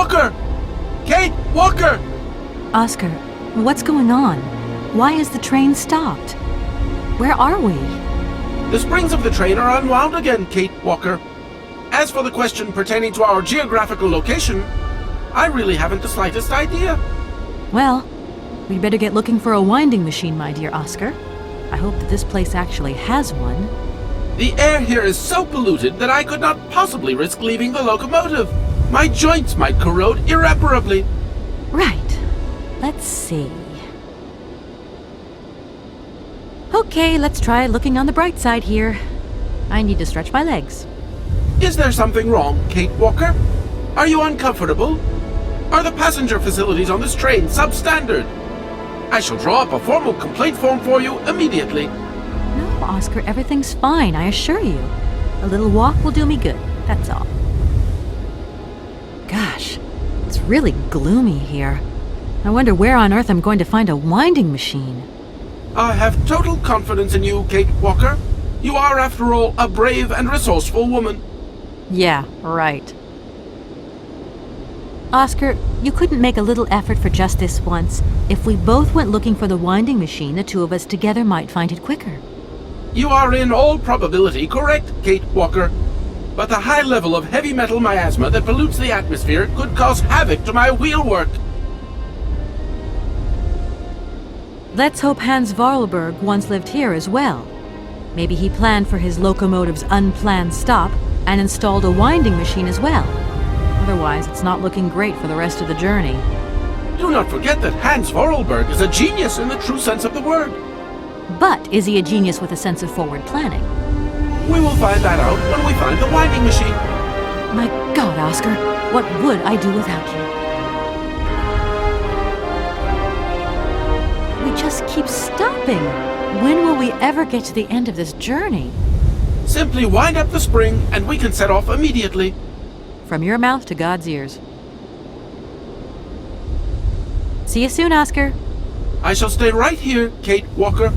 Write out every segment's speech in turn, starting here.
Walker! Kate Walker! Oscar, what's going on? Why has the train stopped? Where are we? The springs of the train are unwound again, Kate Walker. As for the question pertaining to our geographical location, I really haven't the slightest idea. Well, we'd better get looking for a winding machine, my dear Oscar. I hope that this place actually has one. The air here is so polluted that I could not possibly risk leaving the locomotive. My joints might corrode irreparably. Right. Let's see. Okay, let's try looking on the bright side here. I need to stretch my legs. Is there something wrong, Kate Walker? Are you uncomfortable? Are the passenger facilities on this train substandard? I shall draw up a formal complaint form for you immediately. No, Oscar, everything's fine, I assure you. A little walk will do me good, that's all. Gosh, it's really gloomy here. I wonder where on earth I'm going to find a winding machine. I have total confidence in you, Kate Walker. You are, after all, a brave and resourceful woman. Yeah, right. Oscar, you couldn't make a little effort for just this once. If we both went looking for the winding machine, the two of us together might find it quicker. You are in all probability correct, Kate Walker. But the high level of heavy metal miasma that pollutes the atmosphere could cause havoc to my wheelwork. Let's hope Hans Vorarlberg once lived here as well. Maybe he planned for his locomotive's unplanned stop and installed a winding machine as well. Otherwise, it's not looking great for the rest of the journey. Do not forget that Hans Vorarlberg is a genius in the true sense of the word. But is he a genius with a sense of forward planning? We will find that out when we find the winding machine. My God, Oscar, what would I do without you? We just keep stopping. When will we ever get to the end of this journey? Simply wind up the spring and we can set off immediately. From your mouth to God's ears. See you soon, Oscar. I shall stay right here, Kate Walker.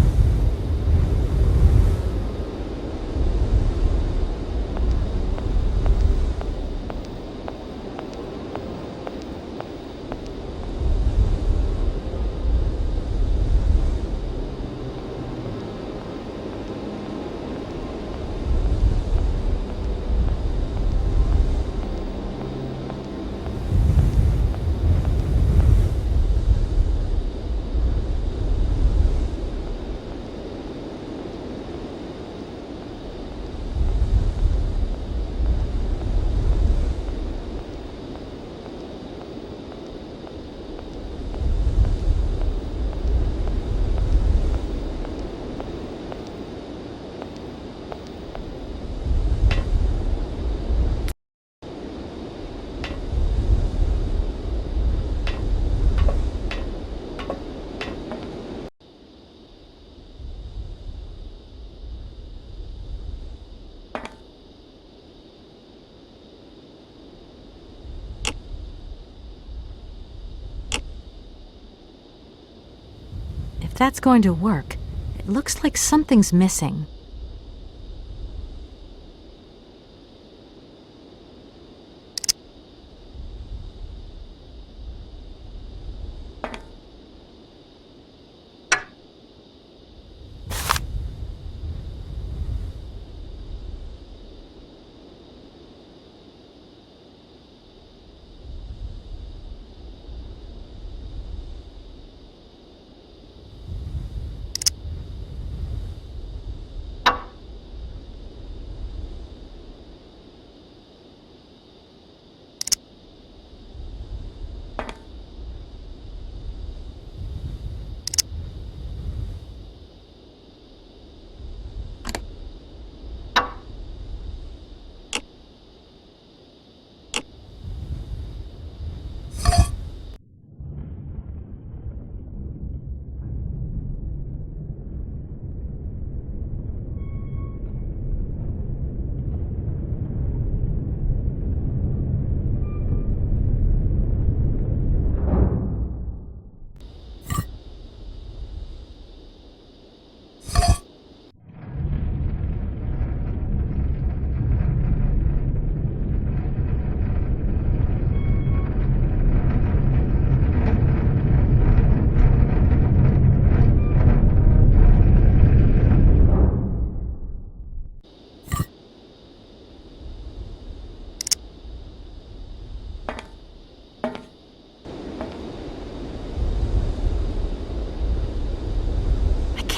If that's going to work, it looks like something's missing.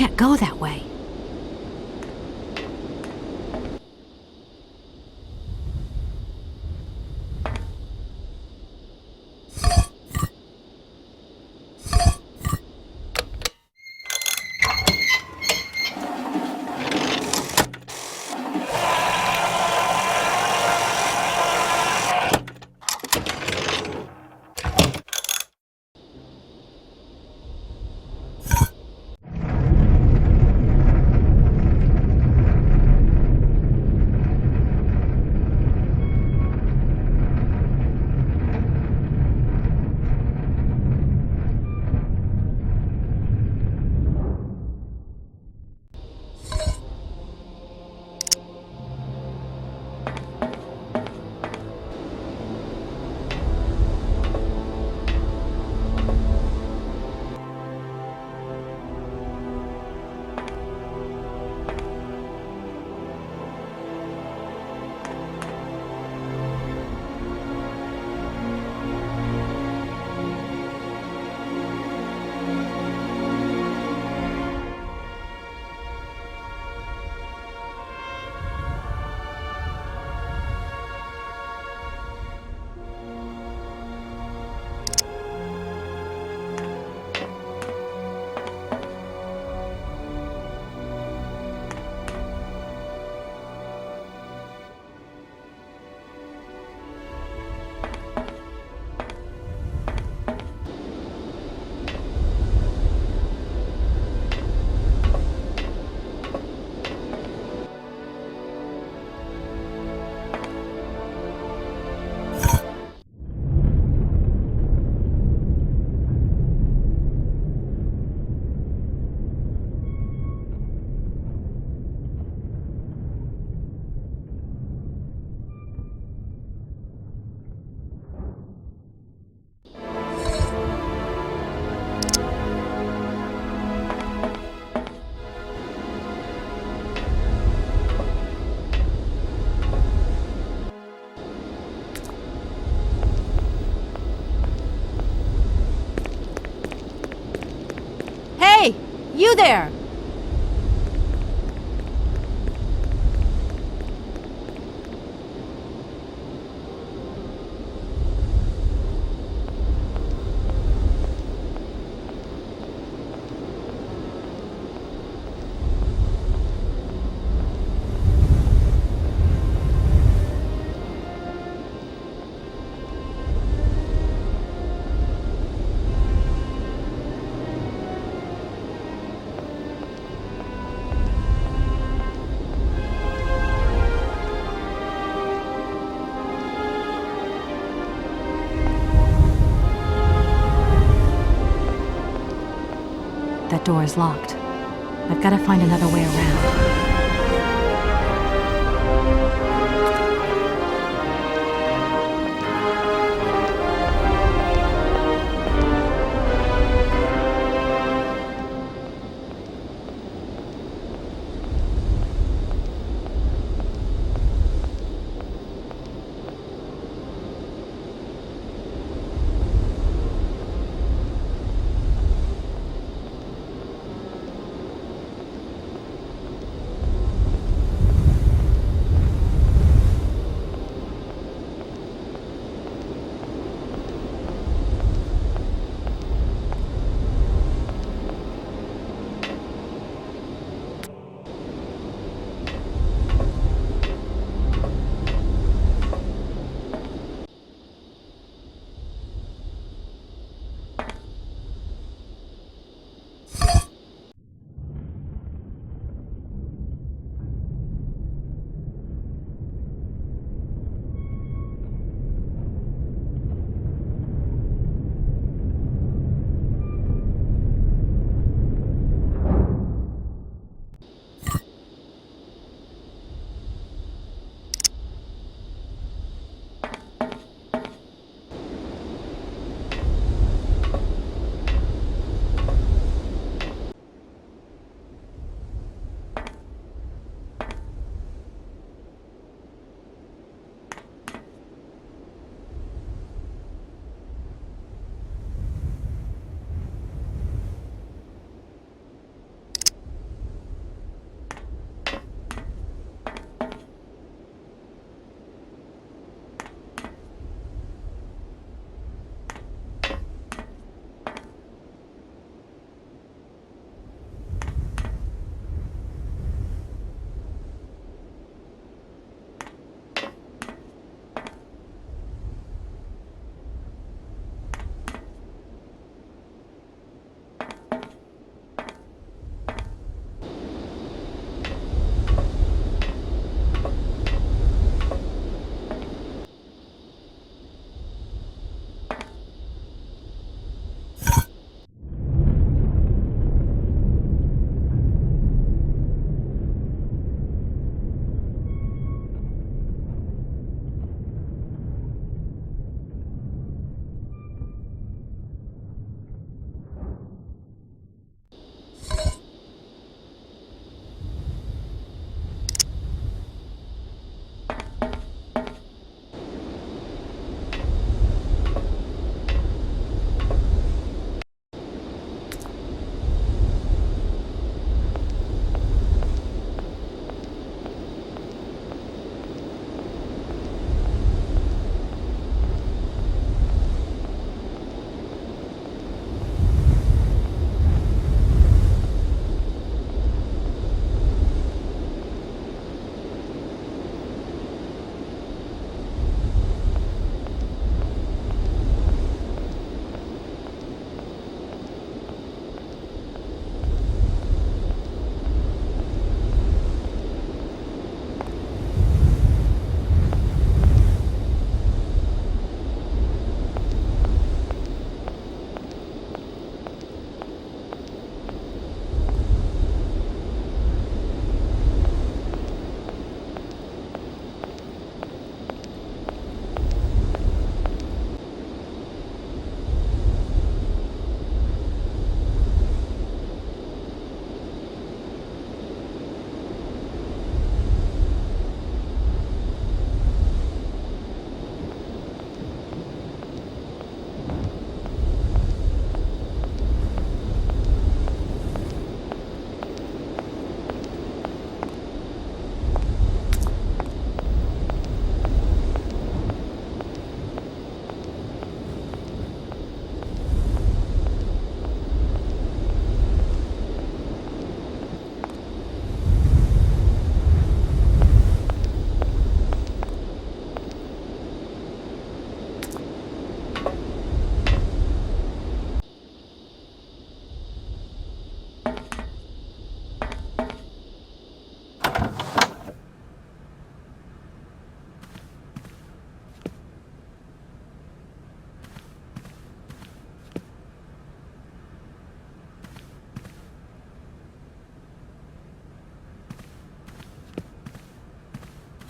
can't go that way. Hey! You there! That door is locked. I've got to find another way around.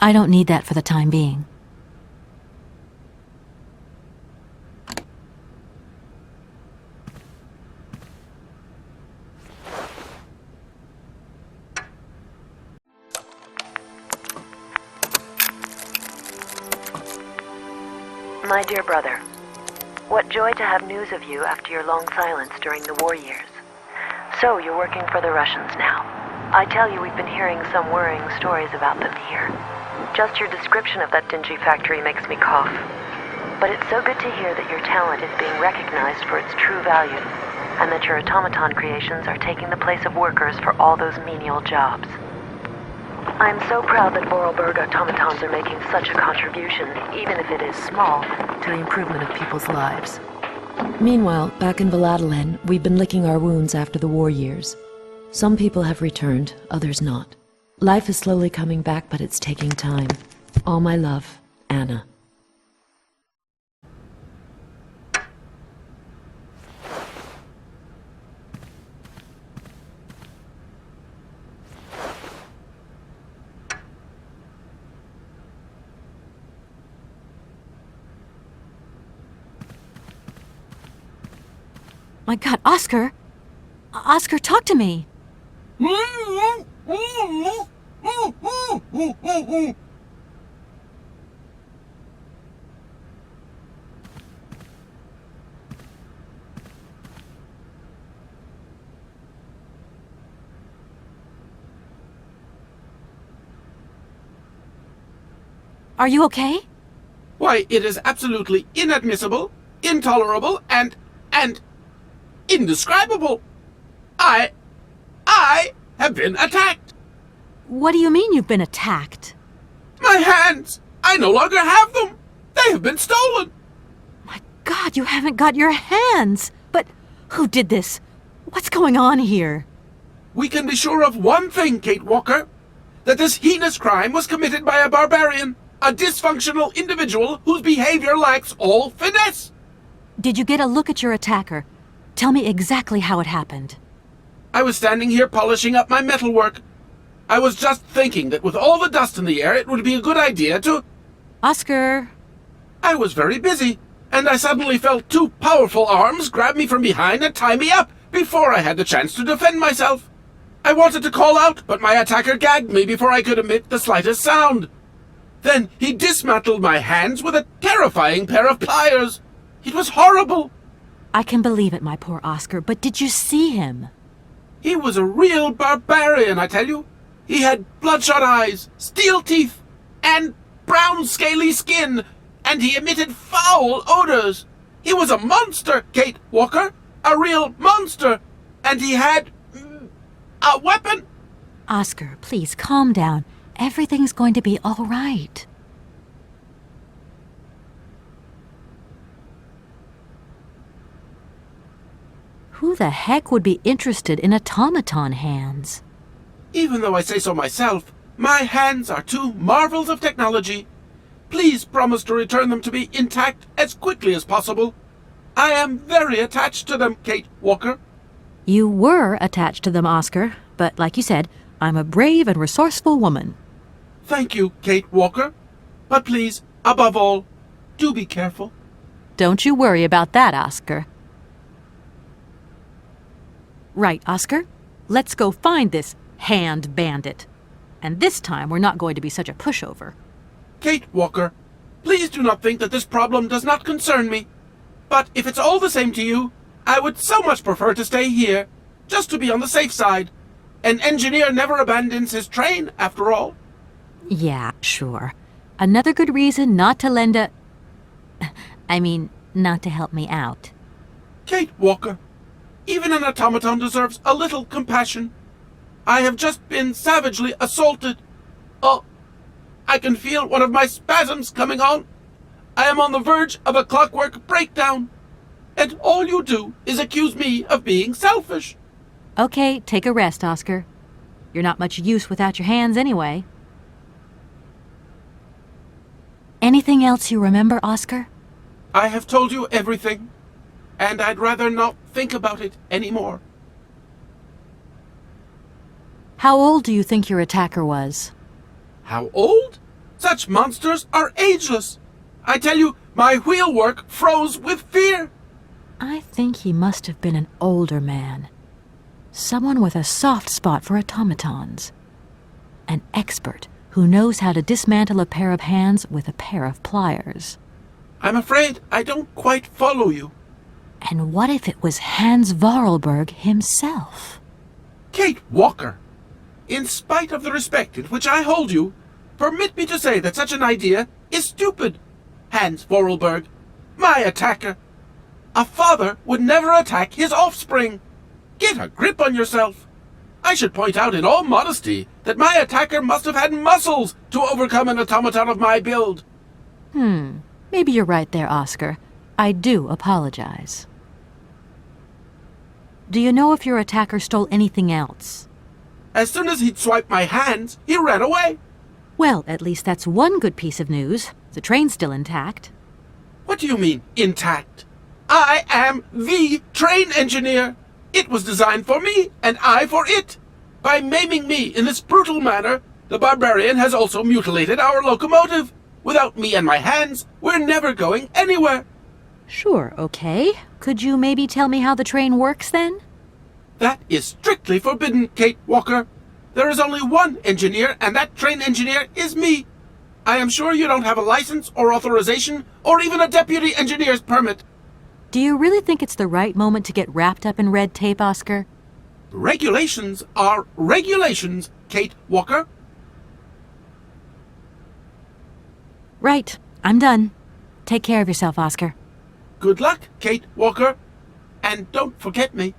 I don't need that for the time being. My dear brother, what joy to have news of you after your long silence during the war years. So, you're working for the Russians now. I tell you, we've been hearing some worrying stories about them here. Just your description of that dingy factory makes me cough. But it's so good to hear that your talent is being recognized for its true value, and that your automaton creations are taking the place of workers for all those menial jobs. I'm so proud that Vorarlberg automatons are making such a contribution, even if it is small, to the improvement of people's lives. Meanwhile, back in Valladolid, we've been licking our wounds after the war years. Some people have returned, others not. Life is slowly coming back, but it's taking time. All my love, Anna. My God, Oscar! Oscar, talk to me! Are you okay? Why, it is absolutely inadmissible, intolerable, and indescribable. I have been attacked. What do you mean you've been attacked? My hands! I no longer have them! They have been stolen! My God, you haven't got your hands! But who did this? What's going on here? We can be sure of one thing, Kate Walker. That this heinous crime was committed by a barbarian. A dysfunctional individual whose behavior lacks all finesse. Did you get a look at your attacker? Tell me exactly how it happened. I was standing here polishing up my metalwork. I was just thinking that with all the dust in the air, it would be a good idea to... Oscar! I was very busy, and I suddenly felt two powerful arms grab me from behind and tie me up before I had the chance to defend myself. I wanted to call out, but my attacker gagged me before I could emit the slightest sound. Then he dismantled my hands with a terrifying pair of pliers. It was horrible. I can believe it, my poor Oscar, but did you see him? He was a real barbarian, I tell you. He had bloodshot eyes, steel teeth, and brown scaly skin, and he emitted foul odors. He was a monster, Kate Walker, a real monster, and he had a weapon. Oscar, please calm down. Everything's going to be all right. Who the heck would be interested in automaton hands? Even though I say so myself, my hands are two marvels of technology. Please promise to return them to me intact as quickly as possible. I am very attached to them, Kate Walker. You were attached to them, Oscar, but like you said, I'm a brave and resourceful woman. Thank you, Kate Walker. But please, above all, do be careful. Don't you worry about that, Oscar. Right, Oscar. Let's go find this hand bandit. And this time we're not going to be such a pushover. Kate Walker, please do not think that this problem does not concern me. But if it's all the same to you, I would so much prefer to stay here, just to be on the safe side. An engineer never abandons his train, after all. Yeah, sure. Another good reason not to lend a... not to help me out. Kate Walker, even an automaton deserves a little compassion. I have just been savagely assaulted. Oh, I can feel one of my spasms coming on. I am on the verge of a clockwork breakdown. And all you do is accuse me of being selfish. Okay, take a rest, Oscar. You're not much use without your hands anyway. Anything else you remember, Oscar? I have told you everything, and I'd rather not think about it anymore. How old do you think your attacker was? How old? Such monsters are ageless. I tell you, my wheelwork froze with fear. I think he must have been an older man. Someone with a soft spot for automatons. An expert who knows how to dismantle a pair of hands with a pair of pliers. I'm afraid I don't quite follow you. And what if it was Hans Vorarlberg himself? Kate Walker, in spite of the respect in which I hold you, permit me to say that such an idea is stupid. Hans Vorarlberg, my attacker. A father would never attack his offspring. Get a grip on yourself. I should point out in all modesty that my attacker must have had muscles to overcome an automaton of my build. Maybe you're right there, Oscar. I do apologize. Do you know if your attacker stole anything else? As soon as he'd swiped my hands, he ran away. Well, at least that's one good piece of news. The train's still intact. What do you mean, intact? I am the train engineer. It was designed for me, and I for it. By maiming me in this brutal manner, the barbarian has also mutilated our locomotive. Without me and my hands, we're never going anywhere. Sure, okay. Could you maybe tell me how the train works, then? That is strictly forbidden, Kate Walker. There is only one engineer, and that train engineer is me. I am sure you don't have a license or authorization, or even a deputy engineer's permit. Do you really think it's the right moment to get wrapped up in red tape, Oscar? Regulations are regulations, Kate Walker. Right. I'm done. Take care of yourself, Oscar. Good luck, Kate Walker. And don't forget me.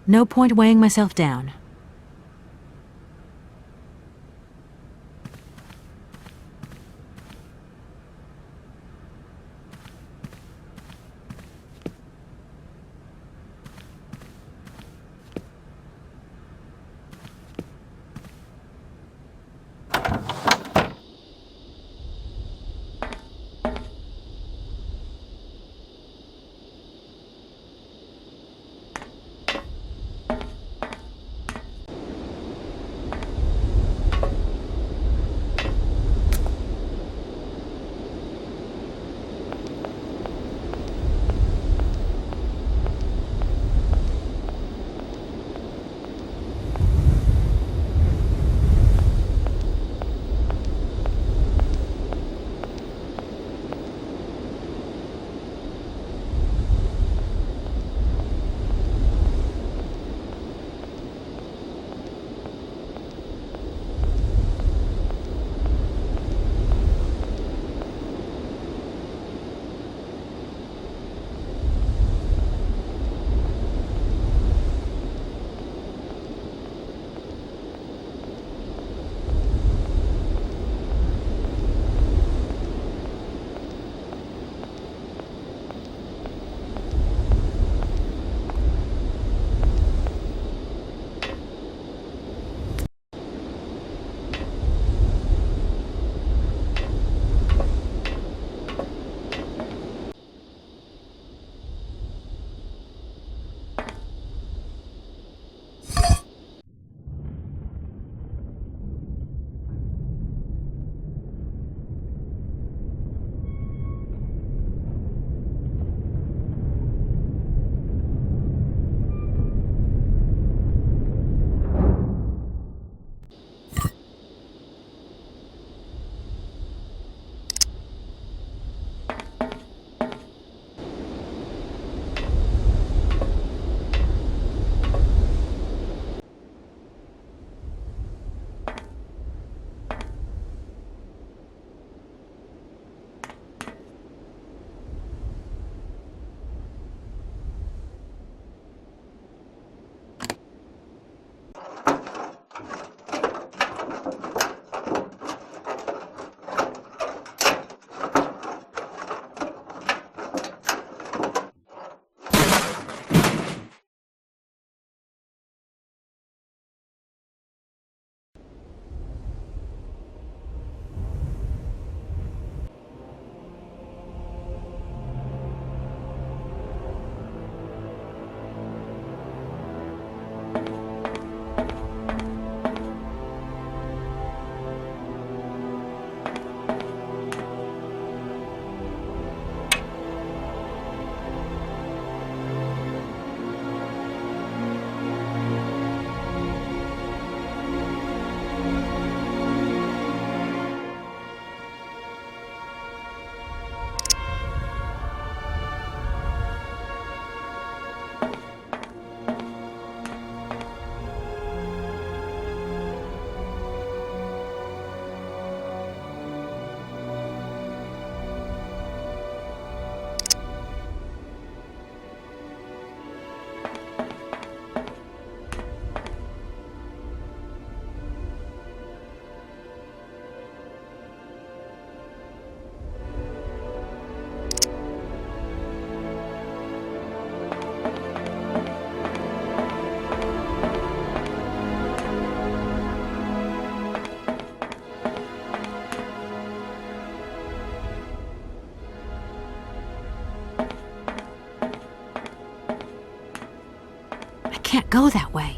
No point weighing myself down. can't go that way.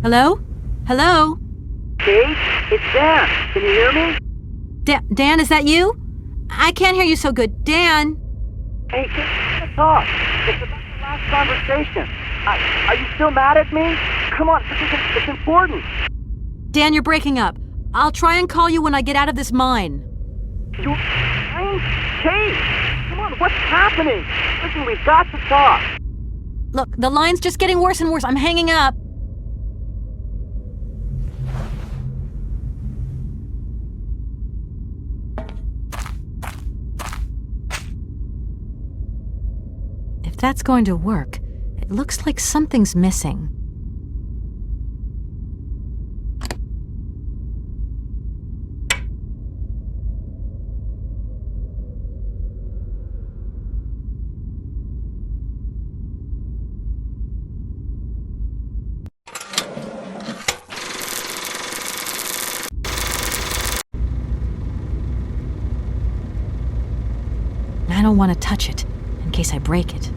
Hello? Hello? Kate, it's Dan. Can you hear me? Dan, is that you? I can't hear you so good. Dan? Hey, let's talk. It's about the last conversation. Are you still mad at me? Come on, it's important. Dan, you're breaking up. I'll try and call you when I get out of this mine. You're fine? Kate, come on, what's happening? Listen, we've got to talk. Look, the line's just getting worse and worse. I'm hanging up. If that's going to work, it looks like something's missing. I don't want to touch it, in case I break it.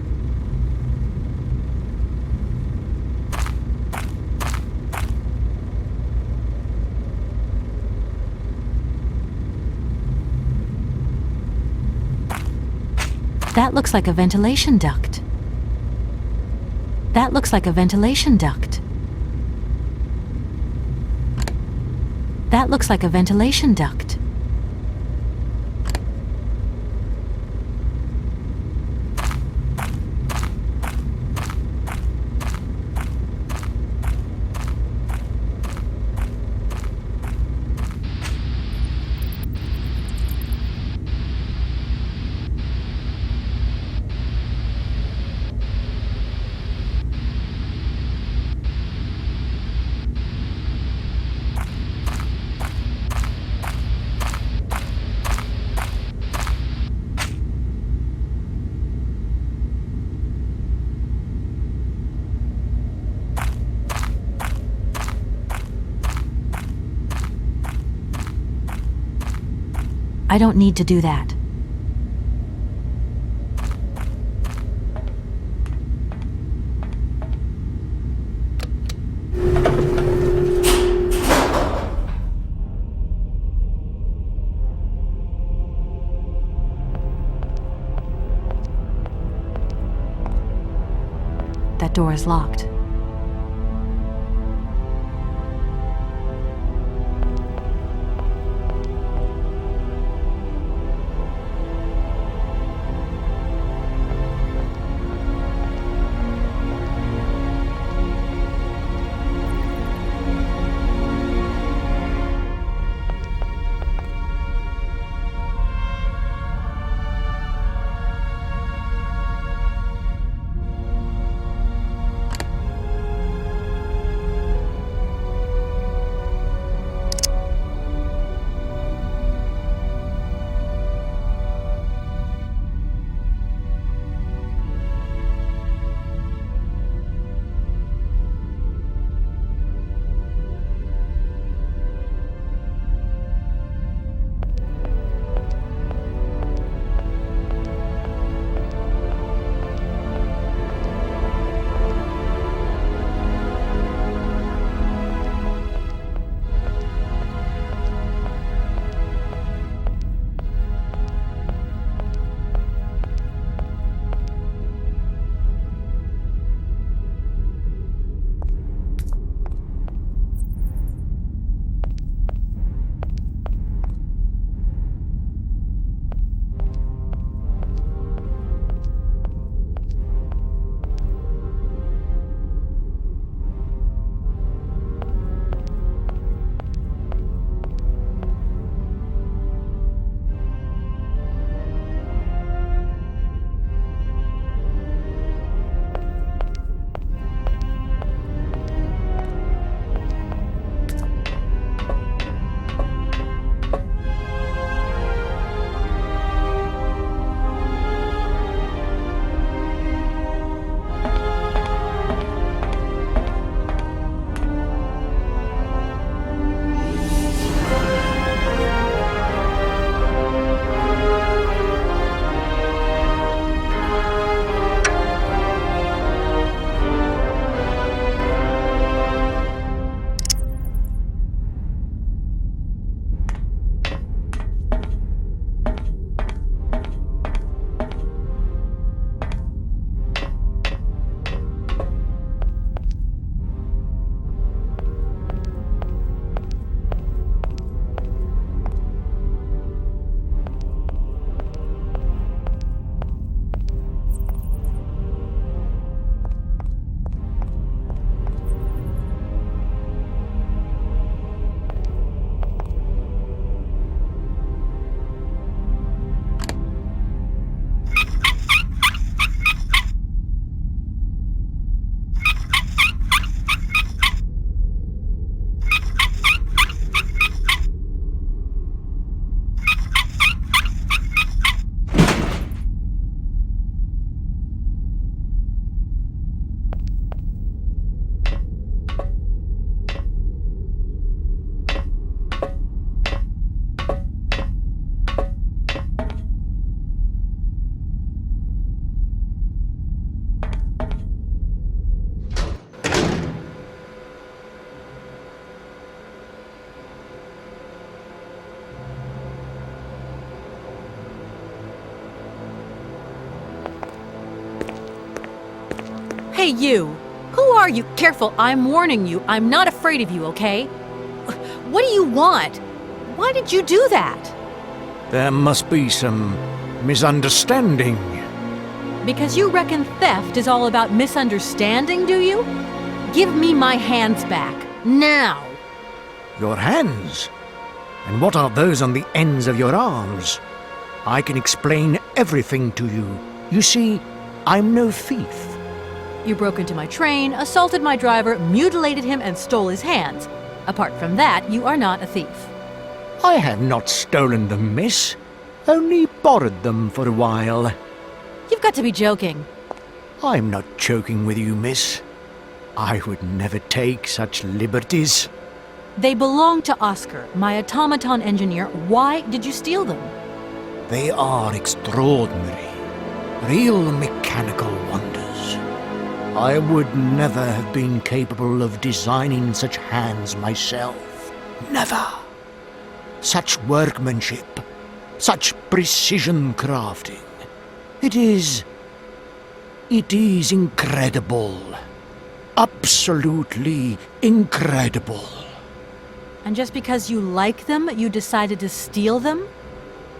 That looks like a ventilation duct. That looks like a ventilation duct. That looks like a ventilation duct. I don't need to do that. That door is locked. Hey, you! Who are you? Careful, I'm warning you. I'm not afraid of you, okay? What do you want? Why did you do that? There must be some misunderstanding. Because you reckon theft is all about misunderstanding, do you? Give me my hands back. Now! Your hands? And what are those on the ends of your arms? I can explain everything to you. You see, I'm no thief. You broke into my train, assaulted my driver, mutilated him, and stole his hands. Apart from that, you are not a thief. I have not stolen them, miss. Only borrowed them for a while. You've got to be joking. I'm not joking with you, miss. I would never take such liberties. They belong to Oscar, my automaton engineer. Why did you steal them? They are extraordinary. Real mechanical wonders. I would never have been capable of designing such hands myself. Never. Such workmanship. Such precision crafting. It is incredible. Absolutely incredible. And just because you like them, you decided to steal them?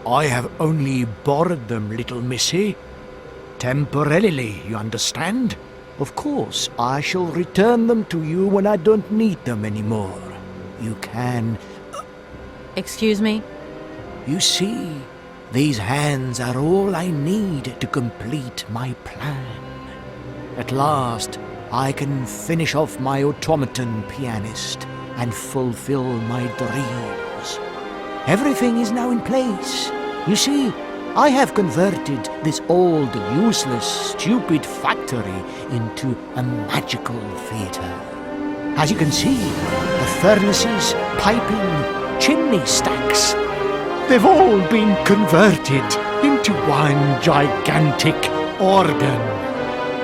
I have only borrowed them, little missy. Temporarily, you understand? Of course, I shall return them to you when I don't need them anymore. You can... Excuse me? You see, these hands are all I need to complete my plan. At last, I can finish off my automaton pianist and fulfill my dreams. Everything is now in place. You see, I have converted this old, useless, stupid factory into a magical theatre. As you can see, the furnaces, piping, chimney stacks, they've all been converted into one gigantic organ.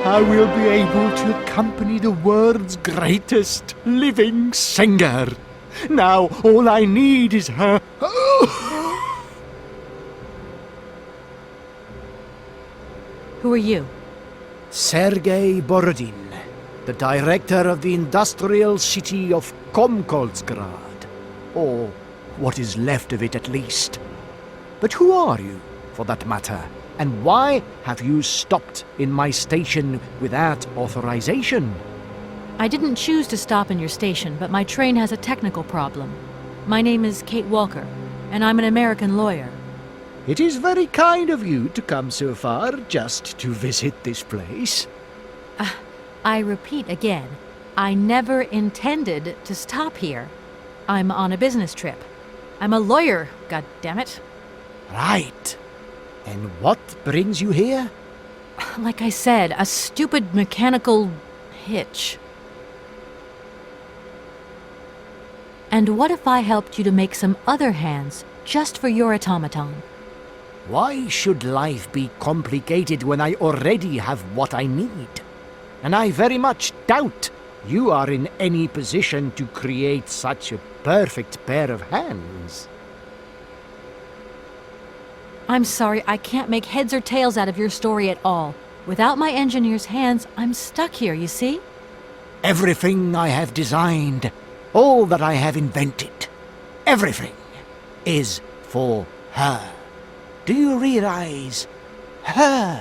I will be able to accompany the world's greatest living singer. Now all I need is her... Who are you? Sergei Borodin, the director of the industrial city of Komkoltsgrad. Or what is left of it, at least. But who are you, for that matter? And why have you stopped in my station without authorization? I didn't choose to stop in your station, but my train has a technical problem. My name is Kate Walker, and I'm an American lawyer. It is very kind of you to come so far just to visit this place. I repeat again, I never intended to stop here. I'm on a business trip. I'm a lawyer, goddammit. Right. And what brings you here? Like I said, a stupid mechanical hitch. And what if I helped you to make some other hands just for your automaton? Why should life be complicated when I already have what I need? And I very much doubt you are in any position to create such a perfect pair of hands. I'm sorry, I can't make heads or tails out of your story at all. Without my engineer's hands, I'm stuck here, you see? Everything I have designed, all that I have invented, everything is for her. Do you realize? Her.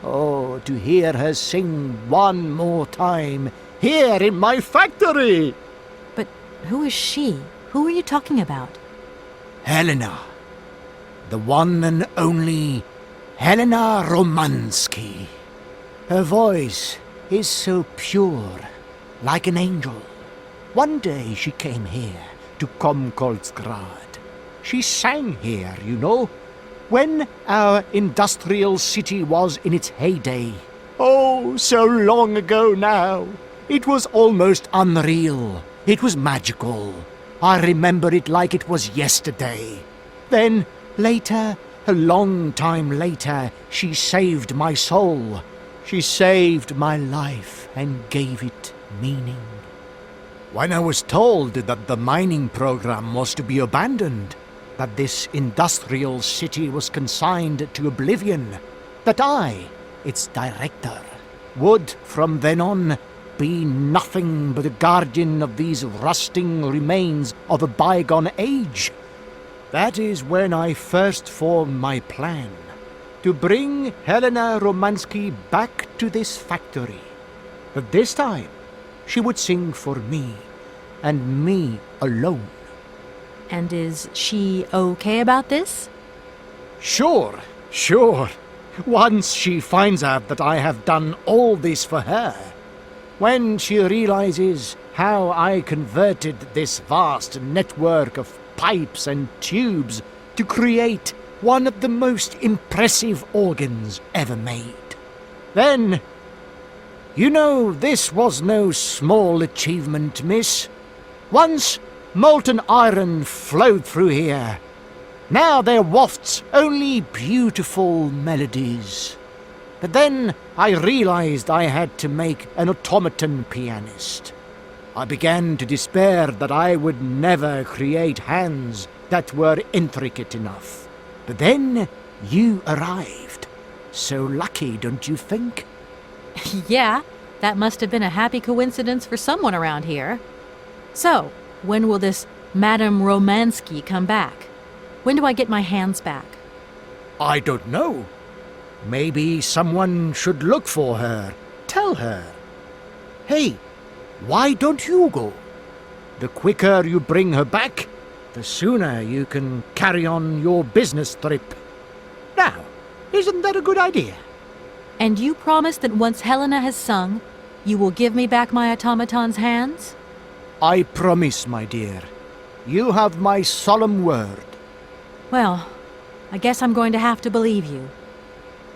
Oh, to hear her sing one more time, here in my factory! But who is she? Who are you talking about? Helena. The one and only Helena Romansky. Her voice is so pure, like an angel. One day she came here to Komkoltsgrad. She sang here, you know, when our industrial city was in its heyday. Oh, so long ago now. It was almost unreal. It was magical. I remember it like it was yesterday. Then, later, a long time later, she saved my soul. She saved my life and gave it meaning. When I was told that the mining program was to be abandoned, that this industrial city was consigned to oblivion, that I, its director, would from then on be nothing but a guardian of these rusting remains of a bygone age. That is when I first formed my plan, to bring Helena Romansky back to this factory. But this time, she would sing for me, and me alone. And is she okay about this? Sure. Once she finds out that I have done all this for her, when she realizes how I converted this vast network of pipes and tubes to create one of the most impressive organs ever made, then, you know, this was no small achievement, miss. Once molten iron flowed through here. Now there wafts only beautiful melodies. But then I realized I had to make an automaton pianist. I began to despair that I would never create hands that were intricate enough. But then you arrived. So lucky, don't you think? Yeah, that must have been a happy coincidence for someone around here. So, when will this Madame Romansky come back? When do I get my hands back? I don't know. Maybe someone should look for her. Tell her. Hey, why don't you go? The quicker you bring her back, the sooner you can carry on your business trip. Now, isn't that a good idea? And you promise that once Helena has sung, you will give me back my automaton's hands? I promise, my dear. You have my solemn word. Well, I guess I'm going to have to believe you.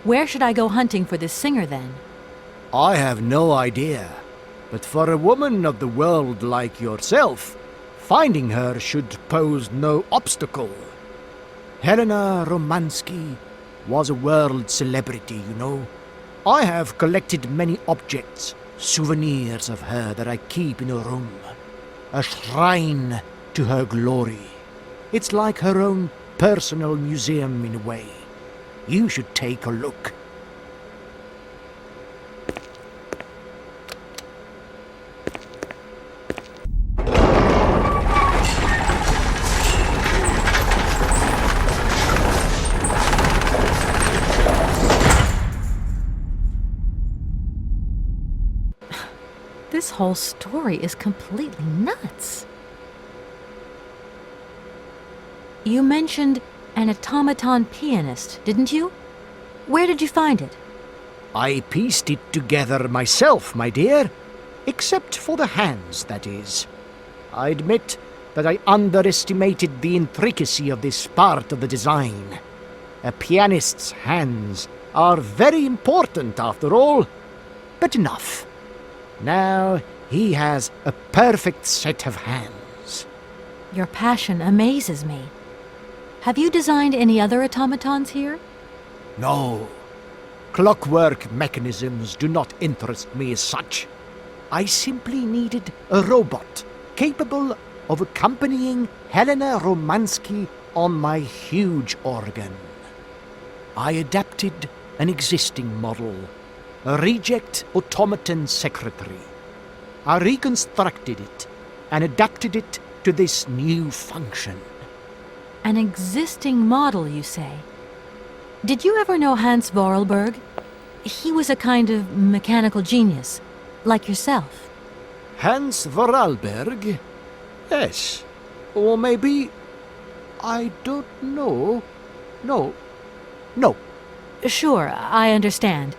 Where should I go hunting for this singer, then? I have no idea. But for a woman of the world like yourself, finding her should pose no obstacle. Helena Romansky was a world celebrity, you know. I have collected many objects, souvenirs of her that I keep in a room. A shrine to her glory. It's like her own personal museum in a way. You should take a look. This whole story is completely nuts. You mentioned an automaton pianist, didn't you? Where did you find it? I pieced it together myself, my dear. Except for the hands, that is. I admit that I underestimated the intricacy of this part of the design. A pianist's hands are very important, after all. But enough. Now he has a perfect set of hands. Your passion amazes me. Have you designed any other automatons here? No. Clockwork mechanisms do not interest me as such. I simply needed a robot capable of accompanying Helena Romansky on my huge organ. I adapted an existing model, a reject automaton secretary. I reconstructed it and adapted it to this new function. An existing model, you say? Did you ever know Hans Vorarlberg? He was a kind of mechanical genius, like yourself. Hans Vorarlberg? Yes. Or maybe... I don't know. No. Sure, I understand.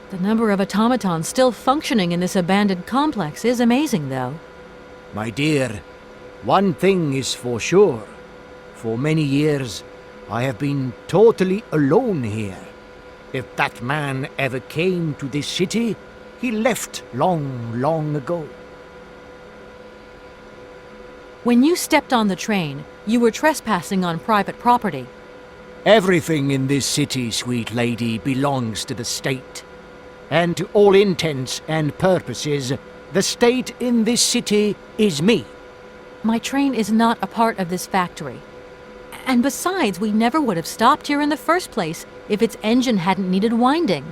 The number of automatons still functioning in this abandoned complex is amazing, though. My dear, one thing is for sure. For many years, I have been totally alone here. If that man ever came to this city, he left long ago. When you stepped on the train, you were trespassing on private property. Everything in this city, sweet lady, belongs to the state. And to all intents and purposes, the state in this city is me. My train is not a part of this factory. And besides, we never would have stopped here in the first place if its engine hadn't needed winding.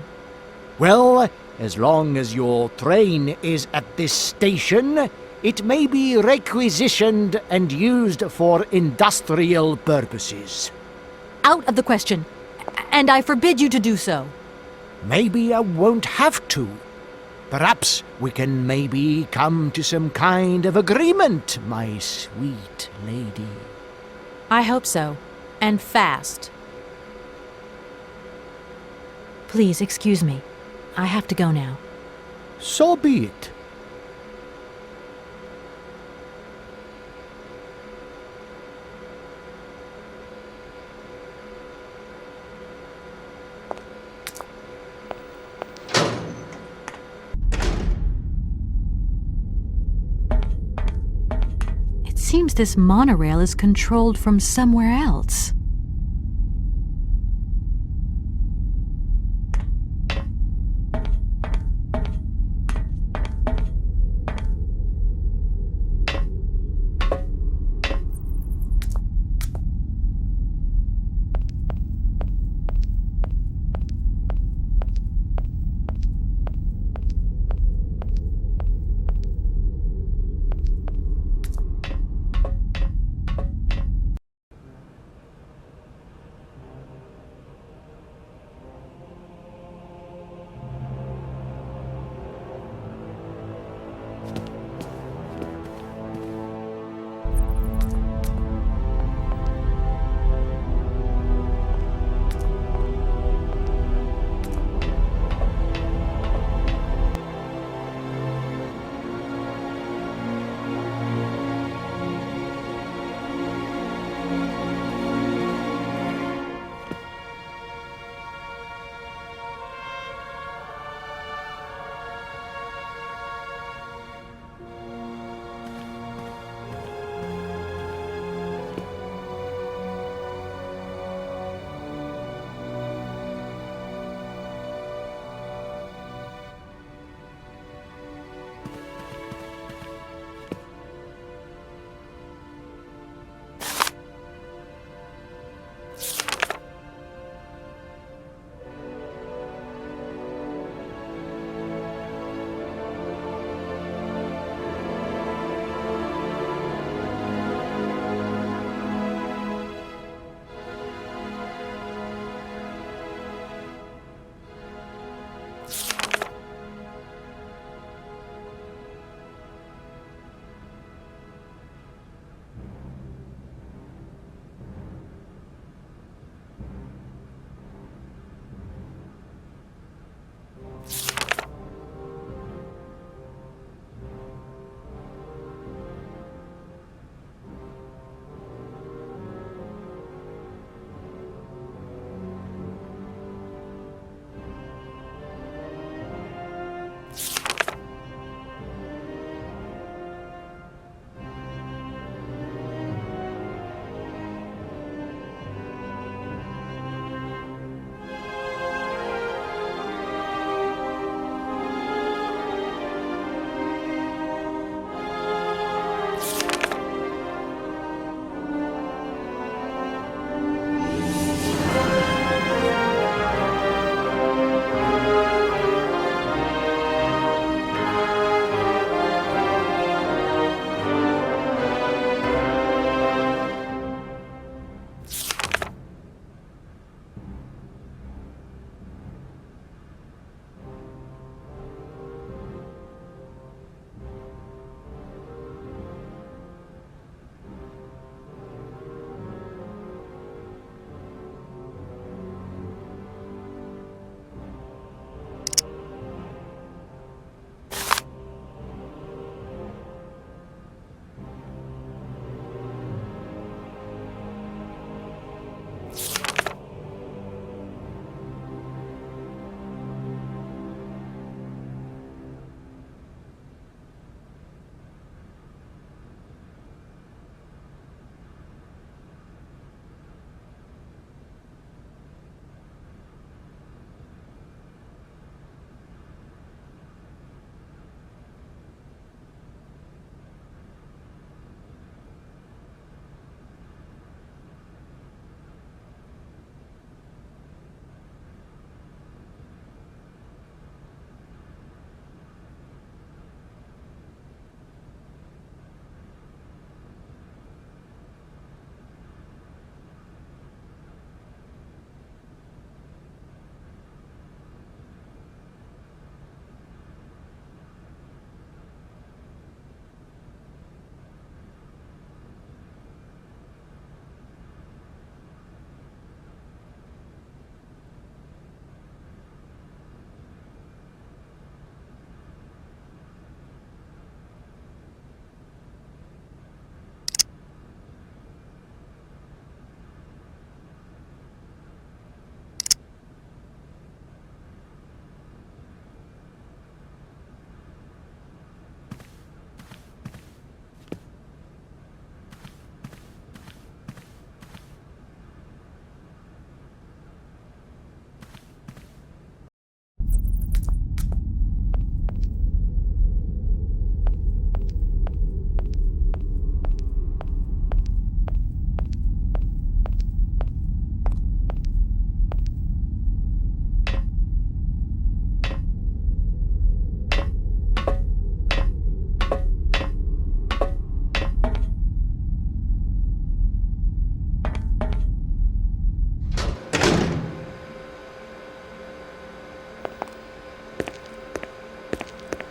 Well, As long as your train is at this station, it may be requisitioned and used for industrial purposes. Out of the question. And I forbid you to do so. Maybe I won't have to. Perhaps we can maybe come to some kind of agreement, my sweet lady. I hope so. And fast. Please excuse me. I have to go now. So be it. It seems this monorail is controlled from somewhere else.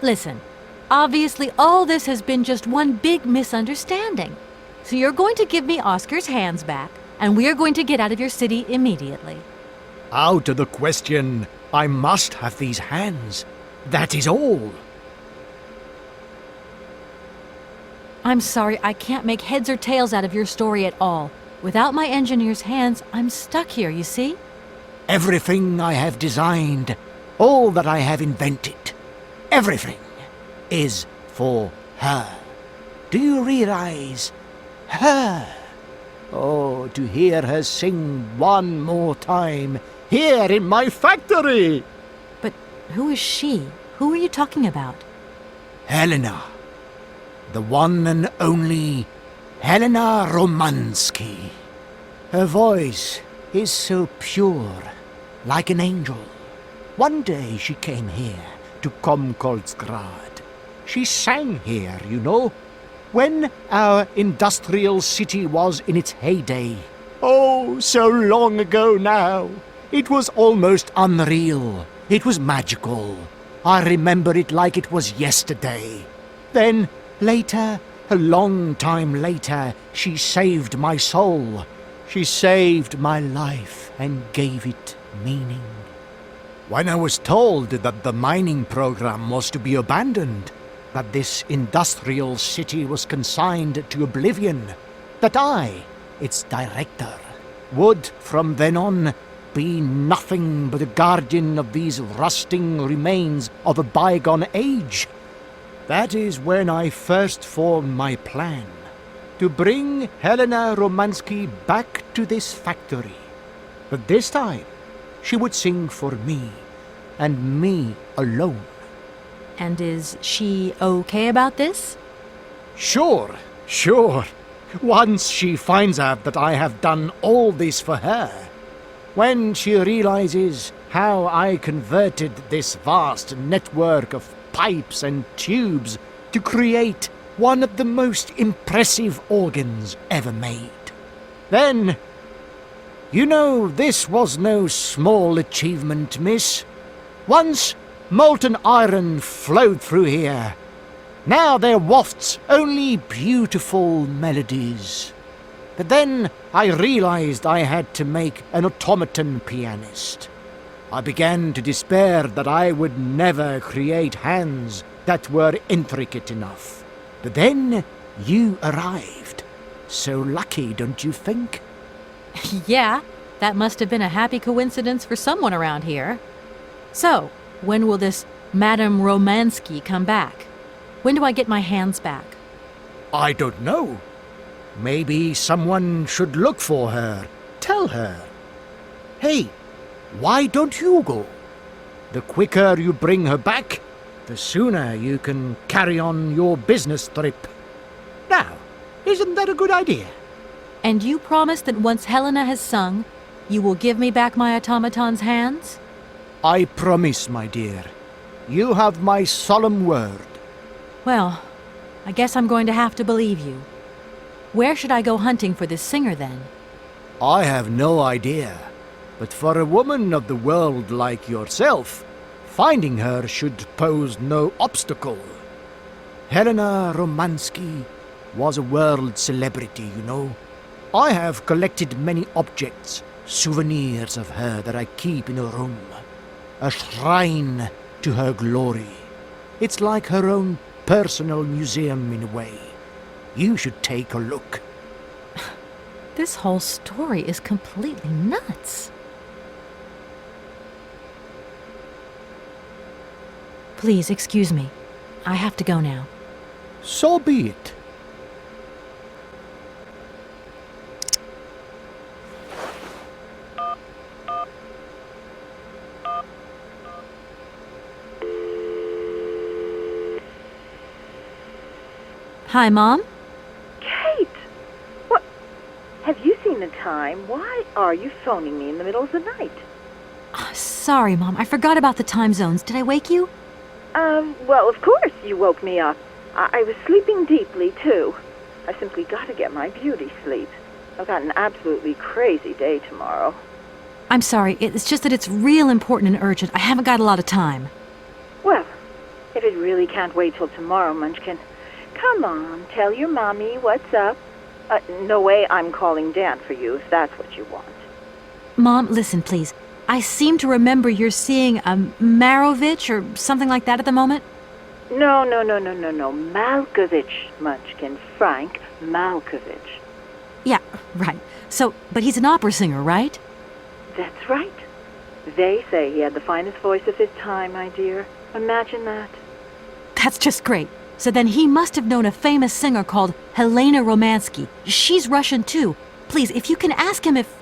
Listen, obviously all this has been just one big misunderstanding. So you're going to give me Oscar's hands back, and we're going to get out of your city immediately. Out of the question. I must have these hands. That is all. I'm sorry, I can't make heads or tails out of your story at all. Without my engineer's hands, I'm stuck here, you see? Everything I have designed, all that I have invented, everything is for her. Do you realize? Her. Oh, to hear her sing one more time here in my factory. But who is she? Who are you talking about? Helena. The one and only Helena Romansky. Her voice is so pure, like an angel. One day she came here to Komkolsgrad. She sang here, you know, when our industrial city was in its heyday. Oh, so long ago now. It was almost unreal. It was magical. I remember it like it was yesterday. Then, later, a long time later, she saved my soul. She saved my life and gave it meaning. When I was told that the mining program was to be abandoned, that this industrial city was consigned to oblivion, that I, its director, would from then on be nothing but a guardian of these rusting remains of a bygone age, that is when I first formed my plan to bring Helena Romansky back to this factory. But this time, she would sing for me, and me alone. And is she okay about this? Sure. Once she finds out that I have done all this for her, when she realizes how I converted this vast network of pipes and tubes to create one of the most impressive organs ever made, then, you know, this was no small achievement, miss. Once molten iron flowed through here. Now there wafts only beautiful melodies. But then I realized I had to make an automaton pianist. I began to despair that I would never create hands that were intricate enough. But then you arrived. So lucky, don't you think? Yeah, that must have been a happy coincidence for someone around here. So, when will this Madame Romansky come back? When do I get my hands back? I don't know. Maybe someone should look for her. Tell her. Hey, why don't you go? The quicker you bring her back, the sooner you can carry on your business trip. Now, isn't that a good idea? And you promise that once Helena has sung, you will give me back my automaton's hands? I promise, my dear. You have my solemn word. Well, I guess I'm going to have to believe you. Where should I go hunting for this singer, then? I have no idea. But for a woman of the world like yourself, finding her should pose no obstacle. Helena Romansky was a world celebrity, you know. I have collected many objects, souvenirs of her that I keep in a room. A shrine to her glory. It's like her own personal museum in a way. You should take a look. This whole story is completely nuts. Please, excuse me. I have to go now. So be it. Hi, Mom? Kate! What? Have you seen the time? Why are you phoning me in the middle of the night? Sorry, Mom. I forgot about the time zones. Did I wake you? Well, of course you woke me up. I was sleeping deeply, too. I simply got to get my beauty sleep. I've got an absolutely crazy day tomorrow. I'm sorry. It's just that it's real important and urgent. I haven't got a lot of time. Well, If it really can't wait till tomorrow, Munchkin. Come on, tell your mommy what's up. No way I'm calling Dan for you, if that's what you want. Mom, listen, please. I seem to remember you're seeing a Marovich or something like that at the moment. No. Malkovich, Munchkin. Frank Malkovich. Yeah, right. So, but he's an opera singer, right? That's right. They say he had the finest voice of his time, my dear. Imagine that. That's just great. So then he must have known a famous singer called Helena Romansky. She's Russian too. Please, if you can ask him if...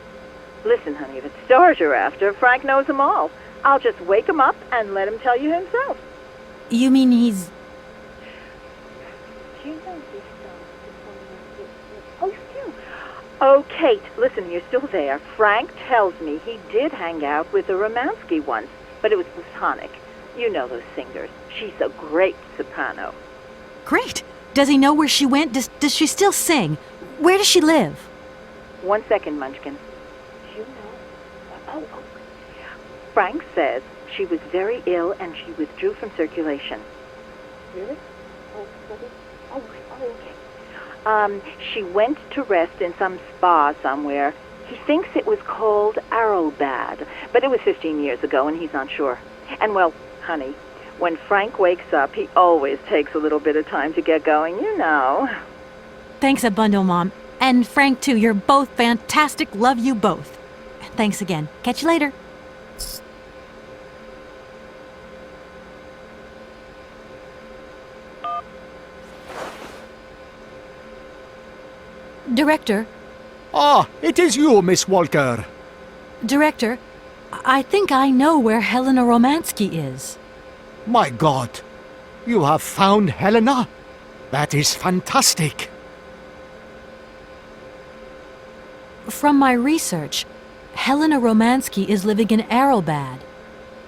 Listen, honey, if it's stars you're after, Frank knows them all. I'll just wake him up and let him tell you himself. You mean he's... Oh, Kate, listen, you're still there. Frank tells me he did hang out with a Romansky once, but it was platonic. You know those singers. She's a great soprano. Great. Does he know where she went? Does she still sing? Where does she live? 1 second, Munchkin. Do you know? Oh. Frank says she was very ill and she withdrew from circulation. Really? Okay. She went to rest in some spa somewhere. He thinks it was called Arrowbad, but it was 15 years ago and he's not sure. And well, honey, when Frank wakes up, he always takes a little bit of time to get going, you know. Thanks a bundle, Mom. And Frank, too. You're both fantastic. Love you both. Thanks again. Catch you later. Director. Ah, it is you, Miss Walker. Director, I think I know where Helena Romansky is. My God, you have found Helena? That is fantastic. From my research, Helena Romansky is living in Arrowbad.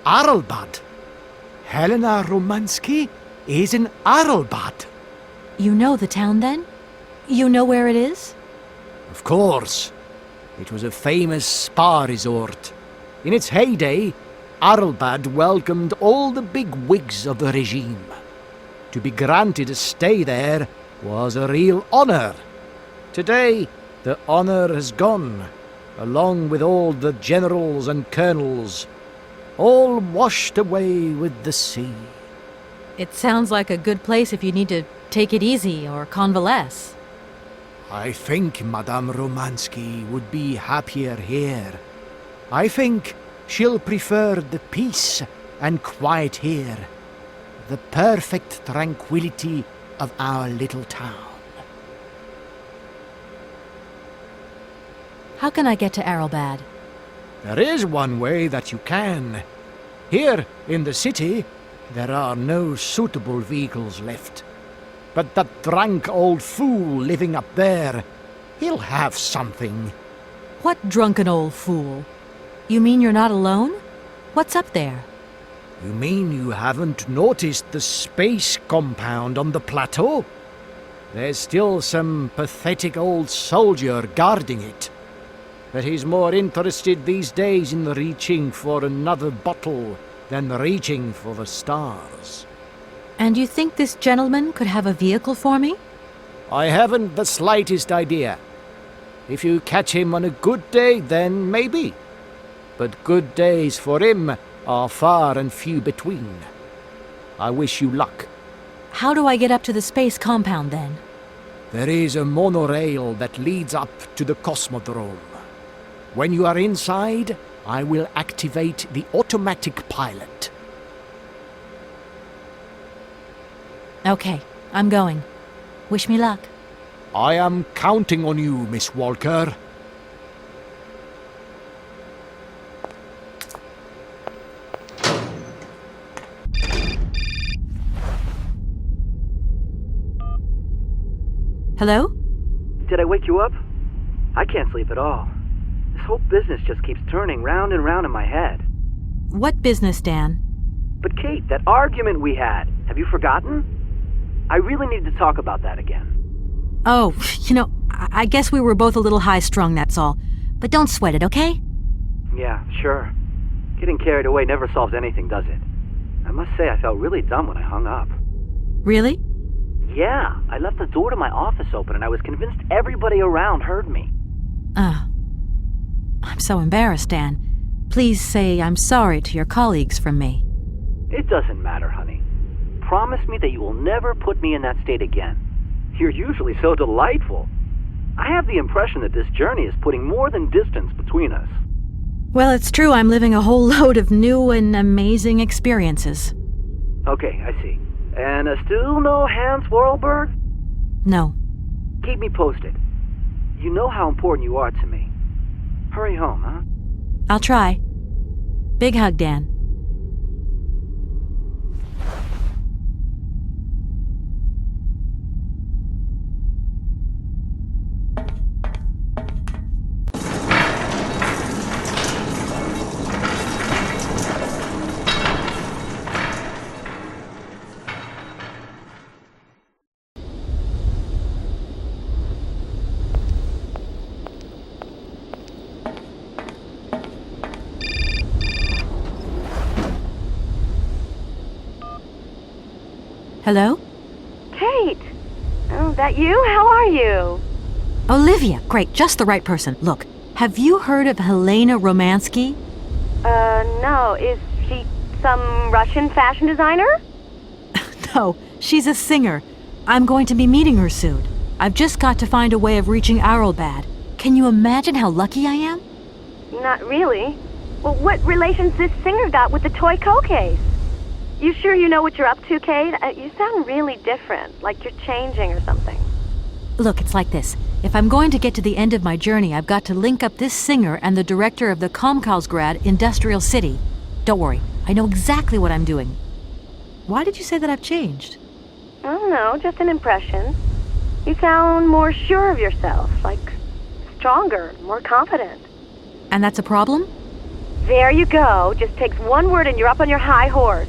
Arrowbad? Helena Romansky is in Arrowbad. You know the town, then? You know where it is? Of course. It was a famous spa resort. In its heyday, Arrowbad welcomed all the big wigs of the regime. To be granted a stay there was a real honor. Today, the honor has gone, along with all the generals and colonels, all washed away with the sea. It sounds like a good place if you need to take it easy or convalesce. I think Madame Romansky would be happier here. I think she'll prefer the peace and quiet here, the perfect tranquility of our little town. How can I get to Arrowbad? There is one way that you can. Here in the city, there are no suitable vehicles left. But that drunk old fool living up there, he'll have something. What drunken old fool? You mean you're not alone? What's up there? You mean you haven't noticed the space compound on the plateau? There's still some pathetic old soldier guarding it. But he's more interested these days in reaching for another bottle than reaching for the stars. And you think this gentleman could have a vehicle for me? I haven't the slightest idea. If you catch him on a good day, then maybe. But good days for him are far and few between. I wish you luck. How do I get up to the space compound, then? There is a monorail that leads up to the Cosmodrome. When you are inside, I will activate the automatic pilot. Okay, I'm going. Wish me luck. I am counting on you, Miss Walker. Hello? Did I wake you up? I can't sleep at all. This whole business just keeps turning round and round in my head. What business, Dan? But Kate, that argument we had, have you forgotten? I really need to talk about that again. Oh, I guess we were both a little high-strung, that's all. But don't sweat it, okay? Yeah, sure. Getting carried away never solves anything, does it? must say I felt really dumb when I hung up. Really? Yeah, I left the door to my office open and I was convinced everybody around heard me. I'm so embarrassed, Dan. Please say I'm sorry to your colleagues from me. It doesn't matter, honey. Promise me that you will never put me in that state again. You're usually so delightful. I have the impression that this journey is putting more than distance between us. Well, it's true I'm living a whole load of new and amazing experiences. Okay, I see. And still no Hans Vorarlberg? No. Keep me posted. You know how important you are to me. Hurry home, huh? I'll try. Big hug, Dan. Hello? Kate! Oh, that you? How are you? Olivia! Great, just the right person. Look, have you heard of Helena Romansky? No. Is she some Russian fashion designer? No, she's a singer. I'm going to be meeting her soon. I've just got to find a way of reaching Arlbad. Can you imagine how lucky I am? Not really. Well, what relation's this singer got with the toy case? You sure you know what you're up to, Kate? You sound really different, like you're changing or something. Look, it's like this. If I'm going to get to the end of my journey, I've got to link up this singer and the director of the Comkalsgrad Industrial City. Don't worry, I know exactly what I'm doing. Why did you say that I've changed? I don't know, just an impression. You sound more sure of yourself, like stronger, more confident. And that's a problem? There you go. Just takes one word and you're up on your high horse.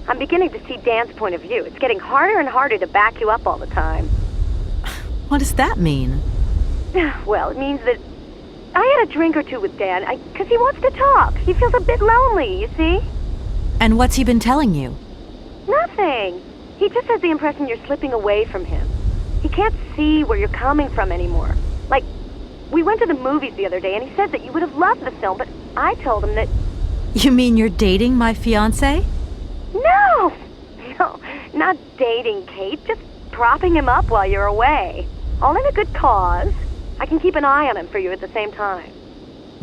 I'm beginning to see Dan's point of view. It's getting harder and harder to back you up all the time. What does that mean? Well, it means that I had a drink or two with Dan, because he wants to talk. He feels a bit lonely, you see? And what's he been telling you? Nothing. He just has the impression you're slipping away from him. He can't see where you're coming from anymore. Like, we went to the movies the other day, and he said that you would have loved the film, but I told him that... You mean you're dating my fiancé? No! No, not dating, Kate. Just propping him up while you're away. All in a good cause. I can keep an eye on him for you at the same time.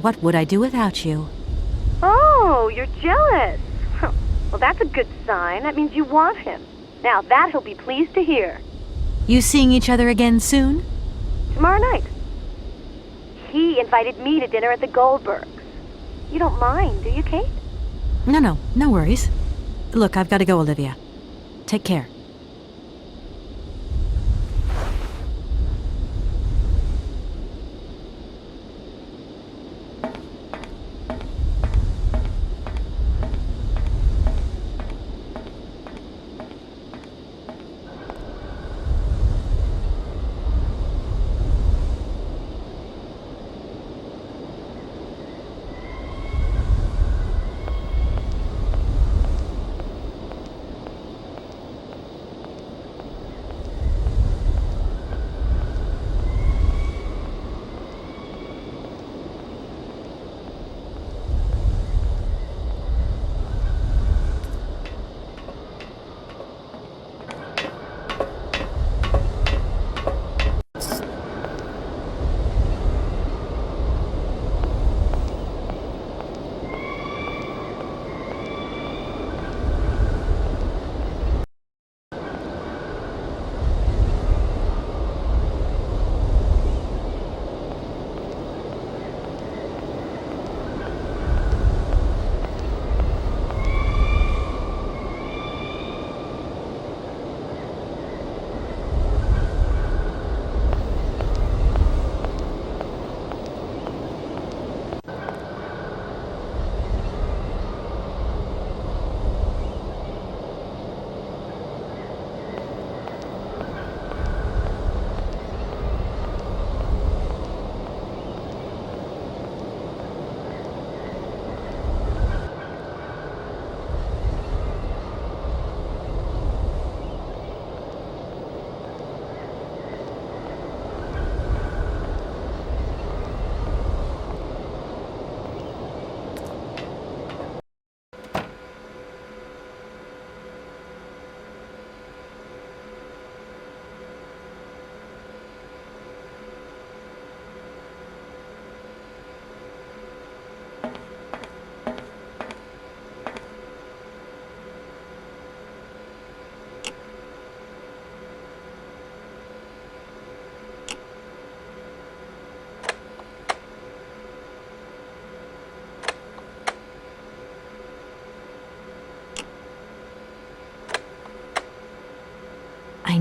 What would I do without you? Oh, you're jealous. Well, that's a good sign. That means you want him. Now, that he'll be pleased to hear. You seeing each other again soon? Tomorrow night. He invited me to dinner at the Goldbergs. You don't mind, do you, Kate? No worries. Look, I've got to go, Olivia. Take care.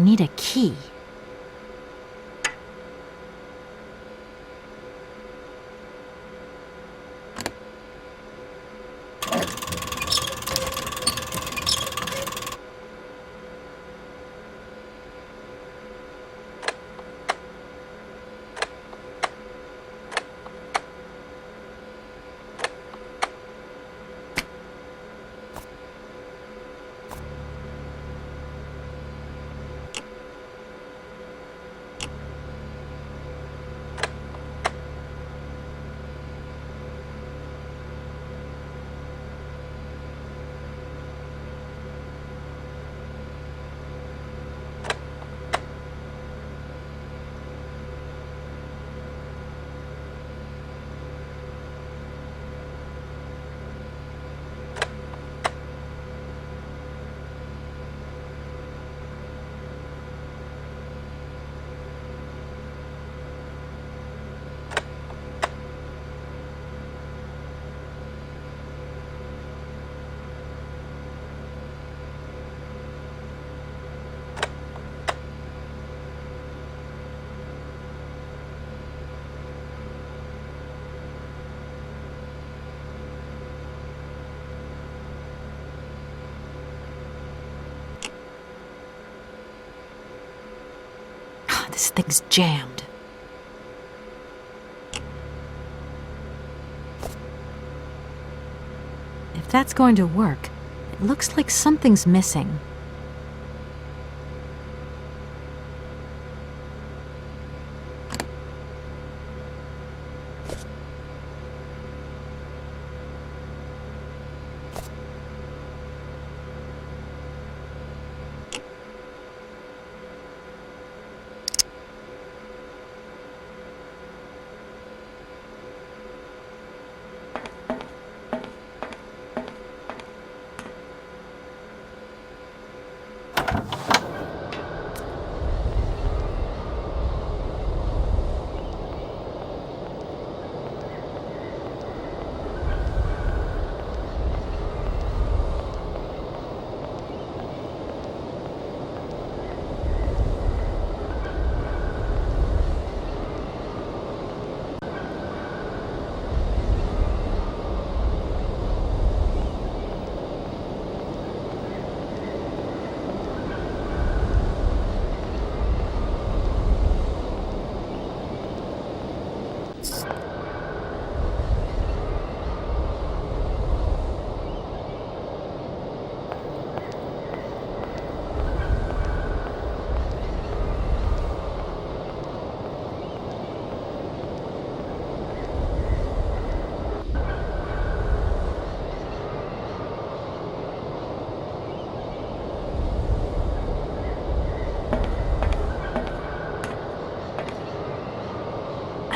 need a key. This thing's jammed. If that's going to work, it looks like something's missing.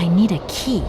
I need a key.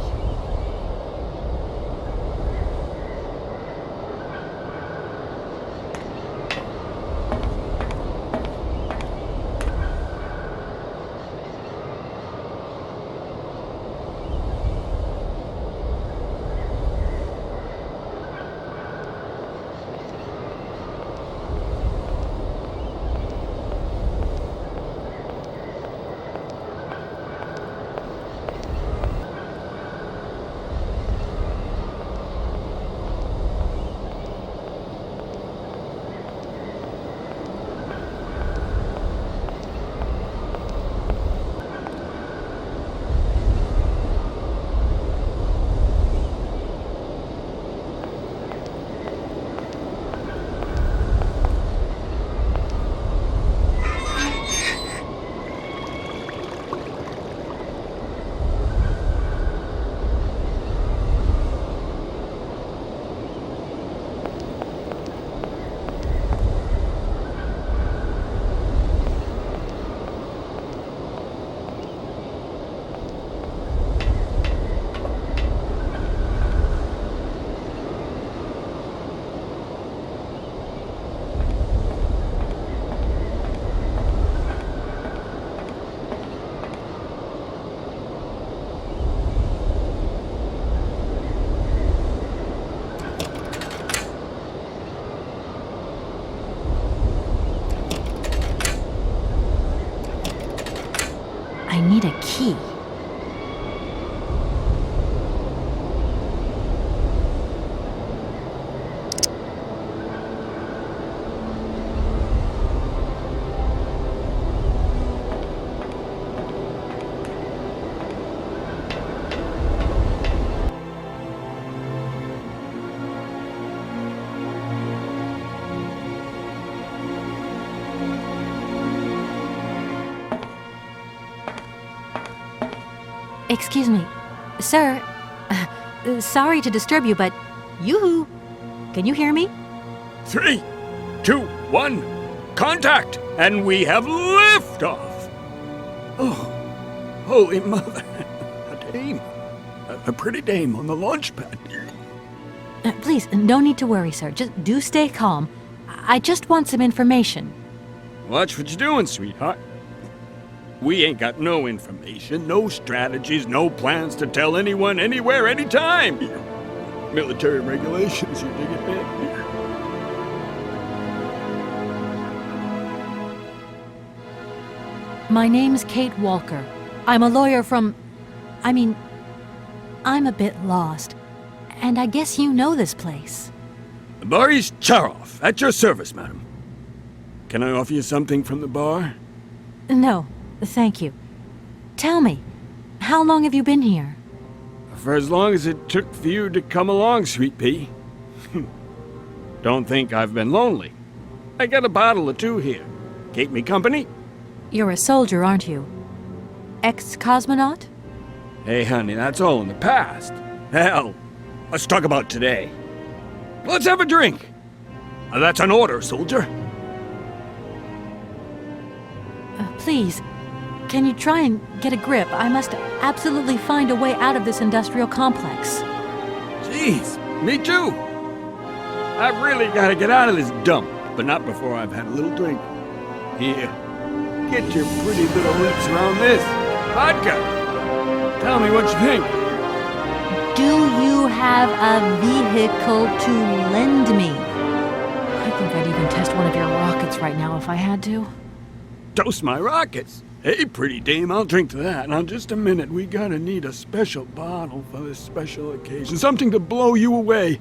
need a key. Excuse me, sir. Sorry to disturb you, but yoo-hoo. Can you hear me? 3, 2, 1, contact! And we have liftoff! Oh, holy mother. A dame. A pretty dame on the launch pad. Please, no need to worry, sir. Just do stay calm. I just want some information. Watch what you're doing, sweetheart. We ain't got no information, no strategies, no plans to tell anyone, anywhere, anytime. Military regulations, you dig it, man? My name's Kate Walker. I'm a lawyer from... I'm a bit lost. And I guess you know this place. Boris Charov, at your service, madam. Can I offer you something from the bar? No, thank you. Tell me, how long have you been here? For as long as it took for you to come along, sweet pea. Don't think I've been lonely. I got a bottle or two here. Keep me company? You're a soldier, aren't you? Ex-cosmonaut? Hey, honey, that's all in the past. Hell, let's talk about today. Let's have a drink. That's an order, soldier. Please, can you try and get a grip? I must absolutely find a way out of this industrial complex. Jeez, me too. I've really got to get out of this dump, but not before I've had a little drink. Here, get your pretty little lips around this. Vodka. Tell me what you think. Do you have a vehicle to lend me? I think I'd even test one of your rockets right now if I had to. Toast my rockets. Hey, pretty dame, I'll drink to that. Now, just a minute. We gotta need a special bottle for this special occasion. Something to blow you away.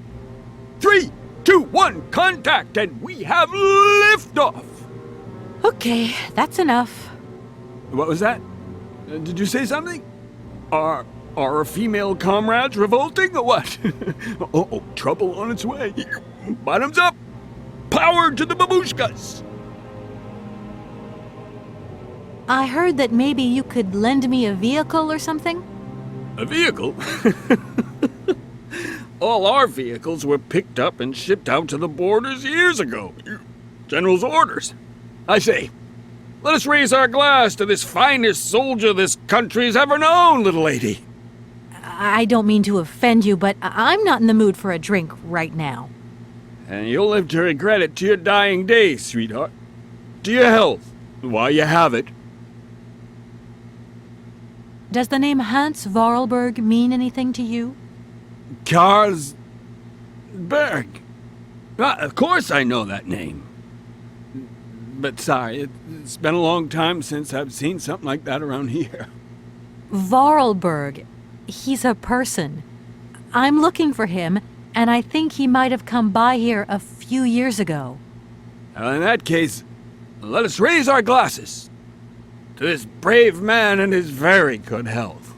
3, 2, 1, contact, and we have liftoff. Okay, that's enough. What was that? Did you say something? Are our female comrades revolting or what? Oh, trouble on its way. Bottoms up. Power to the babushkas. I heard that maybe you could lend me a vehicle or something? A vehicle? All our vehicles were picked up and shipped out to the borders years ago. General's orders. I say, let us raise our glass to this finest soldier this country's ever known, little lady. I don't mean to offend you, but I'm not in the mood for a drink right now. And you'll live to regret it to your dying days, sweetheart. To your health, while you have it. Does the name Hans Vorarlberg mean anything to you? Karlsberg. Of course I know that name. But sorry, it's been a long time since I've seen something like that around here. Vorarlberg. He's a person. I'm looking for him, and I think he might have come by here a few years ago. In that case, let us raise our glasses to this brave man and his very good health.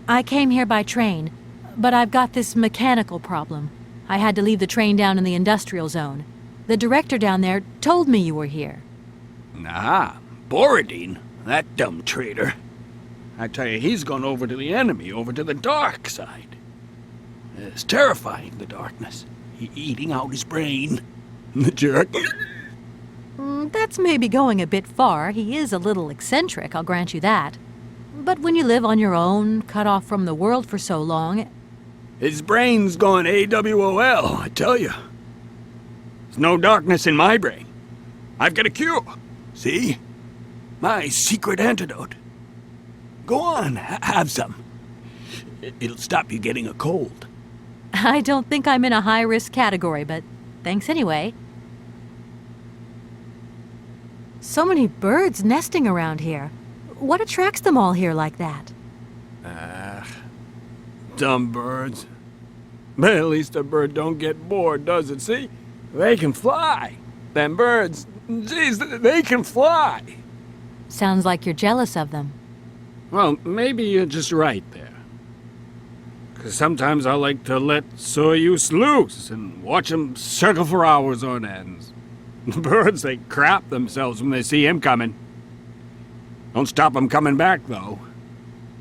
I came here by train, but I've got this mechanical problem. I had to leave the train down in the industrial zone. The director down there told me you were here. Ah, Borodine, that dumb traitor. I tell you, he's gone over to the enemy, over to the dark side. It's terrifying, the darkness. Eating out his brain. The jerk. That's maybe going a bit far. He is a little eccentric, I'll grant you that. But when you live on your own, cut off from the world for so long... His brain's gone AWOL, I tell you. There's no darkness in my brain. I've got a cure. See? My secret antidote. Go on, have some. It'll stop you getting a cold. I don't think I'm in a high-risk category, but thanks anyway. So many birds nesting around here. What attracts them all here like that? Dumb birds. But at least a bird don't get bored, does it? See? They can fly. Them birds, geez, they can fly. Sounds like you're jealous of them. Well, maybe you're just right there. 'Cause sometimes I like to let Soyuz loose and watch 'em circle for hours on end. The birds, they crap themselves when they see him coming. Don't stop 'em coming back, though.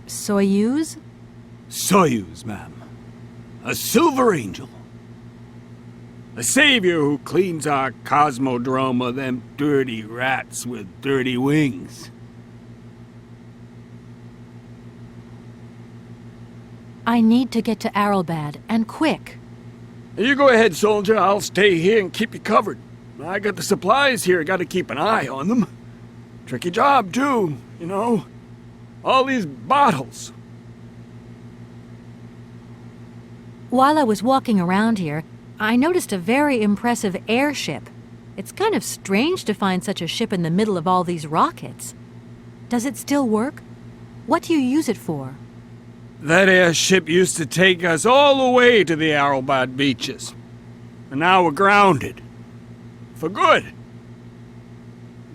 Soyuz? Soyuz, ma'am. A silver angel. A savior who cleans our cosmodrome of them dirty rats with dirty wings. I need to get to Arrowbad, and quick. You go ahead, soldier. I'll stay here and keep you covered. I got the supplies here. Gotta keep an eye on them. Tricky job, too, you know. All these bottles. While I was walking around here, I noticed a very impressive airship. It's kind of strange to find such a ship in the middle of all these rockets. Does it still work? What do you use it for? That airship used to take us all the way to the Arrowbad beaches. And now we're grounded. For good.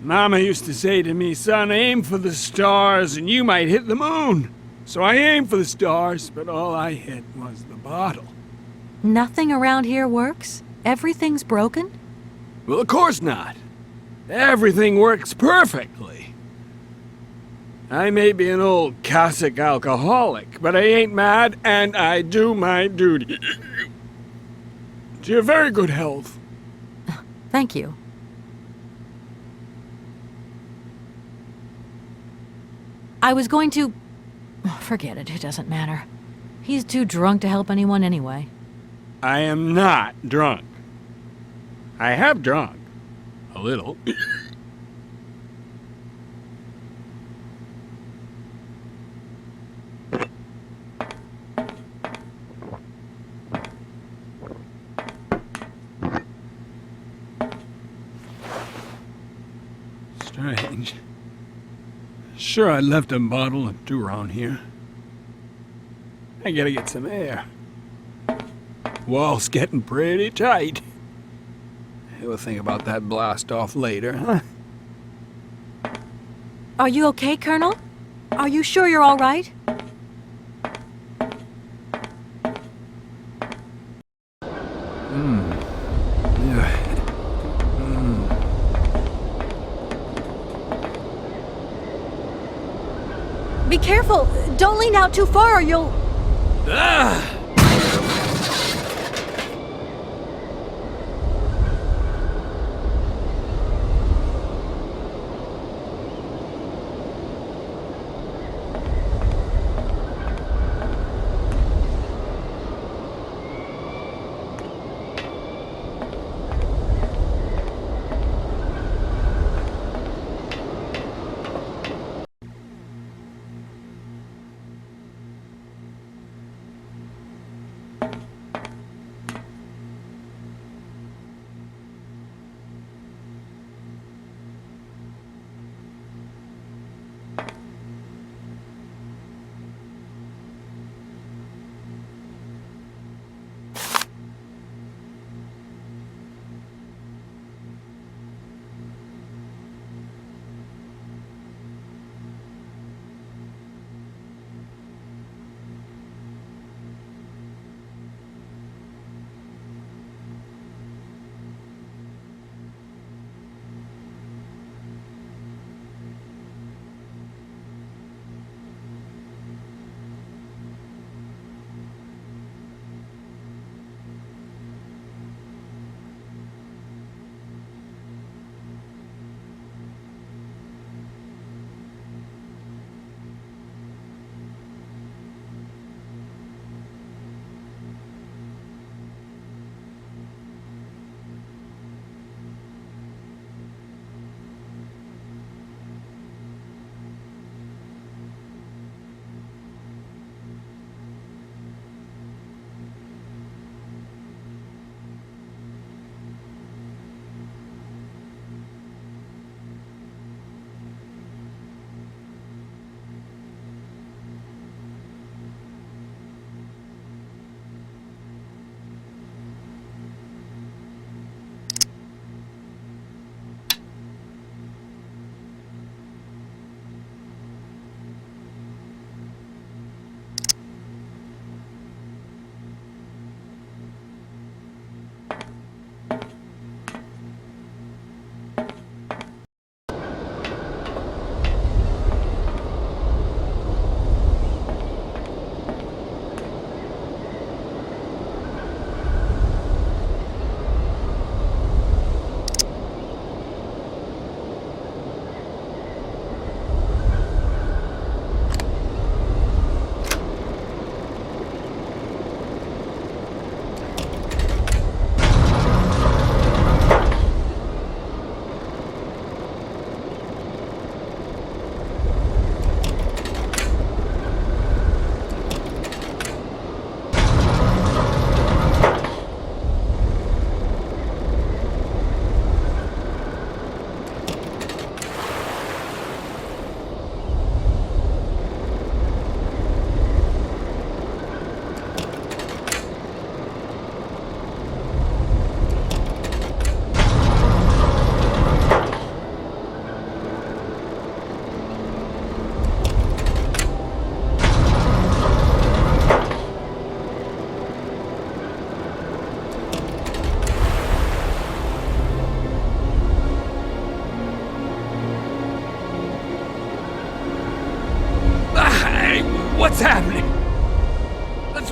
Mama used to say to me, son, aim for the stars and you might hit the moon. So I aimed for the stars, but all I hit was the bottle. Nothing around here works? Everything's broken? Well, of course not. Everything works perfectly. I may be an old Cossack alcoholic, but I ain't mad, and I do my duty. To your very good health. Thank you. I was going to... Forget it, it doesn't matter. He's too drunk to help anyone anyway. I am not drunk. I have drunk. A little. Strange. Sure, I left a bottle or two around here. I gotta get some air. Wall's getting pretty tight. We'll think about that blast off later, huh? Are you okay, Colonel? Are you sure you're all right? Be careful! Don't lean out too far or you'll... Ah!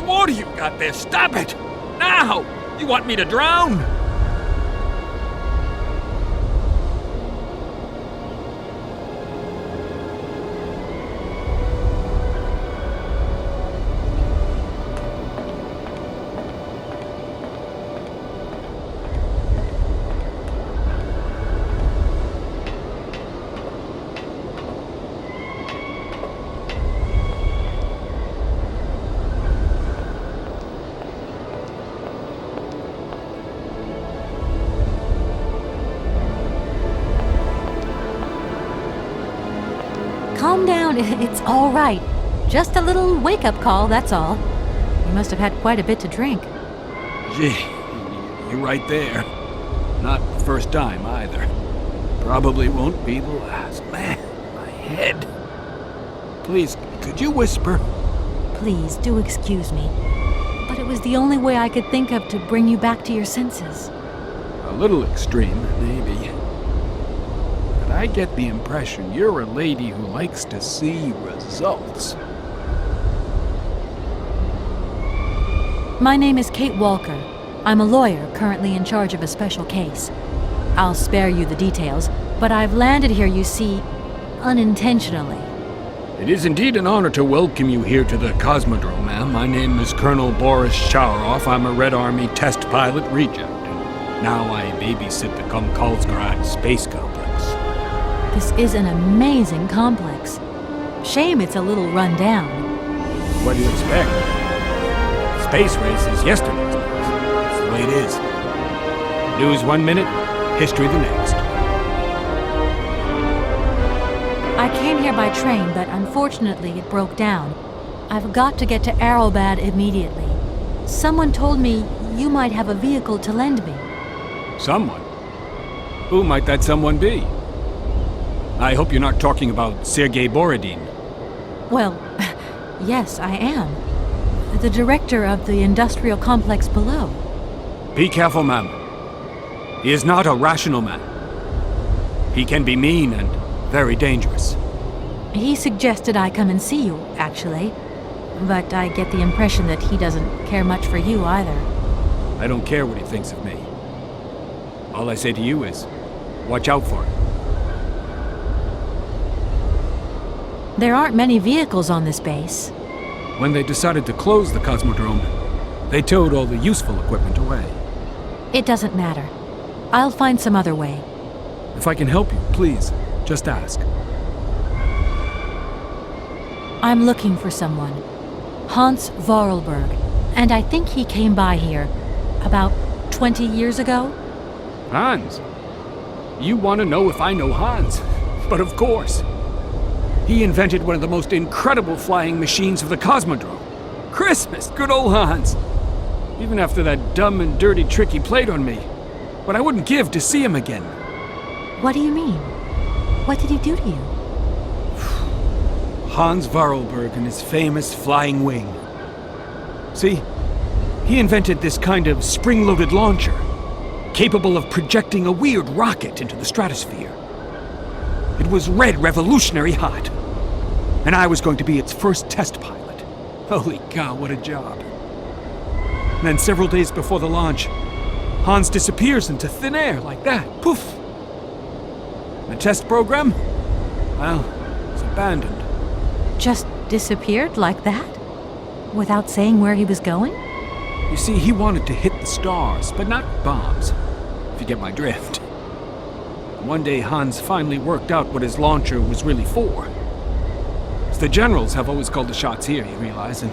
water you got there? Stop it! Now! You want me to drown? Calm down, it's all right. Just a little wake-up call, that's all. You must have had quite a bit to drink. Gee, you're right there. Not the first time, either. Probably won't be the last. Man, my head. Please, could you whisper? Please, do excuse me. But it was the only way I could think of to bring you back to your senses. A little extreme, maybe. But I get the impression you're a lady who likes to see results. My name is Kate Walker. I'm a lawyer currently in charge of a special case. I'll spare you the details, but I've landed here, you see, unintentionally. It is indeed an honor to welcome you here to the Cosmodrome, ma'am. My name is Colonel Boris Shawarov. I'm a Red Army test pilot regent. And now I babysit the Komkalsgrad space complex. This is an amazing complex. Shame it's a little run down. What do you expect? Space race is yesterday's news. That's the way it is. News 1 minute, history the next. I came here by train, but unfortunately it broke down. I've got to get to Arrowbad immediately. Someone told me you might have a vehicle to lend me. Someone? Who might that someone be? I hope you're not talking about Sergei Borodin. Well, yes, I am. The director of the industrial complex below. Be careful, ma'am. He is not a rational man. He can be mean and very dangerous. He suggested I come and see you, actually. But I get the impression that he doesn't care much for you either. I don't care what he thinks of me. All I say to you is, watch out for him. There aren't many vehicles on this base. When they decided to close the Cosmodrome, they towed all the useful equipment away. It doesn't matter. I'll find some other way. If I can help you, please, just ask. I'm looking for someone. Hans Vorarlberg. And I think he came by here about 20 years ago. Hans? You want to know if I know Hans? But of course. He invented one of the most incredible flying machines of the Cosmodrome. Christmas, good old Hans. Even after that dumb and dirty trick he played on me. But I wouldn't give to see him again. What do you mean? What did he do to you? Hans Vorarlberg and his famous flying wing. See, he invented this kind of spring-loaded launcher, capable of projecting a weird rocket into the stratosphere. It was red revolutionary hot, and I was going to be its first test pilot. Holy cow, what a job. And then several days before the launch, Hans disappears into thin air like that. Poof! The test program? Well, it's abandoned. Just disappeared like that? Without saying where he was going? You see, he wanted to hit the stars, but not bombs, if you get my drift. One day, Hans finally worked out what his launcher was really for. It's the generals have always called the shots here, you realize, and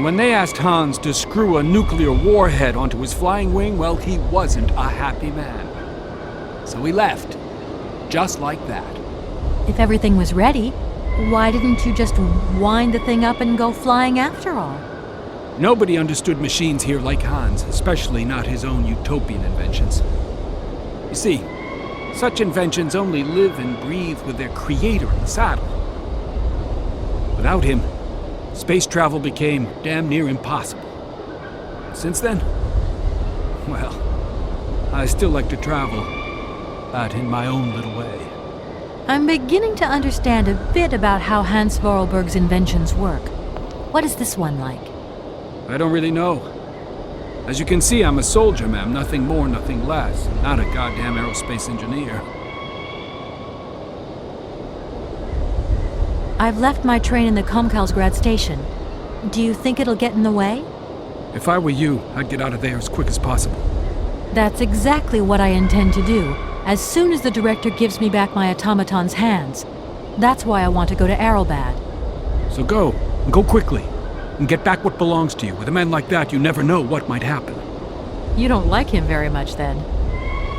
when they asked Hans to screw a nuclear warhead onto his flying wing, well, he wasn't a happy man. So he left, just like that. If everything was ready, why didn't you just wind the thing up and go flying after all? Nobody understood machines here like Hans, especially not his own utopian inventions. You see, such inventions only live and breathe with their creator in the saddle. Without him, space travel became damn near impossible. Since then, well, I still like to travel, but in my own little way. I'm beginning to understand a bit about how Hans Vorarlberg's inventions work. What is this one like? I don't really know. As you can see, I'm a soldier, ma'am. Nothing more, nothing less. Not a goddamn aerospace engineer. I've left my train in the Komkalsgrad station. Do you think it'll get in the way? If I were you, I'd get out of there as quick as possible. That's exactly what I intend to do, as soon as the director gives me back my automaton's hands. That's why I want to go to Arrowbad. So go, and go quickly, and get back what belongs to you. With a man like that, you never know what might happen. You don't like him very much, then?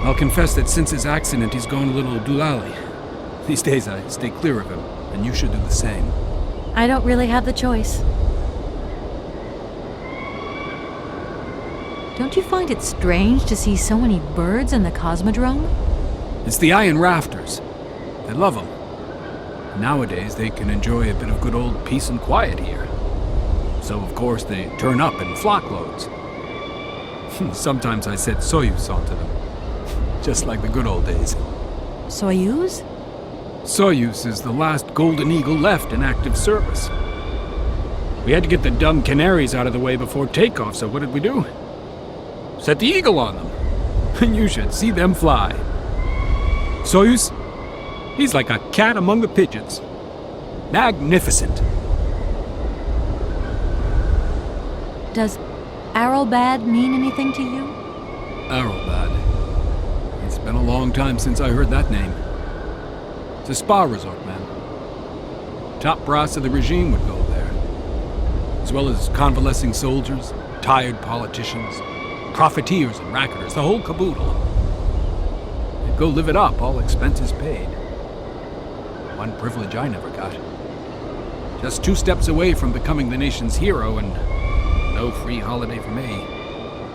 I'll confess that since his accident, he's gone a little doolally. These days, I stay clear of him, and you should do the same. I don't really have the choice. Don't you find it strange to see so many birds in the Cosmodrome? It's the iron rafters. They love them. Nowadays, they can enjoy a bit of good old peace and quiet here. So, of course, they turn up in flockloads. Sometimes I set Soyuz onto them. Just like the good old days. Soyuz? Soyuz is the last Golden Eagle left in active service. We had to get the dumb canaries out of the way before takeoff, so what did we do? Set the Eagle on them. And you should see them fly. Soyuz, he's like a cat among the pigeons. Magnificent. Does Arrowbad mean anything to you? Arrowbad. It's been a long time since I heard that name. It's a spa resort, man. Top brass of the regime would go there. As well as convalescing soldiers, tired politicians, profiteers and racketers, the whole caboodle. They'd go live it up, all expenses paid. One privilege I never got. Just 2 steps away from becoming the nation's hero, and no free holiday for me.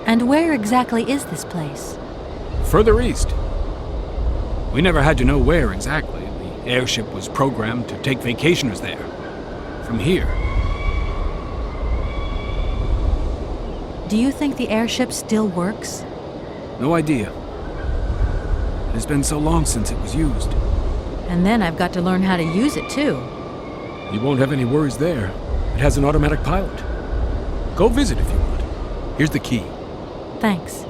And where exactly is this place? Further east. We never had to know where exactly. The airship was programmed to take vacationers there. From here. Do you think the airship still works? No idea. It has been so long since it was used. And then I've got to learn how to use it, too. You won't have any worries there. It has an automatic pilot. Go visit if you want. Here's the key. Thanks.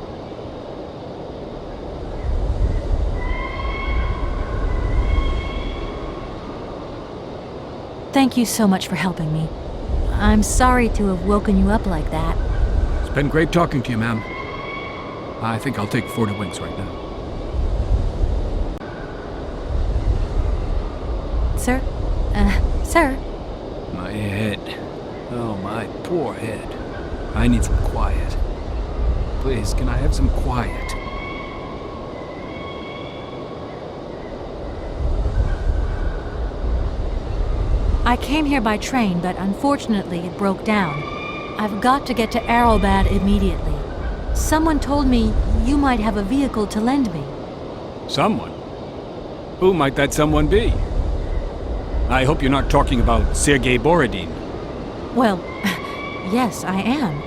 Thank you so much for helping me. I'm sorry to have woken you up like that. It's been great talking to you, ma'am. I think I'll take 40 winks right now. Sir? Sir? My head. Oh, my poor head. I need some quiet. Please, can I have some quiet? I came here by train, but unfortunately it broke down. I've got to get to Arrowbad immediately. Someone told me you might have a vehicle to lend me. Someone? Who might that someone be? I hope you're not talking about Sergei Borodin. Well, yes, I am.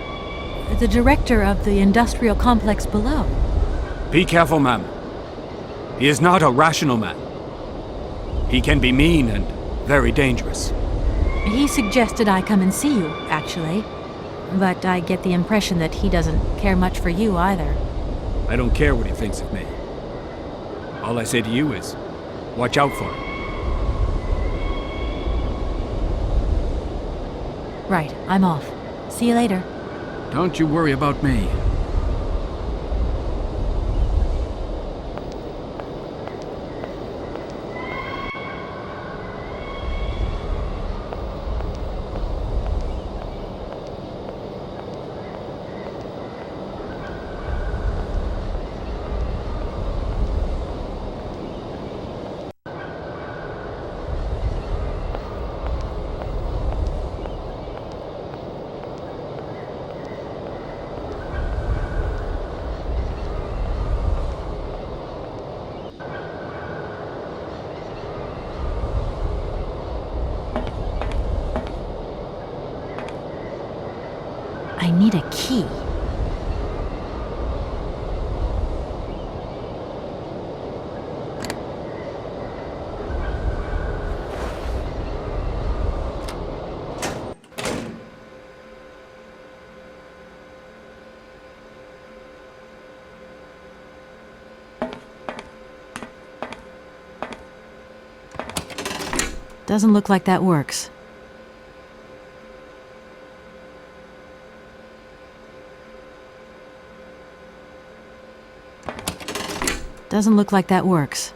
The director of the industrial complex below. Be careful, ma'am. He is not a rational man. He can be mean and very dangerous. He suggested I come and see you, actually. But I get the impression that he doesn't care much for you either. I don't care what he thinks of me. All I say to you is, watch out for him. Right, I'm off. See you later. Don't you worry about me. I need a key. Doesn't look like that works. Doesn't look like that works.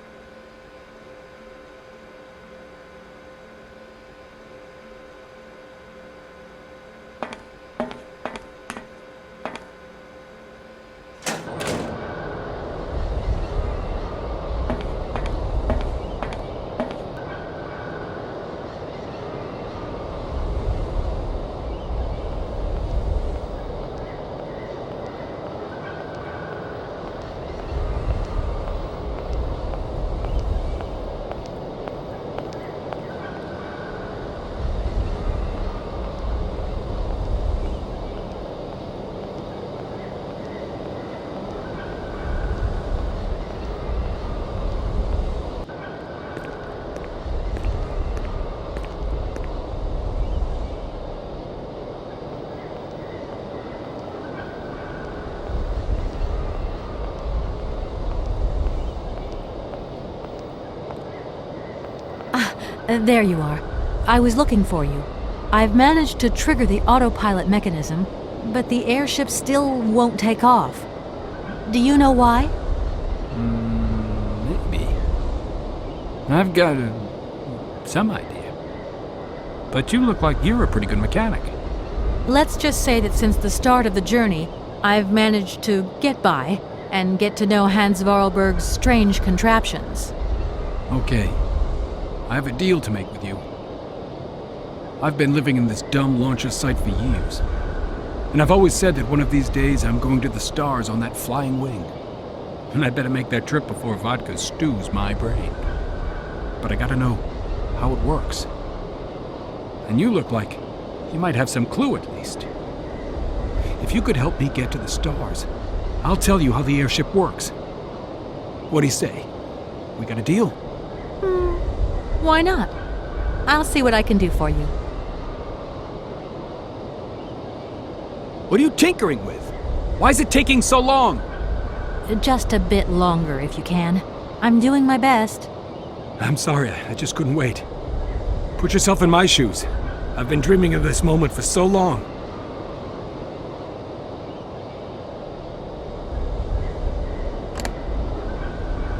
There you are. I was looking for you. I've managed to trigger the autopilot mechanism, but the airship still won't take off. Do you know why? Maybe. I've got some idea. But you look like you're a pretty good mechanic. Let's just say that since the start of the journey, I've managed to get by and get to know Hans Vorarlberg's strange contraptions. Okay. I have a deal to make with you. I've been living in this dumb launcher site for years. And I've always said that one of these days I'm going to the stars on that flying wing. And I'd better make that trip before vodka stews my brain. But I gotta know how it works. And you look like you might have some clue at least. If you could help me get to the stars, I'll tell you how the airship works. What do you say? We got a deal? Why not? I'll see what I can do for you. What are you tinkering with? Why is it taking so long? Just a bit longer, if you can. I'm doing my best. I'm sorry, I just couldn't wait. Put yourself in my shoes. I've been dreaming of this moment for so long.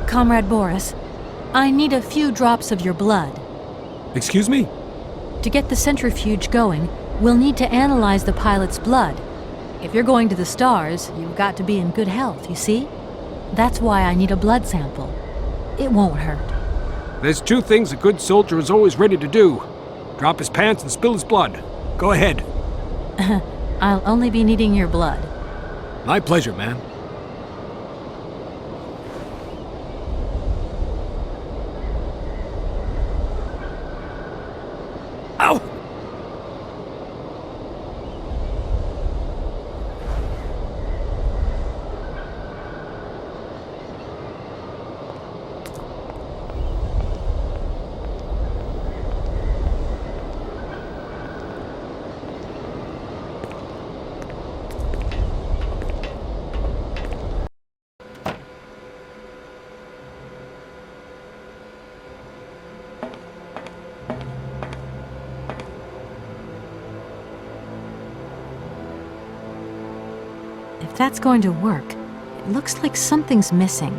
Comrade Boris, I need a few drops of your blood. Excuse me? To get the centrifuge going, we'll need to analyze the pilot's blood. If you're going to the stars, you've got to be in good health, you see? That's why I need a blood sample. It won't hurt. There's two things a good soldier is always ready to do. Drop his pants and spill his blood. Go ahead. I'll only be needing your blood. My pleasure, ma'am. Ow! If that's going to work, it looks like something's missing.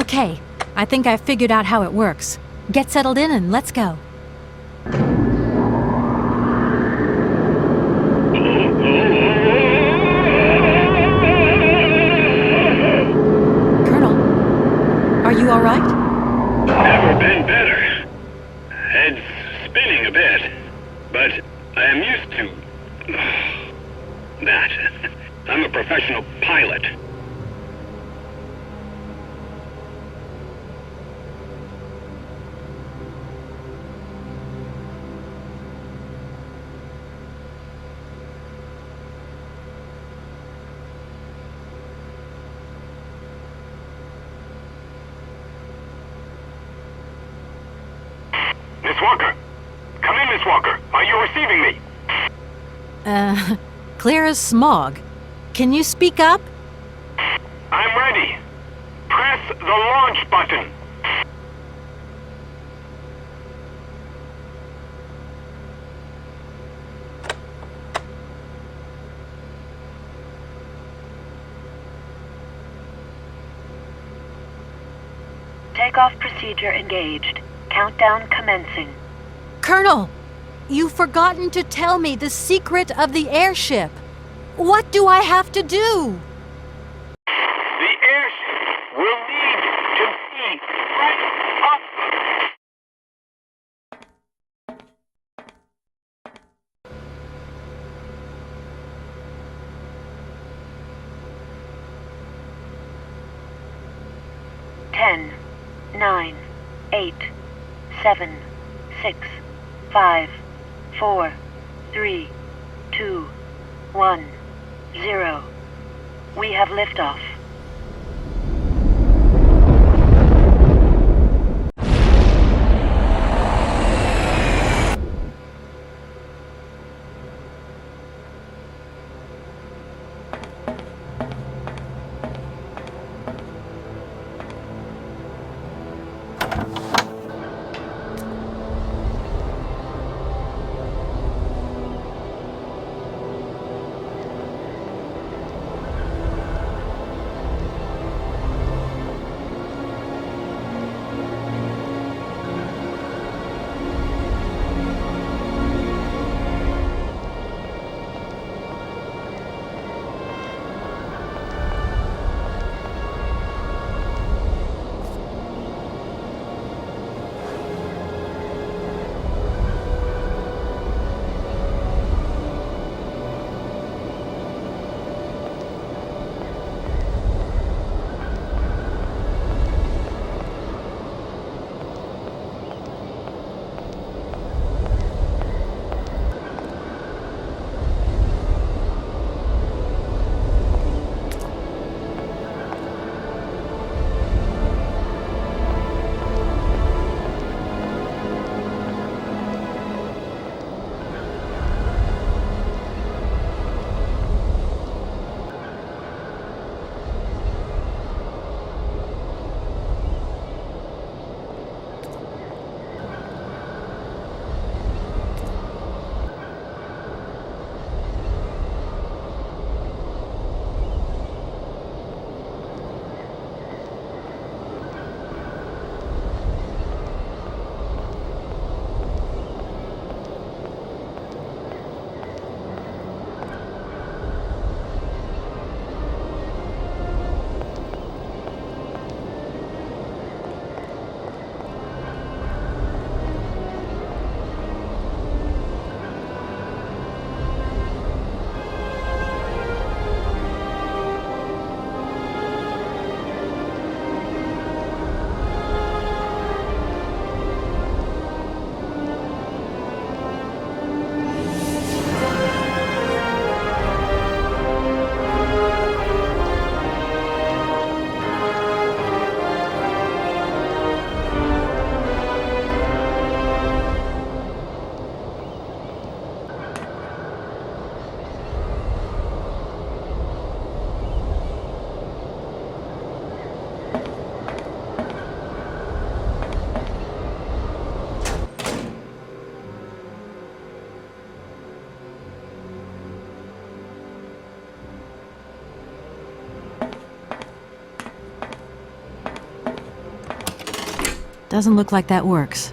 Okay, I think I've figured out how it works. Get settled in and let's go. Colonel, are you all right? Never been better. Head's spinning a bit, but I am used to that. I'm a professional pilot. Miss Walker! Come in, Miss Walker! Are you receiving me? Clear as smog. Can you speak up? I'm ready. Press the launch button. Takeoff procedure engaged. Countdown commencing. Colonel, you've forgotten to tell me the secret of the airship. What do I have to do? The airship will need to be right up. Ten, 9, 8, 7, 6, 5, 4, 3, 2, 1, 0. We have liftoff. Doesn't look like that works.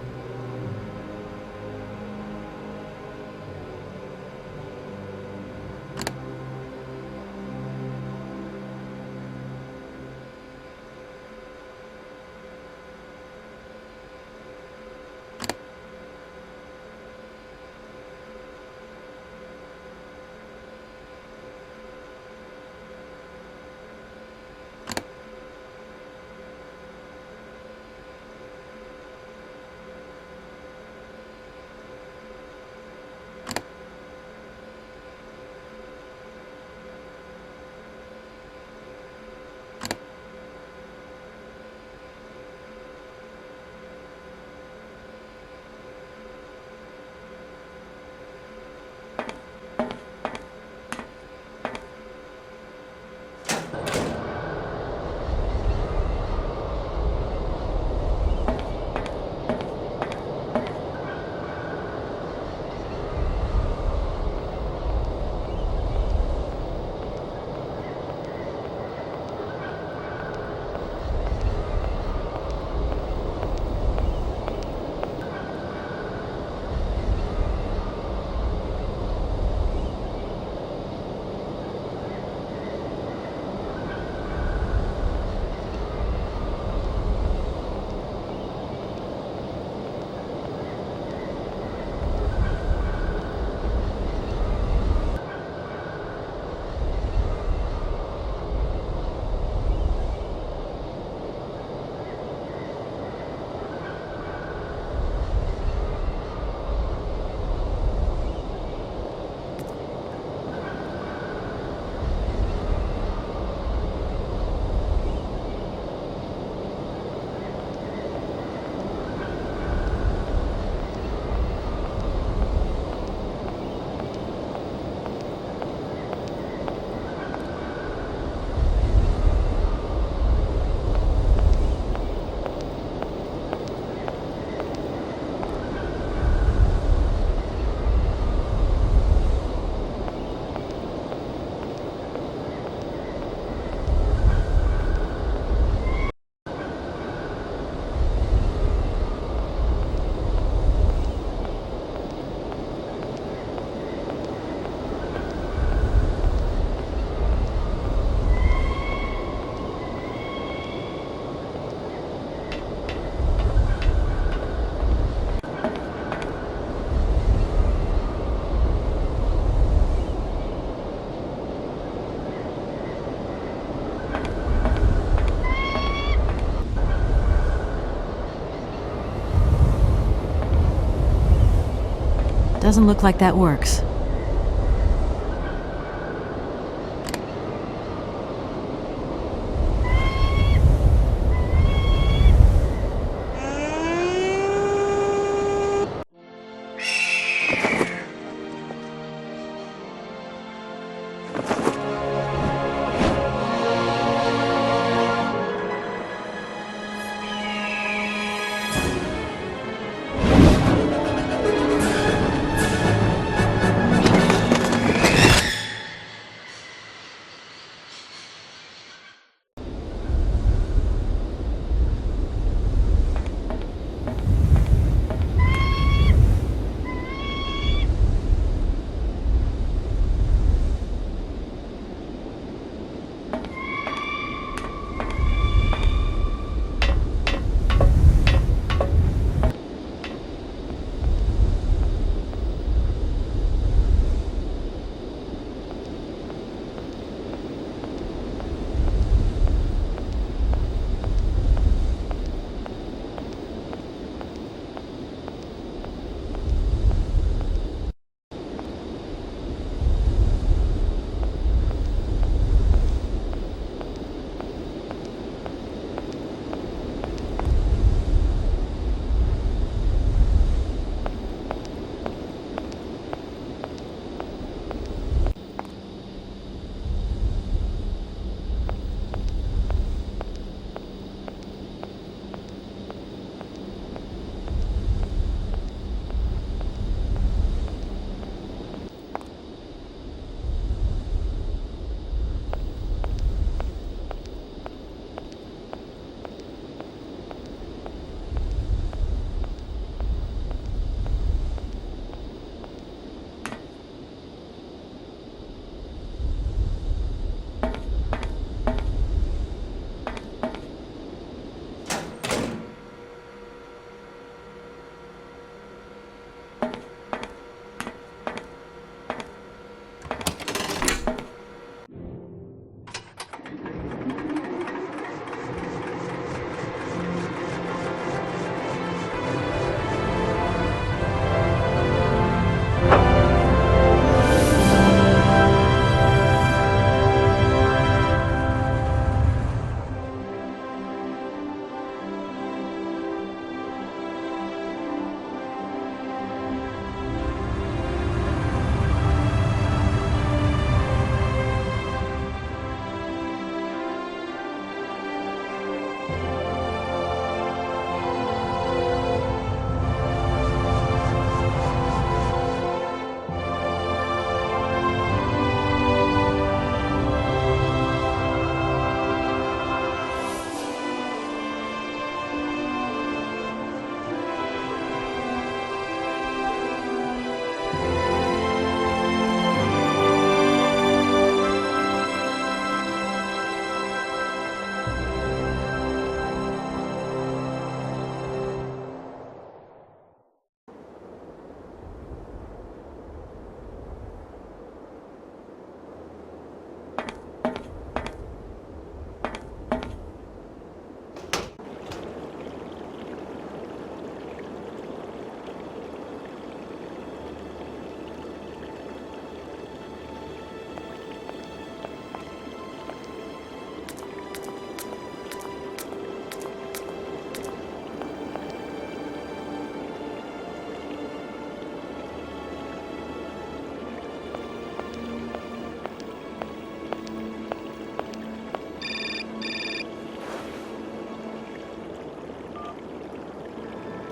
Doesn't look like that works.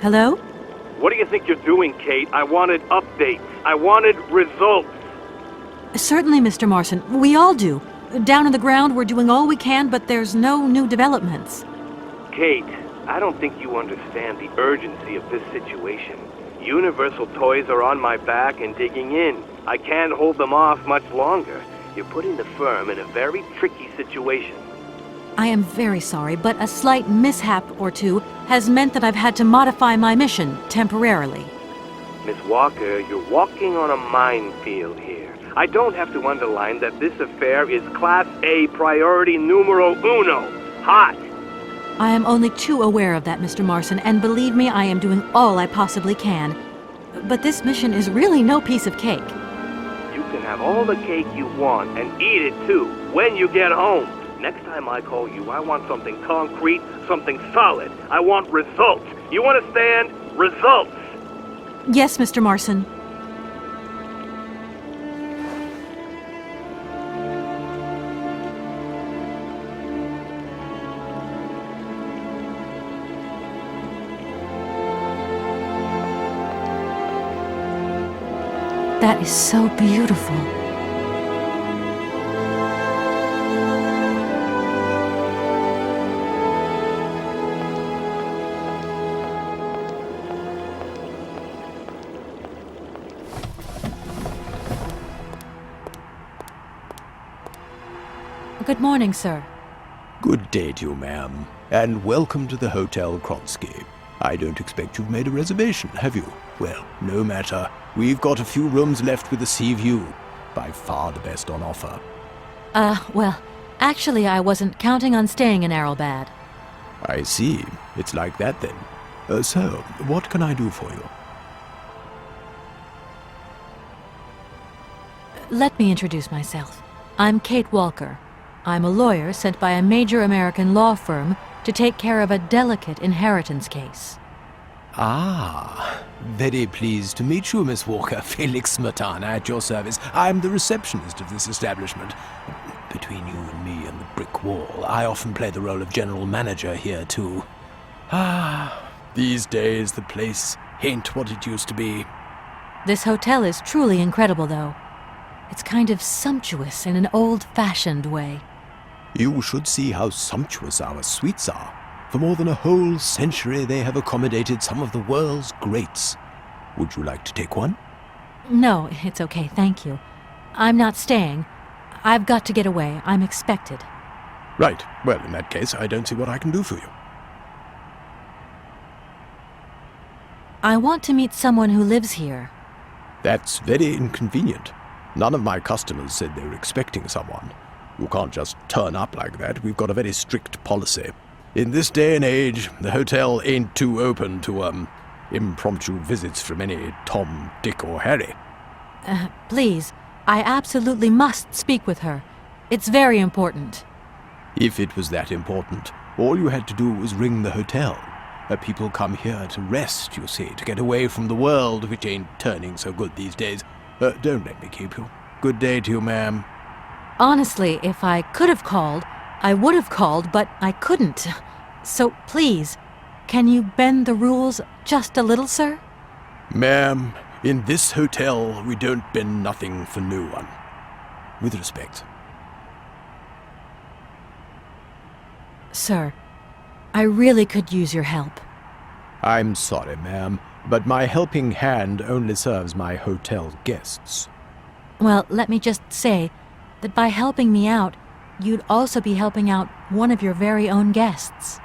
Hello? What do you think you're doing, Kate? I wanted updates. I wanted results. Certainly, Mr. Marson. We all do. Down on the ground, we're doing all we can, but there's no new developments. Kate, I don't think you understand the urgency of this situation. Universal Toys are on my back and digging in. I can't hold them off much longer. You're putting the firm in a very tricky situation. I am very sorry, but a slight mishap or two has meant that I've had to modify my mission temporarily. Miss Walker, you're walking on a minefield here. I don't have to underline that this affair is Class A priority numero uno. Hot! I am only too aware of that, Mr. Marson, and believe me, I am doing all I possibly can. But this mission is really no piece of cake. You can have all the cake you want and eat it too when you get home. Next time I call you, I want something concrete, something solid. I want results. You understand? Results! Yes, Mr. Marson. That is so beautiful. Good morning, sir. Good day to you, ma'am, and welcome to the Hotel Kronsky. I don't expect you've made a reservation, have you? Well, no matter. We've got a few rooms left with a sea view. By far the best on offer. Well, actually I wasn't counting on staying in Arrowbad. I see. It's like that then. So, what can I do for you? Let me introduce myself. I'm Kate Walker. I'm a lawyer sent by a major American law firm to take care of a delicate inheritance case. Ah, very pleased to meet you, Miss Walker. Felix Smetana at your service. I'm the receptionist of this establishment. Between you and me and the brick wall, I often play the role of general manager here, too. Ah, these days the place ain't what it used to be. This hotel is truly incredible, though. It's kind of sumptuous in an old-fashioned way. You should see how sumptuous our suites are. For more than a whole century, they have accommodated some of the world's greats. Would you like to take one? No, it's okay, thank you. I'm not staying. I've got to get away. I'm expected. Right. Well, in that case, I don't see what I can do for you. I want to meet someone who lives here. That's very inconvenient. None of my customers said they were expecting someone. You can't just turn up like that. We've got a very strict policy. In this day and age, the hotel ain't too open to, impromptu visits from any Tom, Dick, or Harry. Please, I absolutely must speak with her. It's very important. If it was that important, all you had to do was ring the hotel. People come here to rest, you see, to get away from the world, which ain't turning so good these days. Don't let me keep you. Good day to you, ma'am. Honestly, if I could have called, I would have called, but I couldn't. So please, can you bend the rules just a little, sir? Ma'am, in this hotel, we don't bend nothing for no one. With respect. Sir, I really could use your help. I'm sorry, ma'am, but my helping hand only serves my hotel guests. Well, let me just say that by helping me out, you'd also be helping out one of your very own guests.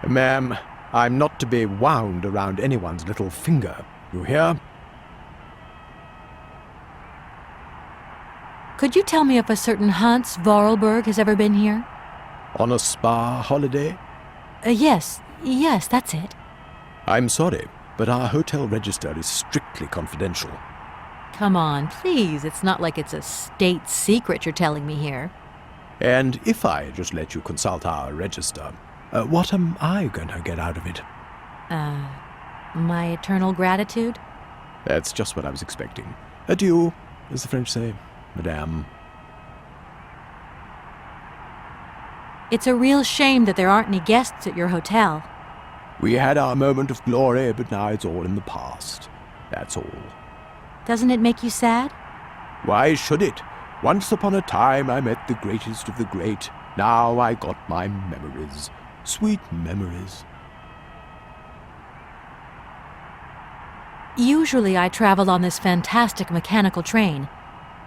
Ma'am, I'm not to be wound around anyone's little finger. You hear? Could you tell me if a certain Hans Vorarlberg has ever been here? On a spa holiday? Yes, that's it. I'm sorry, but our hotel register is strictly confidential. Come on, please. It's not like it's a state secret you're telling me here. And if I just let you consult our register, what am I going to get out of it? My eternal gratitude? That's just what I was expecting. Adieu, as the French say, madame. It's a real shame that there aren't any guests at your hotel. We had our moment of glory, but now it's all in the past. That's all. Doesn't it make you sad? Why should it? Once upon a time I met the greatest of the great. Now I got my memories. Sweet memories. Usually I travel on this fantastic mechanical train.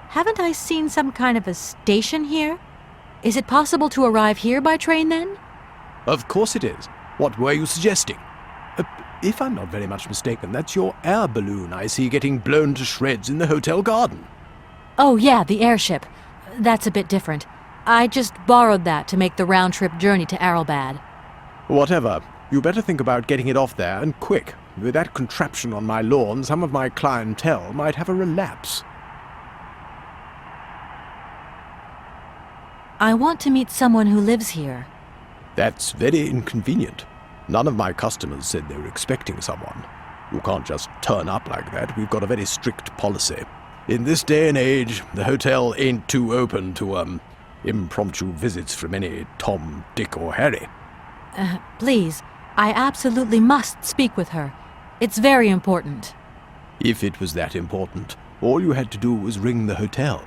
Haven't I seen some kind of a station here? Is it possible to arrive here by train then? Of course it is. What were you suggesting? If I'm not very much mistaken, that's your air balloon I see getting blown to shreds in the hotel garden. Oh yeah, the airship. That's a bit different. I just borrowed that to make the round-trip journey to Arrowbad. Whatever. You better think about getting it off there, and quick. With that contraption on my lawn, some of my clientele might have a relapse. I want to meet someone who lives here. That's very inconvenient. None of my customers said they were expecting someone. You can't just turn up like that. We've got a very strict policy. In this day and age, the hotel ain't too open to, impromptu visits from any Tom, Dick, or Harry. Please, I absolutely must speak with her. It's very important. If it was that important, all you had to do was ring the hotel.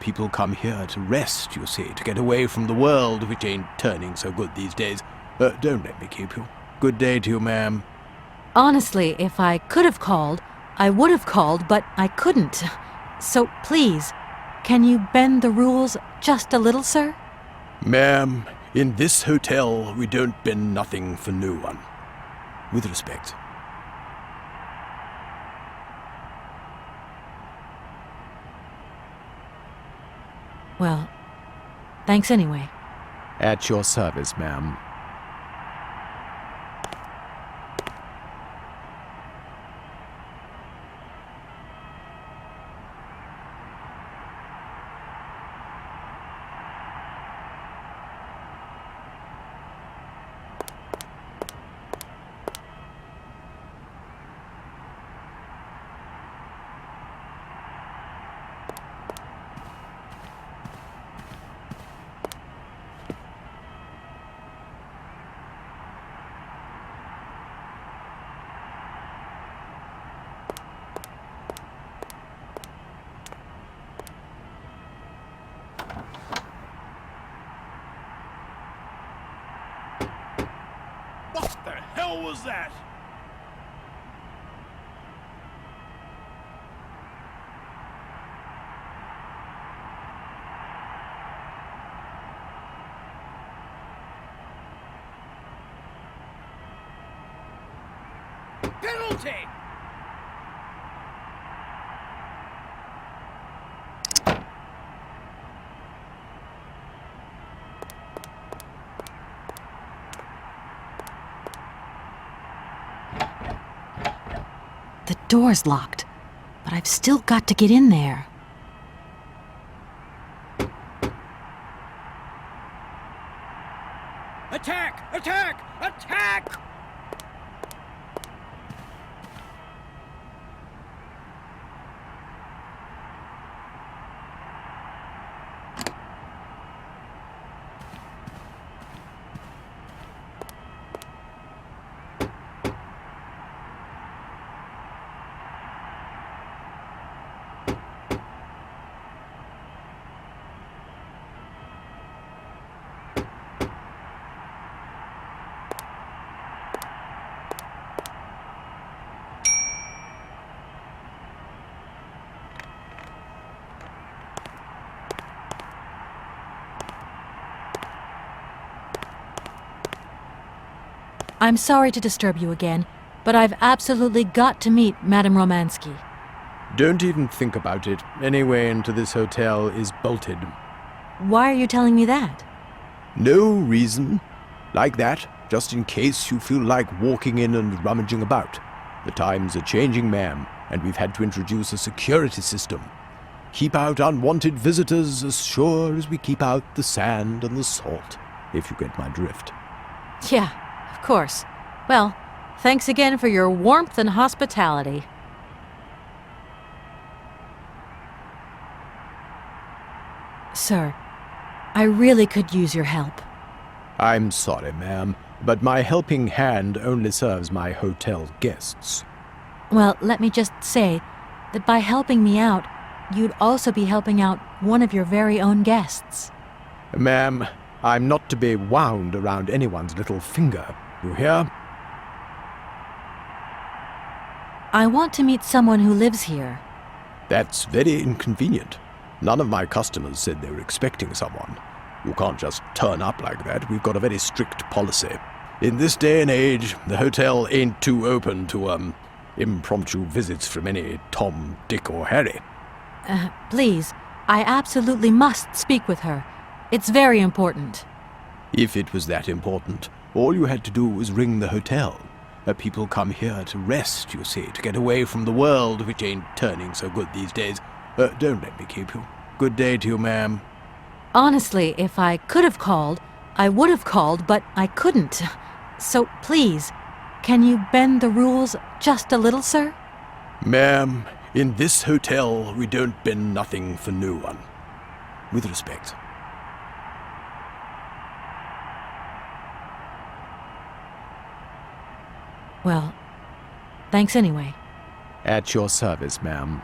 People come here to rest, you see, to get away from the world, which ain't turning so good these days. Don't let me keep you. Good day to you, ma'am. Honestly, if I could have called, I would have called, but I couldn't. So please, can you bend the rules just a little, sir? Ma'am, in this hotel, we don't bend nothing for no one. With respect. Well, thanks anyway. At your service, ma'am. What the hell was that? Penalty! The door's locked, but I've still got to get in there. Attack! Attack! Attack! I'm sorry to disturb you again, but I've absolutely got to meet Madame Romansky. Don't even think about it. Any way into this hotel is bolted. Why are you telling me that? No reason. Like that, just in case you feel like walking in and rummaging about. The times are changing, ma'am, and we've had to introduce a security system. Keep out unwanted visitors as sure as we keep out the sand and the salt, if you get my drift. Yeah, of course. Well, thanks again for your warmth and hospitality. Sir, I really could use your help. I'm sorry, ma'am. but my helping hand only serves my hotel guests. Well, let me just say that by helping me out, you'd also be helping out one of your very own guests. Ma'am, I'm not to be wound around anyone's little finger, you hear? I want to meet someone who lives here. That's very inconvenient. None of my customers said they were expecting someone. You can't just turn up like that. We've got a very strict policy. In this day and age, the hotel ain't too open to, impromptu visits from any Tom, Dick, or Harry. Please, I absolutely must speak with her. It's very important. If it was that important, all you had to do was ring the hotel. People come here to rest, you see, to get away from the world, which ain't turning so good these days. Don't let me keep you. Good day to you, ma'am. Honestly, if I could have called, I would have called, but I couldn't. So please, can you bend the rules just a little, sir? Ma'am, in this hotel, we don't bend nothing for no one. With respect. Well, thanks anyway. At your service, ma'am.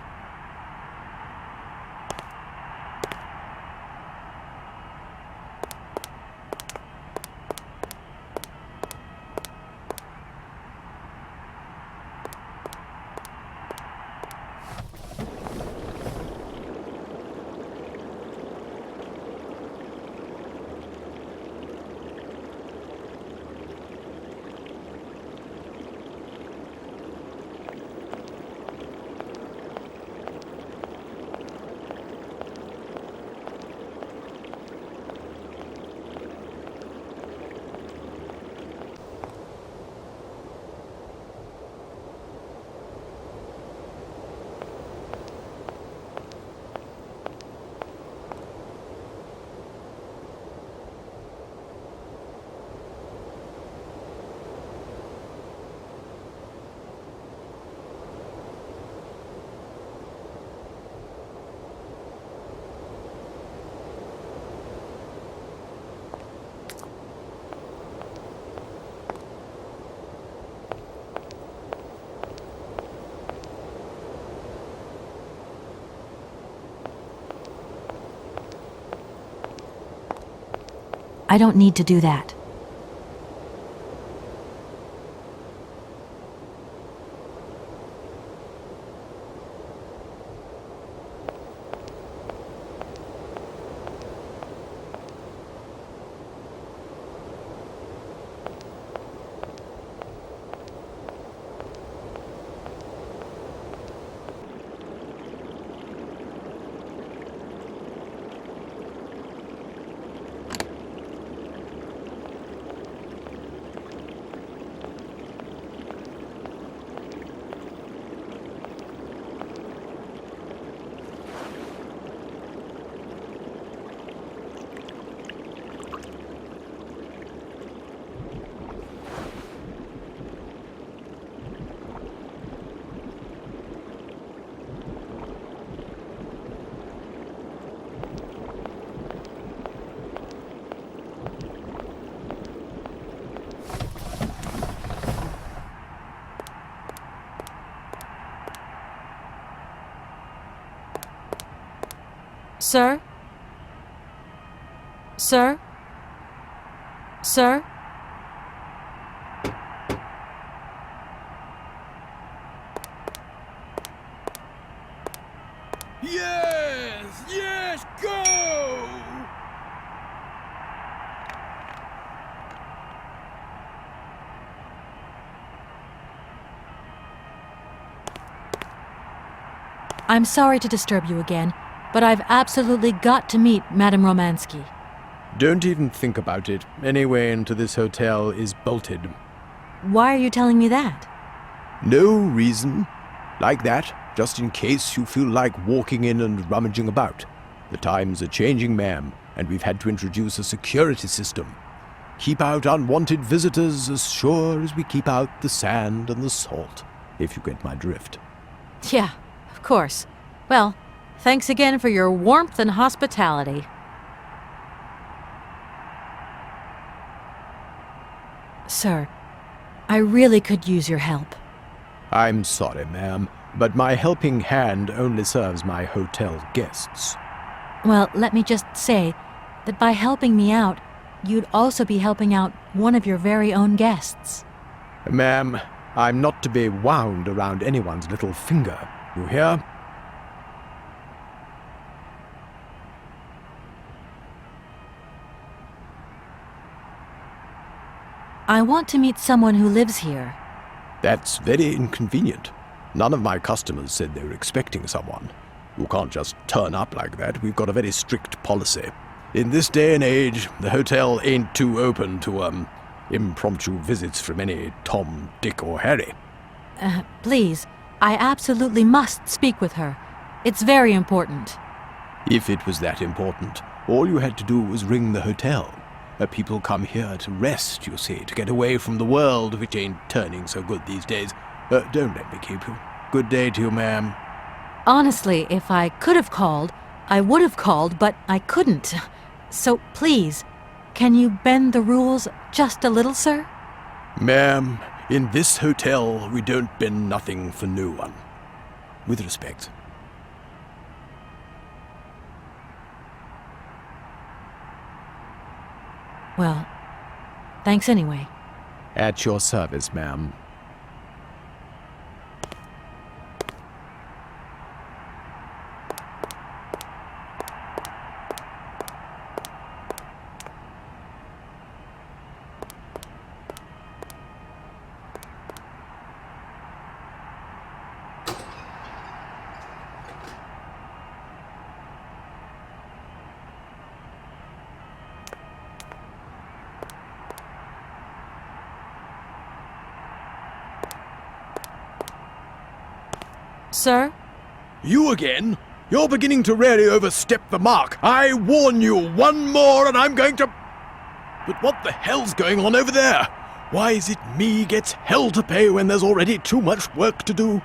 I don't need to do that. Sir? Sir? Sir? Yes! Yes, go! I'm sorry to disturb you again, but I've absolutely got to meet Madame Romansky. Don't even think about it. Any way into this hotel is bolted. Why are you telling me that? No reason. Like that, just in case you feel like walking in and rummaging about. The times are changing, ma'am, and we've had to introduce a security system. Keep out unwanted visitors as sure as we keep out the sand and the salt, if you get my drift. Yeah, of course. Well, thanks again for your warmth and hospitality. Sir, I really could use your help. I'm sorry, ma'am, but my helping hand only serves my hotel guests. Well, let me just say that by helping me out, you'd also be helping out one of your very own guests. Ma'am, I'm not to be wound around anyone's little finger. You hear? I want to meet someone who lives here. That's very inconvenient. None of my customers said they were expecting someone. You can't just turn up like that. We've got a very strict policy. In this day and age, the hotel ain't too open to, impromptu visits from any Tom, Dick, or Harry. Please, I absolutely must speak with her. It's very important. If it was that important, all you had to do was ring the hotel. People come here to rest, you see, to get away from the world, which ain't turning so good these days. Don't let me keep you. Good day to you, ma'am. Honestly, if I could have called, I would have called, but I couldn't. So please, can you bend the rules just a little, sir? Ma'am, in this hotel, we don't bend nothing for no one. With respect. Well, thanks anyway. At your service, ma'am. Sir? You again? You're beginning to really overstep the mark. I warn you, one more and I'm going to... But what the hell's going on over there? Why is it me gets hell to pay when there's already too much work to do?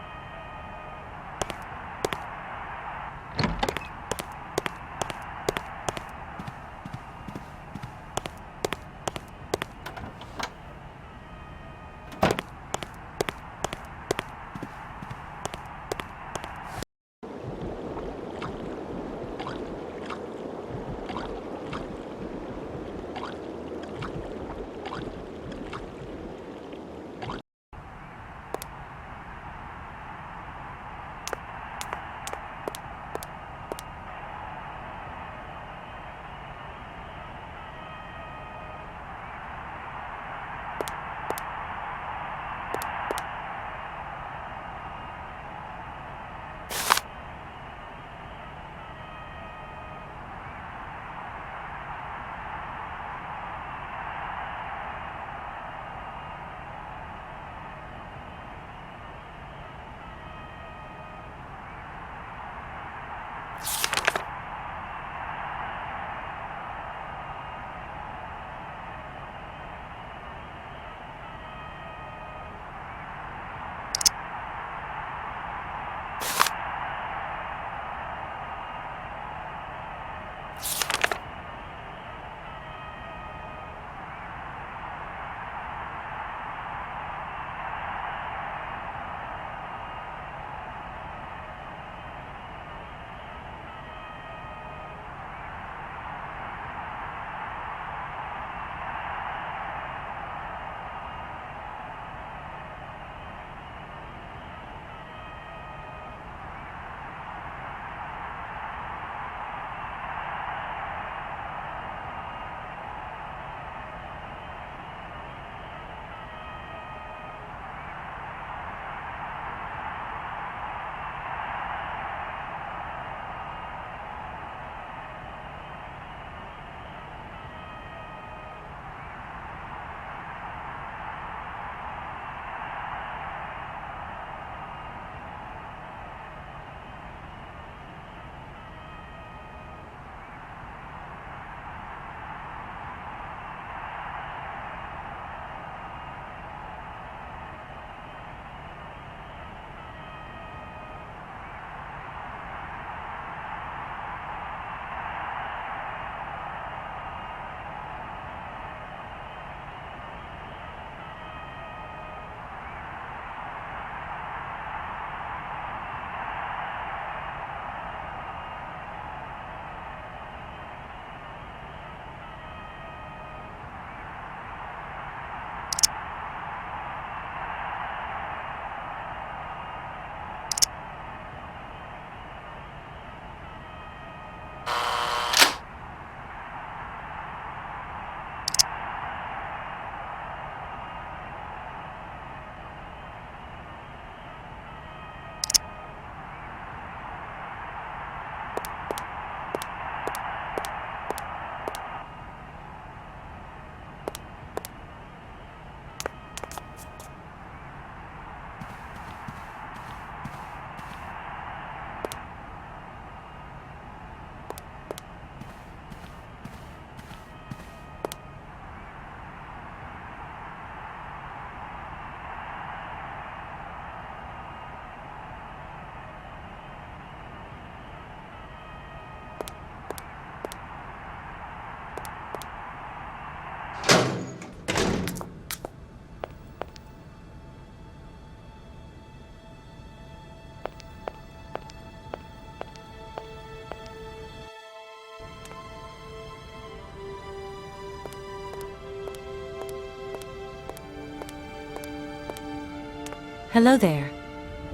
Hello there.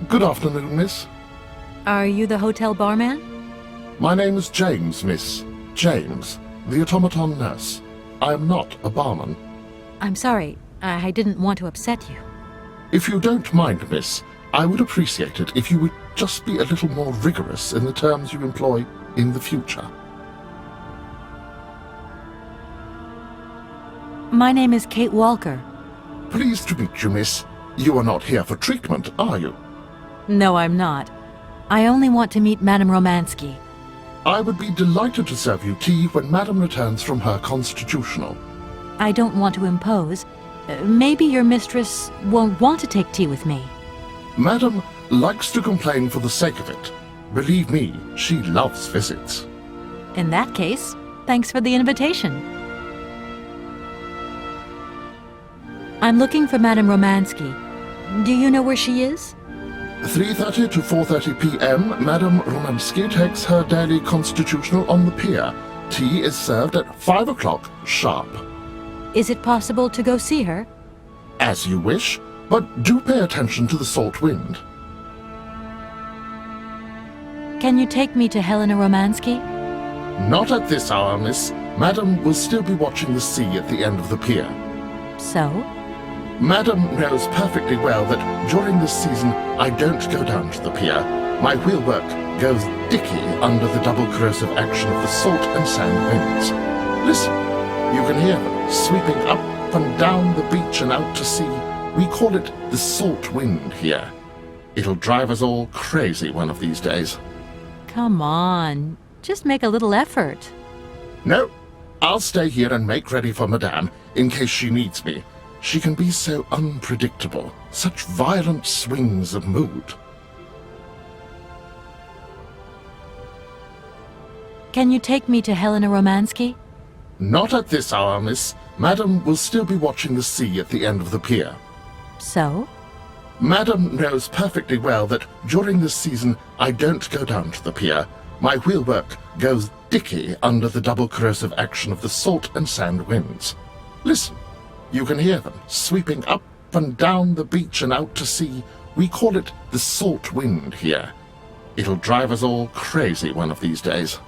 Good afternoon, miss. Are you the hotel barman? My name is James, miss. James, the automaton nurse. I am not a barman. I'm sorry. I didn't want to upset you. If you don't mind, miss, I would appreciate it if you would just be a little more rigorous in the terms you employ in the future. My name is Kate Walker. Pleased to meet you, miss. You are not here for treatment, are you? No, I'm not. I only want to meet Madame Romansky. I would be delighted to serve you tea when Madame returns from her constitutional. I don't want to impose. Maybe your mistress won't want to take tea with me. Madame likes to complain for the sake of it. Believe me, she loves visits. In that case, thanks for the invitation. I'm looking for Madame Romansky. Do you know where she is? 3:30 to 4:30 p.m., Madame Romansky takes her daily constitutional on the pier. Tea is served at 5 o'clock sharp. Is it possible to go see her? As you wish, but do pay attention to the salt wind. Can you take me to Helena Romansky? Not at this hour, miss. Madame will still be watching the sea at the end of the pier. So? Madame knows perfectly well that during this season I don't go down to the pier. My wheelwork goes dicky under the double corrosive action of the salt and sand winds. Listen, you can hear them sweeping up and down the beach and out to sea. We call it the salt wind here. It'll drive us all crazy one of these days. Come on, just make a little effort. No, I'll stay here and make ready for Madame in case she needs me. She can be so unpredictable, such violent swings of mood. Can you take me to Helena Romansky? Not at this hour, miss. Madame will still be watching the sea at the end of the pier. So? Madame knows perfectly well that during this season I don't go down to the pier. My wheelwork goes dicky under the double corrosive action of the salt and sand winds. Listen, you can hear them sweeping up and down the beach and out to sea. We call it the salt wind here. It'll drive us all crazy one of these days.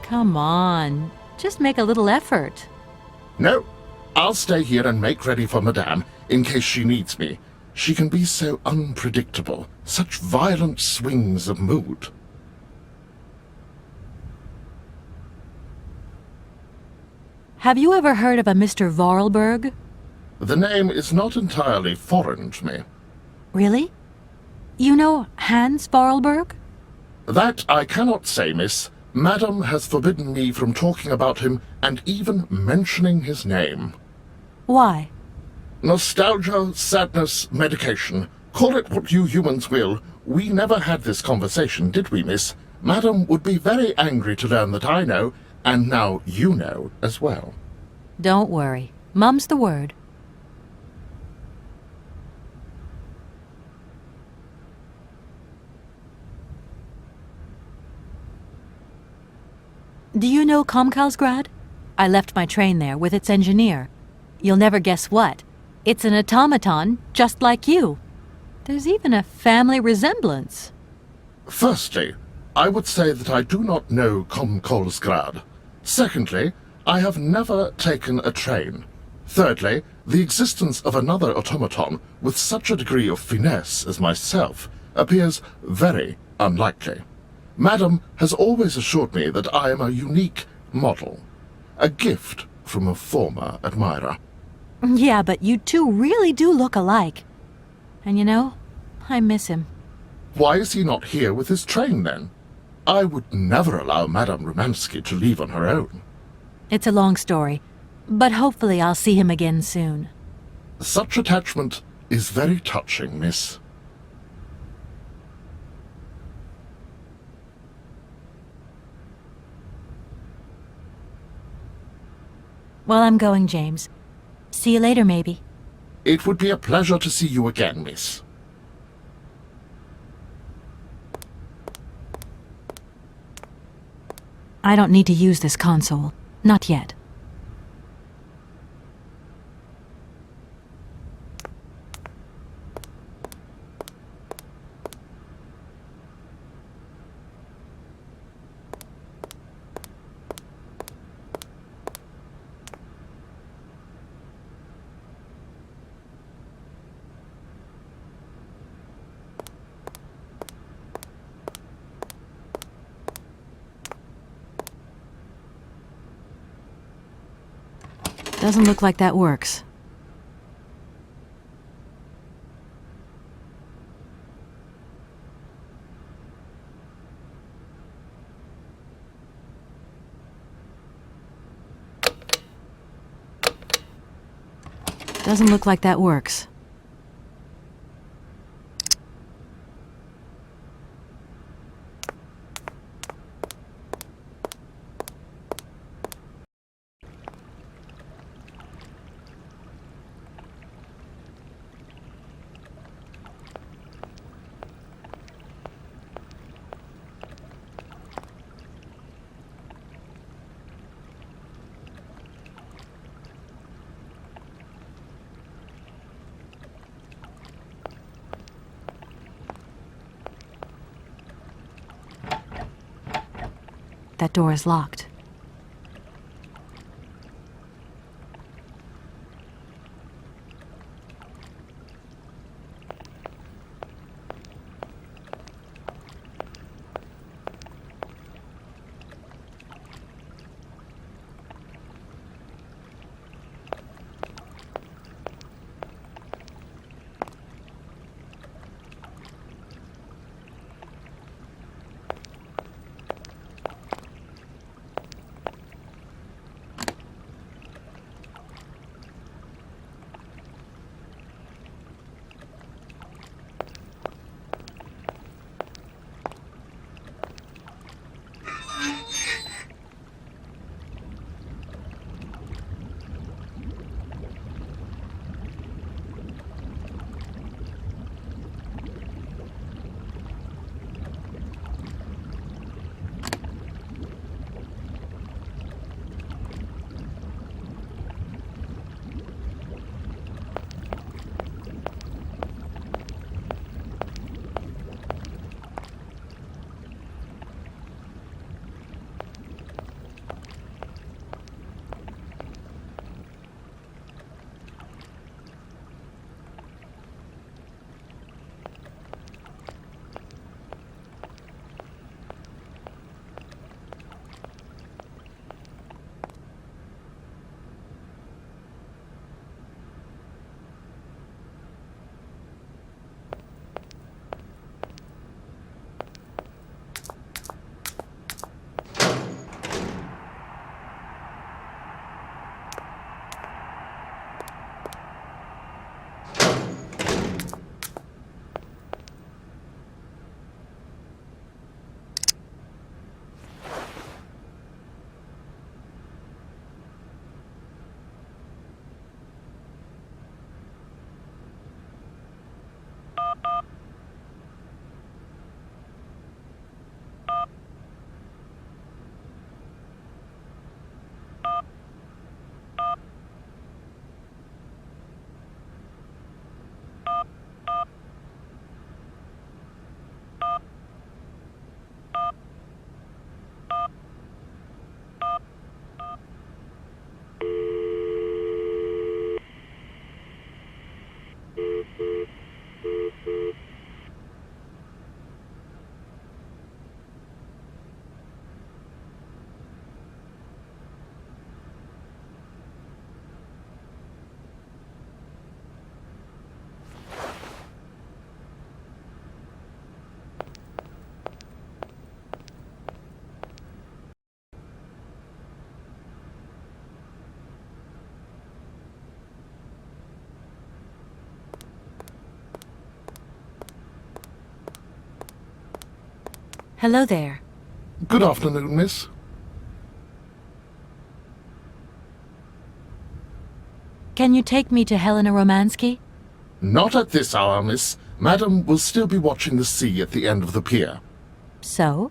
Come on, just make a little effort. No, I'll stay here and make ready for Madame in case she needs me. She can be so unpredictable, such violent swings of mood. Have you ever heard of a Mr. Vorarlberg? The name is not entirely foreign to me. Really? You know Hans Vorarlberg? That I cannot say, miss. Madame has forbidden me from talking about him and even mentioning his name. Why? Nostalgia, sadness, medication. Call it what you humans will. We never had this conversation, did we, miss? Madame would be very angry to learn that I know, and now you know as well. Don't worry. Mum's the word. Do you know Komkalsgrad? I left my train there with its engineer. You'll never guess what. It's an automaton just like you. There's even a family resemblance. Firstly, I would say that I do not know Komkalsgrad. Secondly, I have never taken a train. Thirdly, the existence of another automaton with such a degree of finesse as myself appears very unlikely. Madame has always assured me that I am a unique model, a gift from a former admirer. Yeah, but you two really do look alike. And you know, I miss him. Why is he not here with his train, then? I would never allow Madame Romansky to leave on her own. It's a long story, but hopefully I'll see him again soon. Such attachment is very touching, miss. Well, I'm going, James. See you later, maybe. It would be a pleasure to see you again, miss. I don't need to use this console. Not yet. Doesn't look like that works. Doesn't look like that works. That door is locked. Hello there. Good afternoon, miss. Can you take me to Helena Romansky? Not at this hour, miss. Madam will still be watching the sea at the end of the pier. So?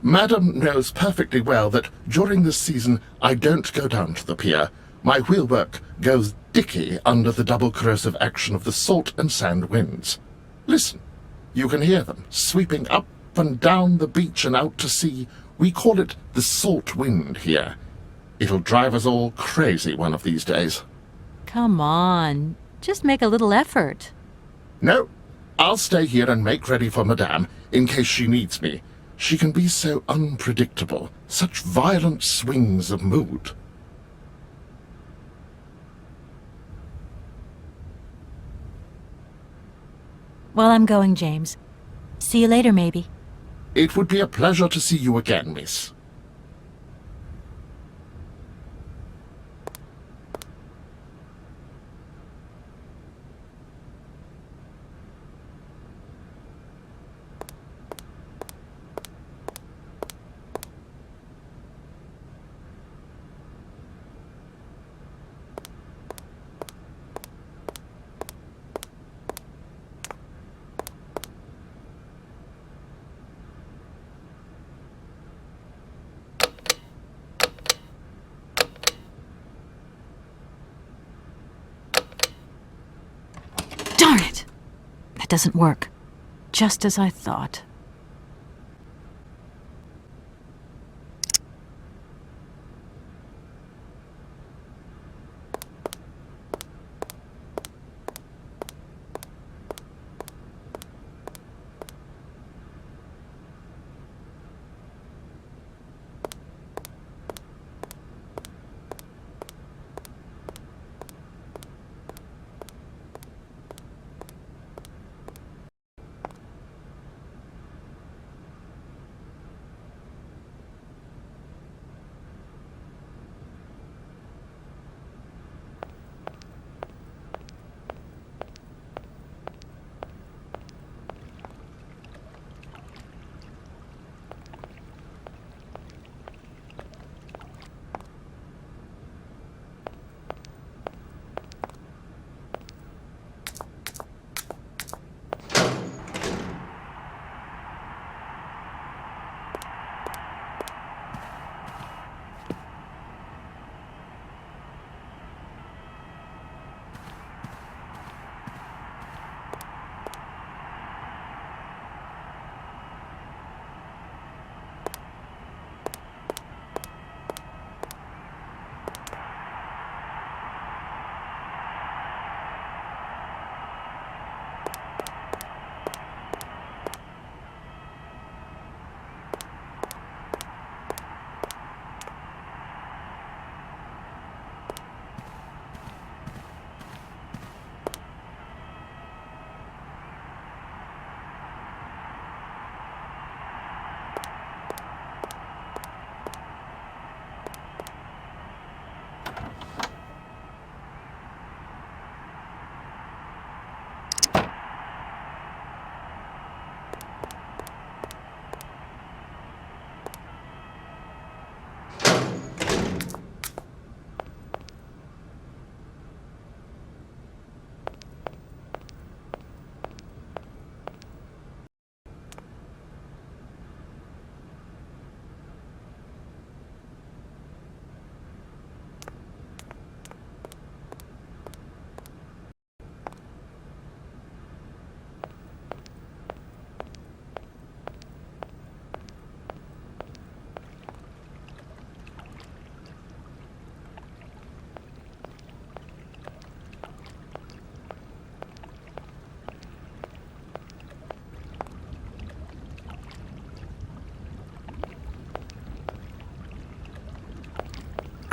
Madam knows perfectly well that during this season I don't go down to the pier. My wheelwork goes dicky under the double corrosive action of the salt and sand winds. Listen, you can hear them sweeping up and down the beach and out to sea. We call it the salt wind here. It'll drive us all crazy one of these days. Come on, just make a little effort. No, I'll stay here and make ready for Madame in case she needs me. She can be so unpredictable, such violent swings of mood. Well, I'm going, James. See you later, maybe. It would be a pleasure to see you again, miss. Darn it! That doesn't work. Just as I thought.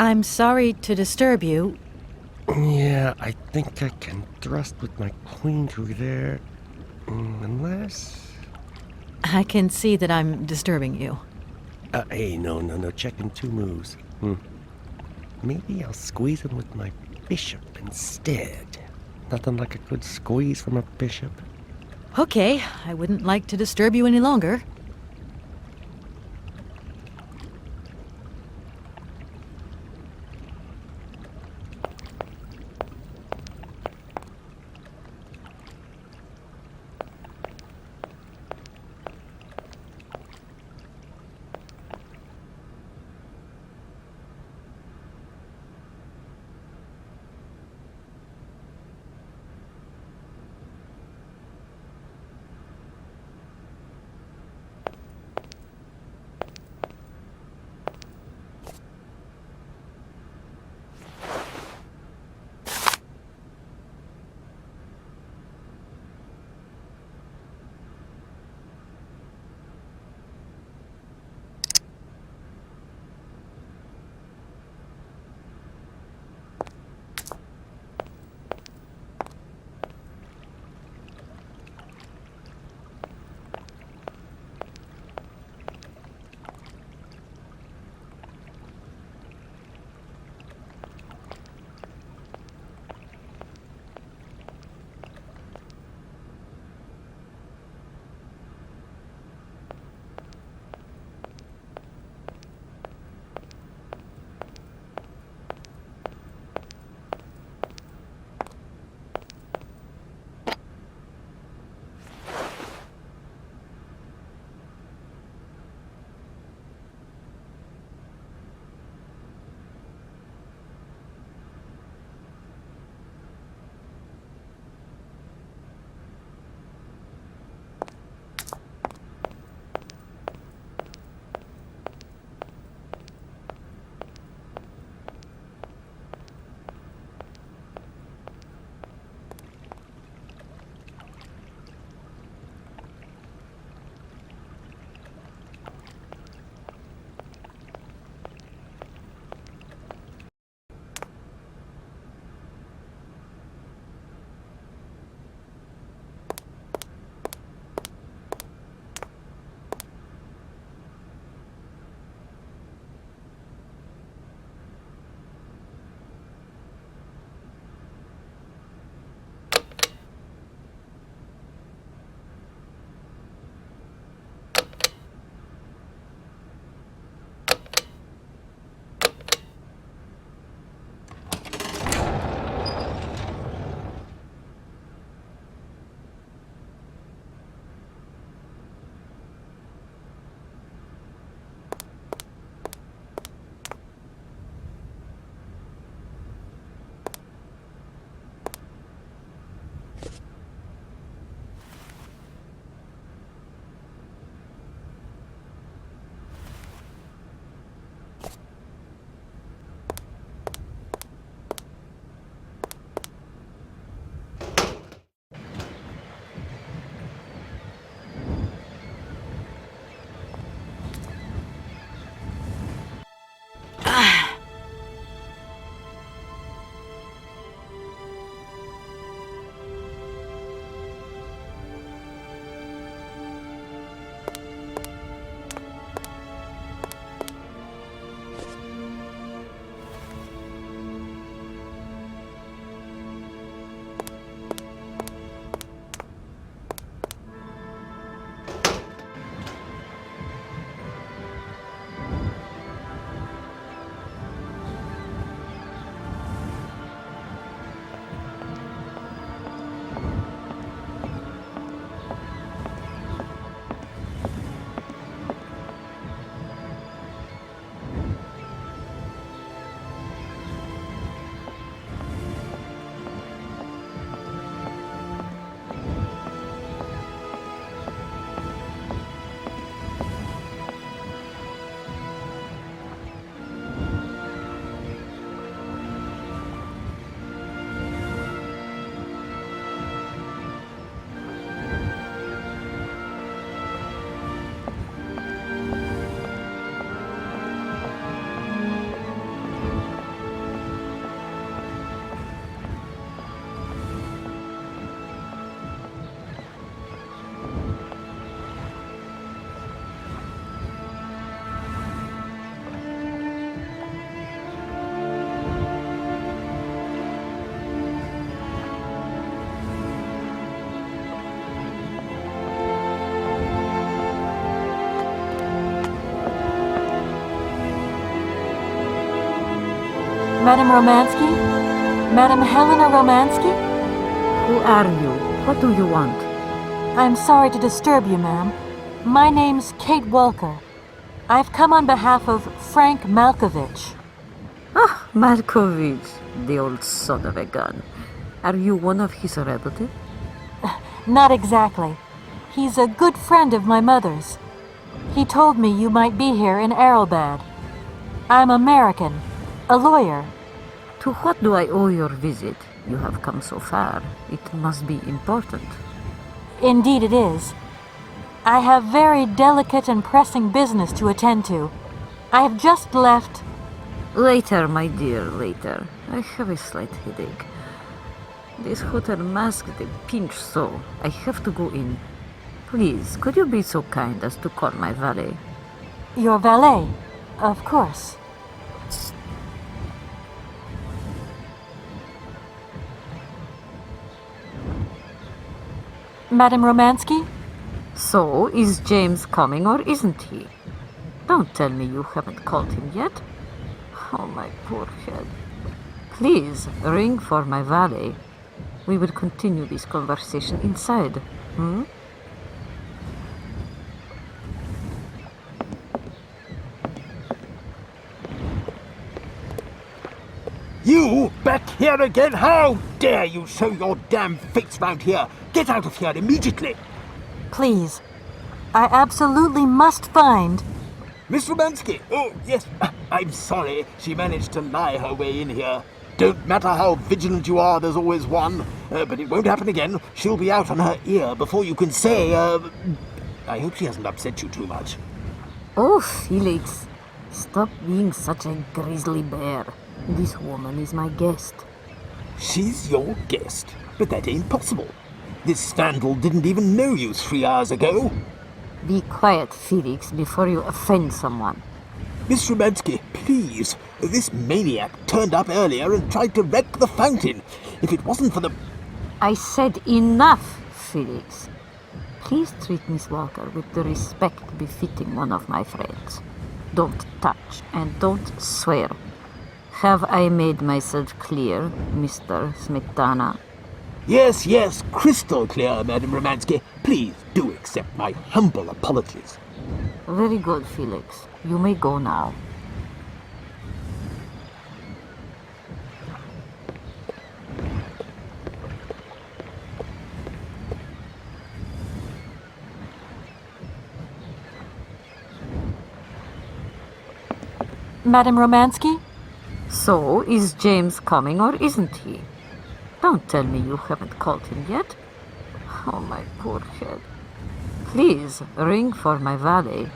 I'm sorry to disturb you. Yeah, I think I can thrust with my queen through there. Unless... I can see that I'm disturbing you. Hey, no, checking two moves. Maybe I'll squeeze him with my bishop instead. Nothing like a good squeeze from a bishop. Okay, I wouldn't like to disturb you any longer. Madame Romansky? Madame Helena Romansky? Who are you? What do you want? I'm sorry to disturb you, ma'am. My name's Kate Walker. I've come on behalf of Frank Malkovich. Ah, Malkovich, the old son of a gun. Are you one of his relatives? Not exactly. He's a good friend of my mother's. He told me you might be here in Arrowbad. I'm American, a lawyer. To what do I owe your visit? You have come so far. It must be important. Indeed it is. I have very delicate and pressing business to attend to. I have just left... Later, my dear, later. I have a slight headache. This hotel masked a pinch so. I have to go in. Please, could you be so kind as to call my valet? Your valet? Of course. Madame Romansky? So, is James coming or isn't he? Don't tell me you haven't called him yet. Oh, my poor head. Please, ring for my valet. We will continue this conversation inside. Hmm? You back here again? How dare you show your damn face round here? Get out of here immediately! Please. I absolutely must find... Miss Romansky! Oh, yes, I'm sorry. She managed to lie her way in here. Don't matter how vigilant you are, there's always one. But it won't happen again. She'll be out on her ear before you can say, I hope she hasn't upset you too much. Oh, Felix. Stop being such a grizzly bear. This woman is my guest. She's your guest? But that ain't possible. This vandal didn't even know you 3 hours ago. Be quiet, Felix, before you offend someone. Miss Romansky, please. This maniac turned up earlier and tried to wreck the fountain. If it wasn't for the... I said enough, Felix. Please treat Miss Walker with the respect befitting one of my friends. Don't touch and don't swear. Have I made myself clear, Mr. Smetana? Yes, yes, crystal clear, Madame Romansky. Please do accept my humble apologies. Very good, Felix. You may go now. Madame Romansky? So, is James coming or isn't he? Don't tell me you haven't called him yet. Oh, my poor head. Please, ring for my valet.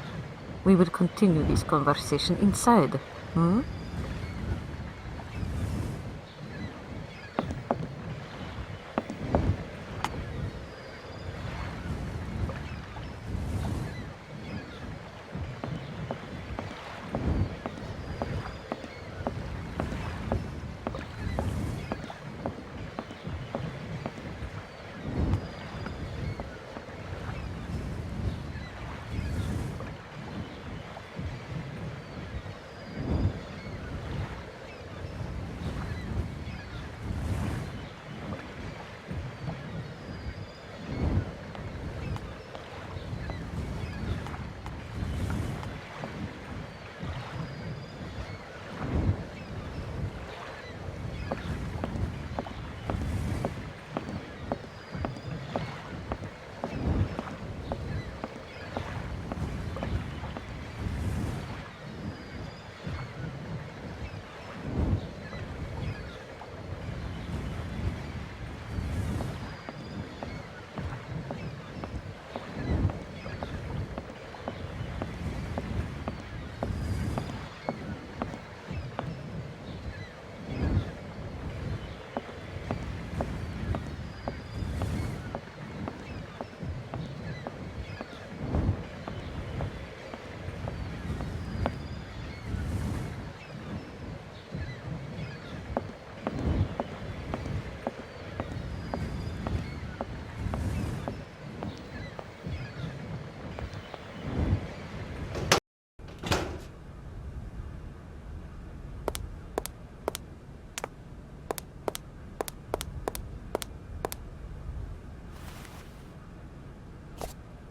We will continue this conversation inside. Hmm?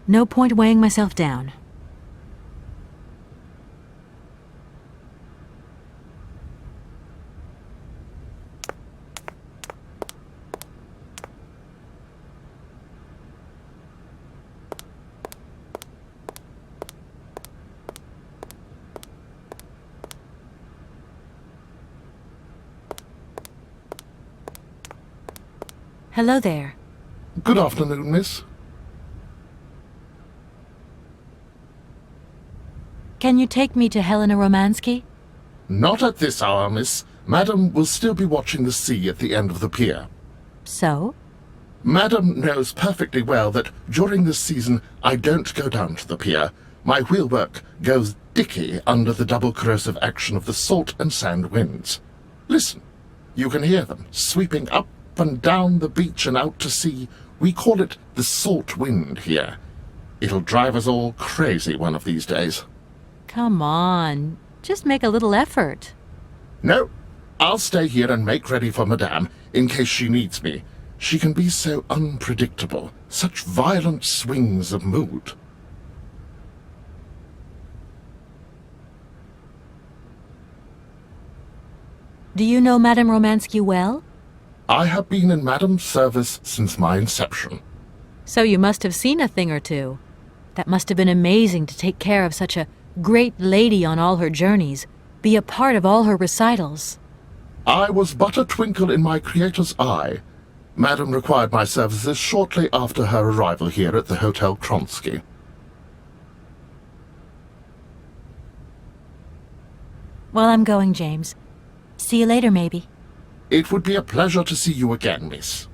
No point weighing myself down. Hello there. Good afternoon, miss. Can you take me to Helena Romansky? Not at this hour, miss. Madam will still be watching the sea at the end of the pier. So? Madam knows perfectly well that during this season I don't go down to the pier. My wheelwork goes dicky under the double corrosive action of the salt and sand winds. Listen, you can hear them sweeping up and down the beach and out to sea. We call it the salt wind here. It'll drive us all crazy one of these days. Come on, just make a little effort. No, I'll stay here and make ready for Madame in case she needs me. She can be so unpredictable, such violent swings of mood. Do you know Madame Romansky well? I have been in Madame's service since my inception. So you must have seen a thing or two. That must have been amazing to take care of such a great lady on all her journeys, be a part of all her recitals. I was but a twinkle in my Creator's eye. Madame required my services shortly after her arrival here at the Hotel Kronsky. Well, I'm going, James. See you later, maybe. It would be a pleasure to see you again, miss.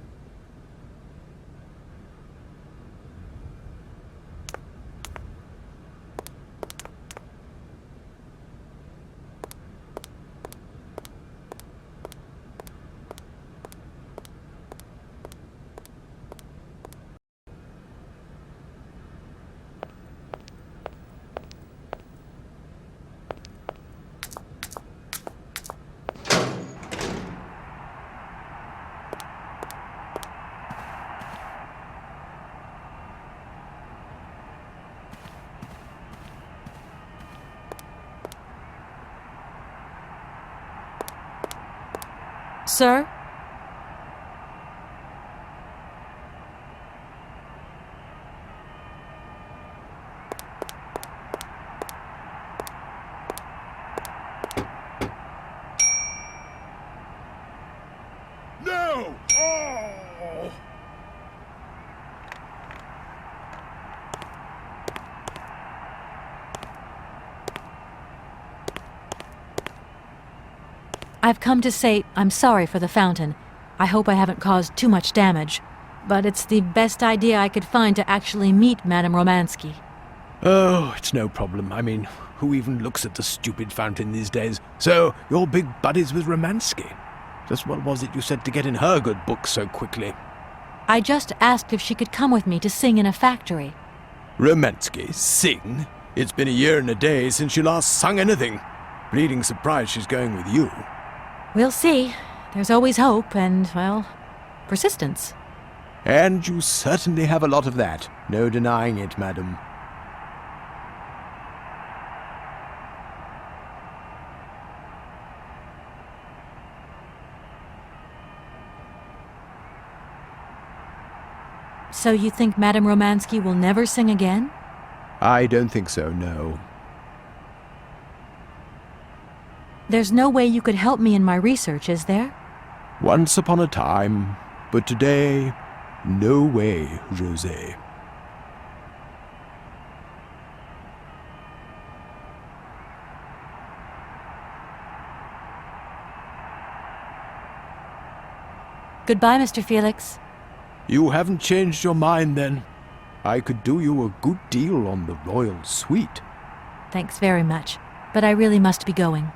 Sir? No! Oh! I've come to say I'm sorry for the fountain. I hope I haven't caused too much damage. But it's the best idea I could find to actually meet Madame Romansky. Oh, it's no problem. I mean, who even looks at the stupid fountain these days? So, you're big buddies with Romansky. Just what was it you said to get in her good book so quickly? I just asked if she could come with me to sing in a factory. Romansky? Sing? It's been a year and a day since she last sung anything. Bleeding surprised she's going with you. We'll see. There's always hope and, well, persistence. And you certainly have a lot of that. No denying it, madam. So you think Madame Romansky will never sing again? I don't think so, no. There's no way you could help me in my research, is there? Once upon a time, but today, no way, José. Goodbye, Mr. Felix. You haven't changed your mind, then? I could do you a good deal on the royal suite. Thanks very much, but I really must be going.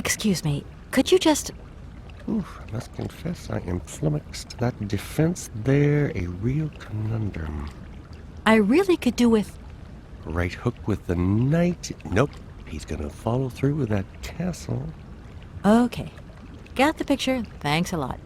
Excuse me, could you just... Oof, I must confess I am flummoxed. That defense there, a real conundrum. I really could do with... Right hook with the knight. Nope, he's gonna follow through with that castle. Okay. Got the picture. Thanks a lot.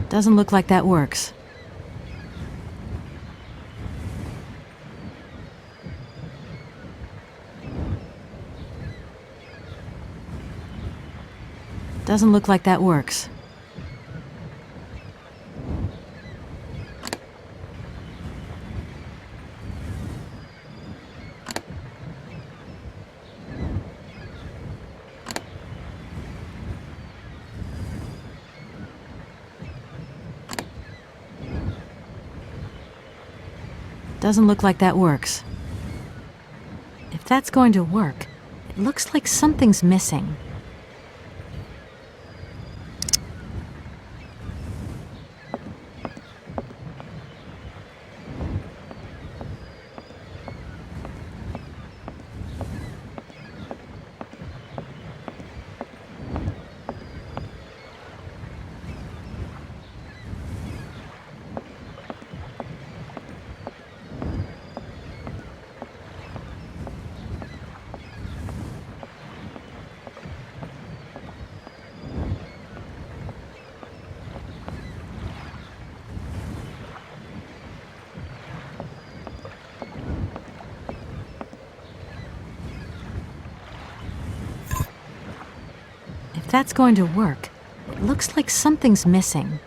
Doesn't look like that works. Doesn't look like that works. Doesn't look like that works. If that's going to work, it looks like something's missing. If that's going to work, it looks like something's missing.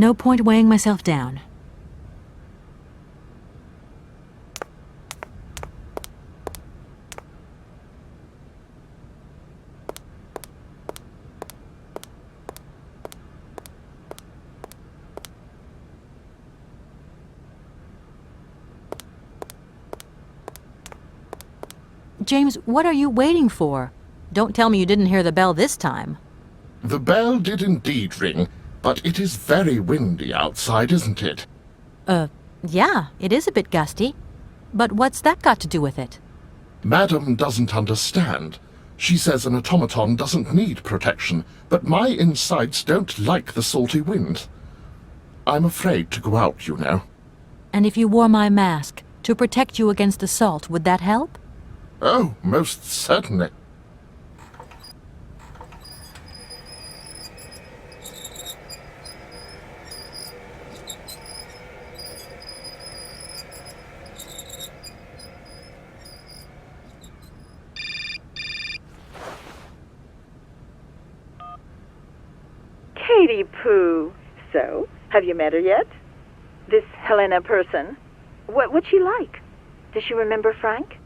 No point weighing myself down. James, what are you waiting for? Don't tell me you didn't hear the bell this time. The bell did indeed ring, but it is very windy outside, isn't it? Yeah, it is a bit gusty. But what's that got to do with it? Madam doesn't understand. She says an automaton doesn't need protection, but my insides don't like the salty wind. I'm afraid to go out, you know. And if you wore my mask to protect you against the salt, would that help? Oh, most certainly. Katie Pooh. So, have you met her yet? This Helena person? What's she like? Does she remember Frank?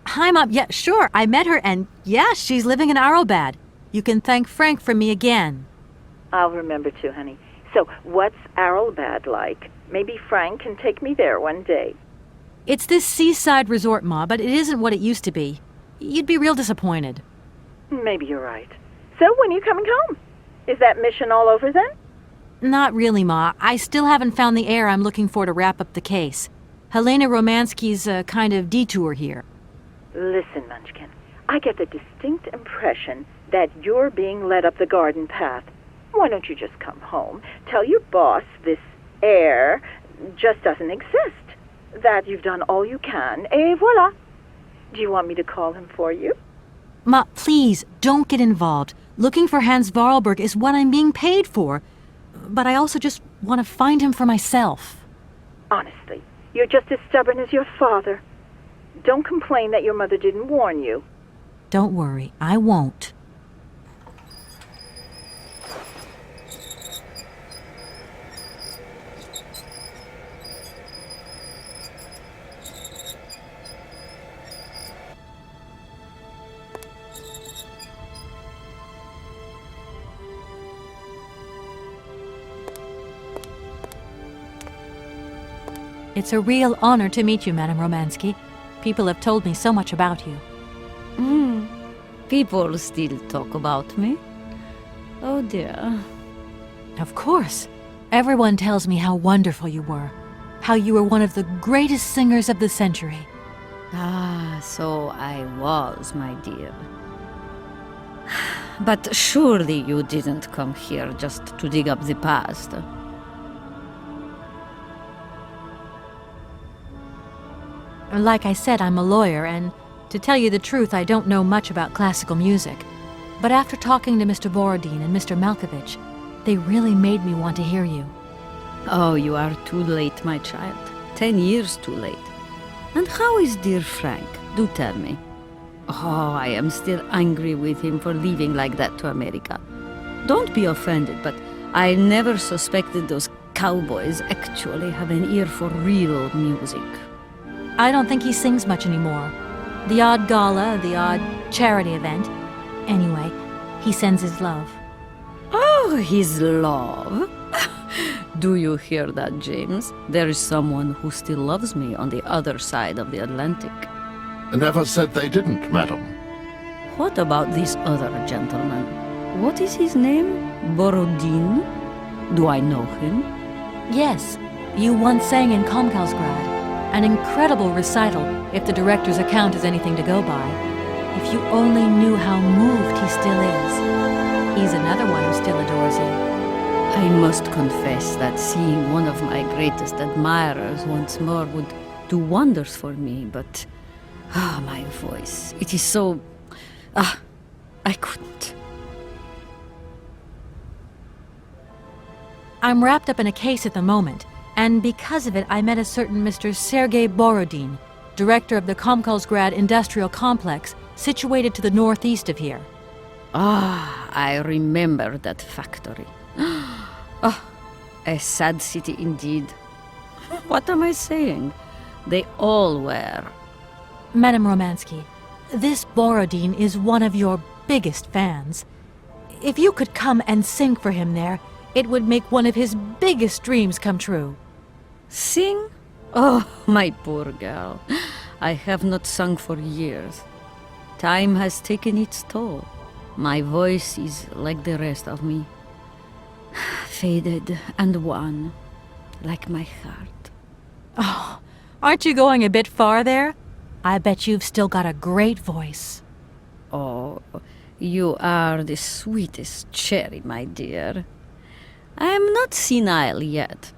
Hi, Mom. Yeah, sure. I met her, and yeah, she's living in Arrowbad. You can thank Frank for me again. I'll remember to, honey. So, what's Arrowbad like? Maybe Frank can take me there one day. It's this seaside resort, Ma, but it isn't what it used to be. You'd be real disappointed. Maybe you're right. So, when are you coming home? Is that mission all over then? Not really, Ma. I still haven't found the heir I'm looking for to wrap up the case. Helena Romansky's a kind of detour here. Listen, Munchkin, I get the distinct impression that you're being led up the garden path. Why don't you just come home, tell your boss this heir just doesn't exist, that you've done all you can, et voila. Do you want me to call him for you? Ma, please, don't get involved. Looking for Hans Vorarlberg is what I'm being paid for. But I also just want to find him for myself. Honestly, you're just as stubborn as your father. Don't complain that your mother didn't warn you. Don't worry, I won't. It's a real honor to meet you, Madame Romansky. People have told me so much about you. People still talk about me. Oh dear. Of course. Everyone tells me how wonderful you were. How you were one of the greatest singers of the century. Ah, so I was, my dear. But surely you didn't come here just to dig up the past. Like I said, I'm a lawyer, and to tell you the truth, I don't know much about classical music. But after talking to Mr. Borodin and Mr. Malkovich, they really made me want to hear you. Oh, you are too late, my child. 10 years too late. And how is dear Frank? Do tell me. Oh, I am still angry with him for leaving like that to America. Don't be offended, but I never suspected those cowboys actually have an ear for real music. I don't think he sings much anymore. The odd gala, the odd charity event. Anyway, he sends his love. Oh, his love. Do you hear that, James? There is someone who still loves me on the other side of the Atlantic. Never said they didn't, madam. What about this other gentleman? What is his name? Borodin? Do I know him? Yes, you once sang in Komkalsgrad. An incredible recital, if the director's account is anything to go by. If you only knew how moved he still is. He's another one who still adores you. I must confess that seeing one of my greatest admirers once more would do wonders for me, but... my voice. It is so... I couldn't. I'm wrapped up in a case at the moment, and because of it I met a certain Mr. Sergei Borodin, director of the Komkalsgrad Industrial Complex, situated to the northeast of here. I remember that factory. A sad city indeed. What am I saying? They all were. Madame Romansky, this Borodin is one of your biggest fans. If you could come and sing for him there, it would make one of his biggest dreams come true. Sing? Oh, my poor girl. I have not sung for years. Time has taken its toll. My voice is like the rest of me. Faded and wan, like my heart. Oh, aren't you going a bit far there? I bet you've still got a great voice. Oh, you are the sweetest cherry, my dear. I am not senile yet,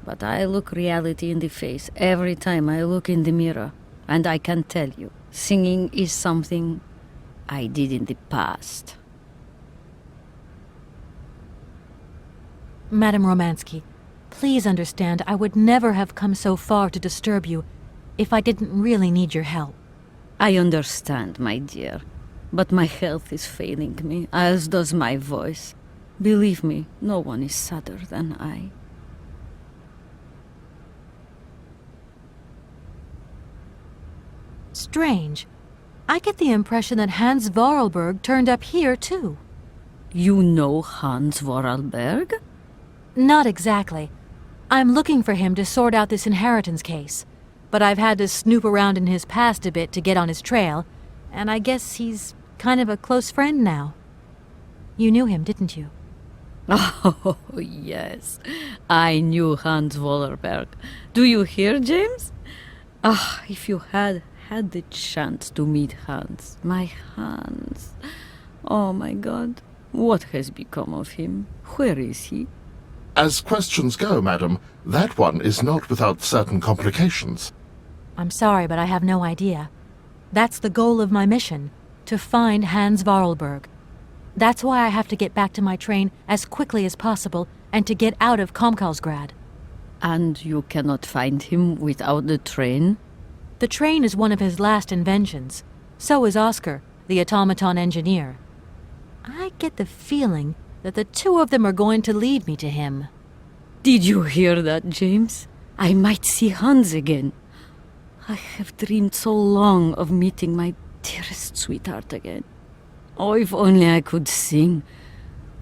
but I look reality in the face every time I look in the mirror, and I can tell you, singing is something I did in the past. Madame Romansky, please understand I would never have come so far to disturb you if I didn't really need your help. I understand, my dear, but my health is failing me, as does my voice. Believe me, no one is sadder than I. Strange. I get the impression that Hans Vorarlberg turned up here, too. You know Hans Vorarlberg? Not exactly. I'm looking for him to sort out this inheritance case. But I've had to snoop around in his past a bit to get on his trail, and I guess he's kind of a close friend now. You knew him, didn't you? Oh, yes. I knew Hans Vorarlberg. Do you hear, James? Ah, if you had had the chance to meet Hans. My Hans. Oh, my God. What has become of him? Where is he? As questions go, madam, that one is not without certain complications. I'm sorry, but I have no idea. That's the goal of my mission, to find Hans Vorarlberg. That's why I have to get back to my train as quickly as possible and to get out of Komkalsgrad. And you cannot find him without the train? The train is one of his last inventions. So is Oscar, the automaton engineer. I get the feeling that the two of them are going to lead me to him. Did you hear that, James? I might see Hans again. I have dreamed so long of meeting my dearest sweetheart again. Oh, if only I could sing.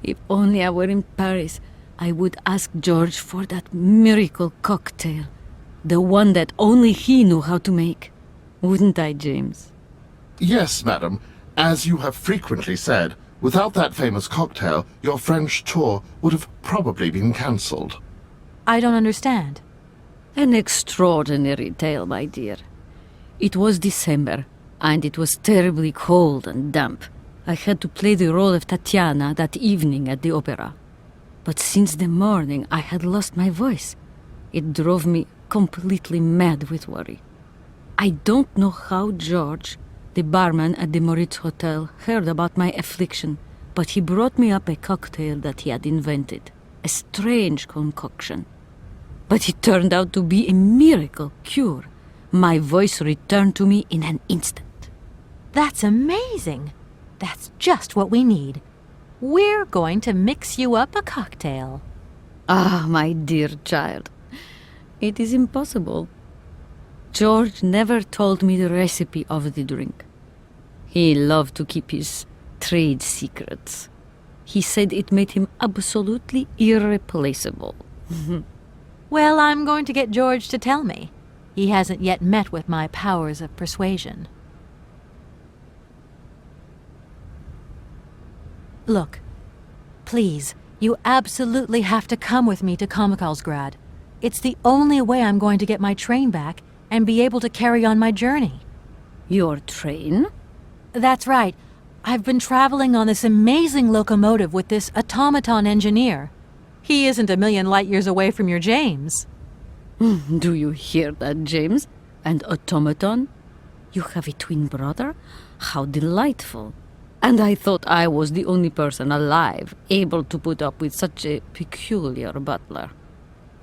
If only I were in Paris, I would ask George for that miracle cocktail. The one that only he knew how to make. Wouldn't I, James? Yes, madam. As you have frequently said, without that famous cocktail, your French tour would have probably been cancelled. I don't understand. An extraordinary tale, my dear. It was December, and it was terribly cold and damp. I had to play the role of Tatiana that evening at the opera. But since the morning, I had lost my voice. It drove me completely mad with worry. I don't know how George, the barman at the Moritz Hotel, heard about my affliction, but he brought me up a cocktail that he had invented. A strange concoction. But it turned out to be a miracle cure. My voice returned to me in an instant. That's amazing. That's just what we need. We're going to mix you up a cocktail. Ah, my dear child. It is impossible. George never told me the recipe of the drink. He loved to keep his trade secrets. He said it made him absolutely irreplaceable. Well, I'm going to get George to tell me. He hasn't yet met with my powers of persuasion. Look, please, you absolutely have to come with me to Komkalsgrad. It's the only way I'm going to get my train back and be able to carry on my journey. Your train? That's right. I've been traveling on this amazing locomotive with this automaton engineer. He isn't a million light years away from your James. Do you hear that, James? And automaton? You have a twin brother? How delightful. And I thought I was the only person alive able to put up with such a peculiar butler.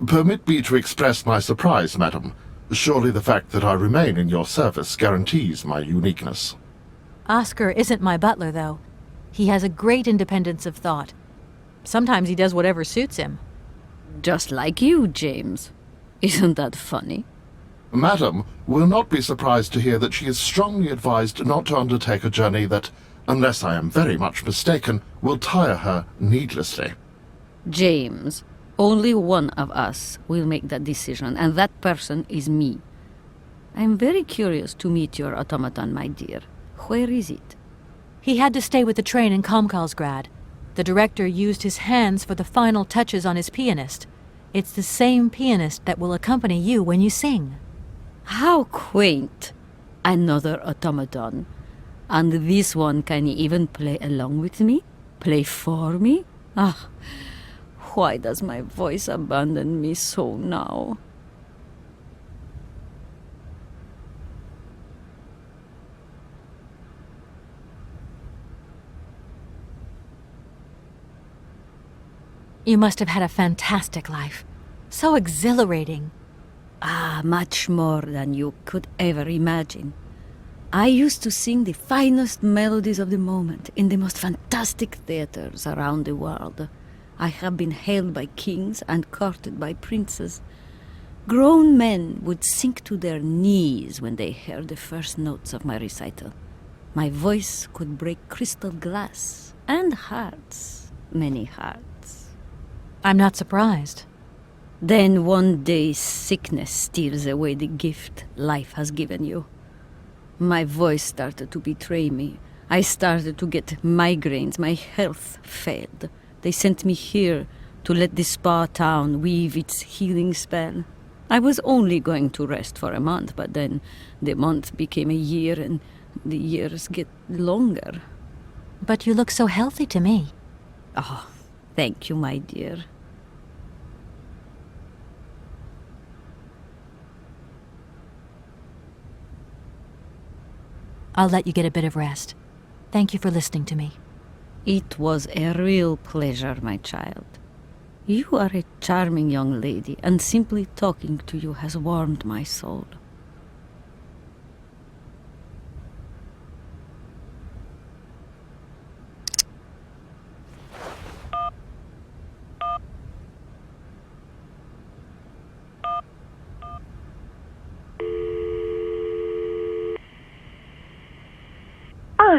Permit me to express my surprise, madam. Surely the fact that I remain in your service guarantees my uniqueness. Oscar isn't my butler, though. He has a great independence of thought. Sometimes he does whatever suits him. Just like you, James. Isn't that funny? Madam will not be surprised to hear that she is strongly advised not to undertake a journey that, unless I am very much mistaken, will tire her needlessly. James, only one of us will make that decision, and that person is me. I'm very curious to meet your automaton, my dear. Where is it? He had to stay with the train in Komkalsgrad. The director used his hands for the final touches on his pianist. It's the same pianist that will accompany you when you sing. How quaint! Another automaton. And this one can even play along with me? Play for me? Ah, why does my voice abandon me so now? You must have had a fantastic life. So exhilarating. Ah, much more than you could ever imagine. I used to sing the finest melodies of the moment in the most fantastic theaters around the world. I have been hailed by kings and courted by princes. Grown men would sink to their knees when they heard the first notes of my recital. My voice could break crystal glass and hearts, many hearts. I'm not surprised. Then one day sickness steals away the gift life has given you. My voice started to betray me. I started to get migraines. My health failed. They sent me here to let the spa town weave its healing spell. I was only going to rest for a month, but then the month became a year and the years get longer. But you look so healthy to me. Oh, thank you, my dear. I'll let you get a bit of rest. Thank you for listening to me. It was a real pleasure, my child. You are a charming young lady, and simply talking to you has warmed my soul.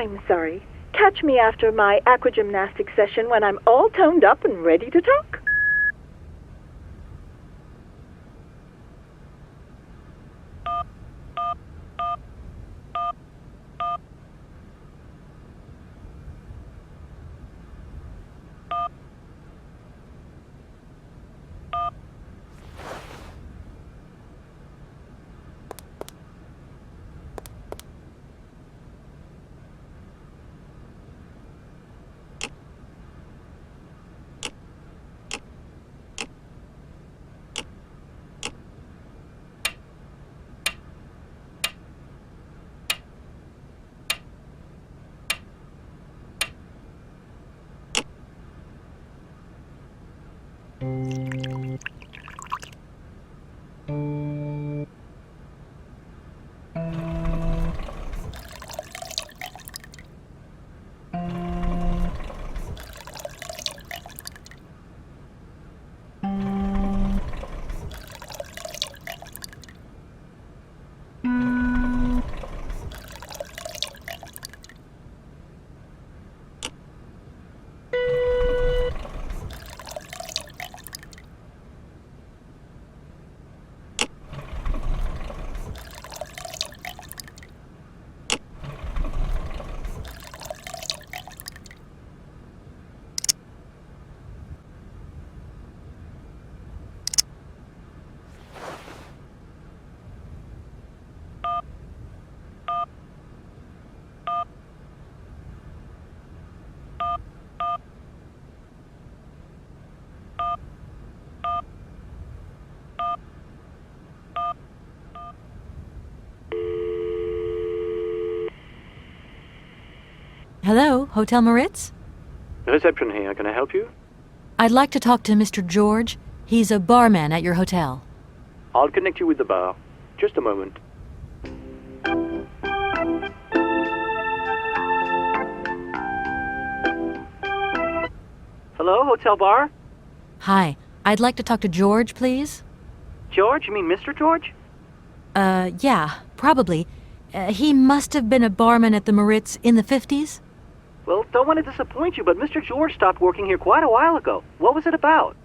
I'm sorry. Catch me after my aquagymnastic session when I'm all toned up and ready to talk. Hello, Hotel Moritz? Reception here. Can I help you? I'd like to talk to Mr. George. He's a barman at your hotel. I'll connect you with the bar. Just a moment. Hello, hotel bar? Hi, I'd like to talk to George, please. George? You mean Mr. George? Yeah, probably. He must have been a barman at the Maritz in the 50s? Well, don't want to disappoint you, but Mr. George stopped working here quite a while ago. What was it about?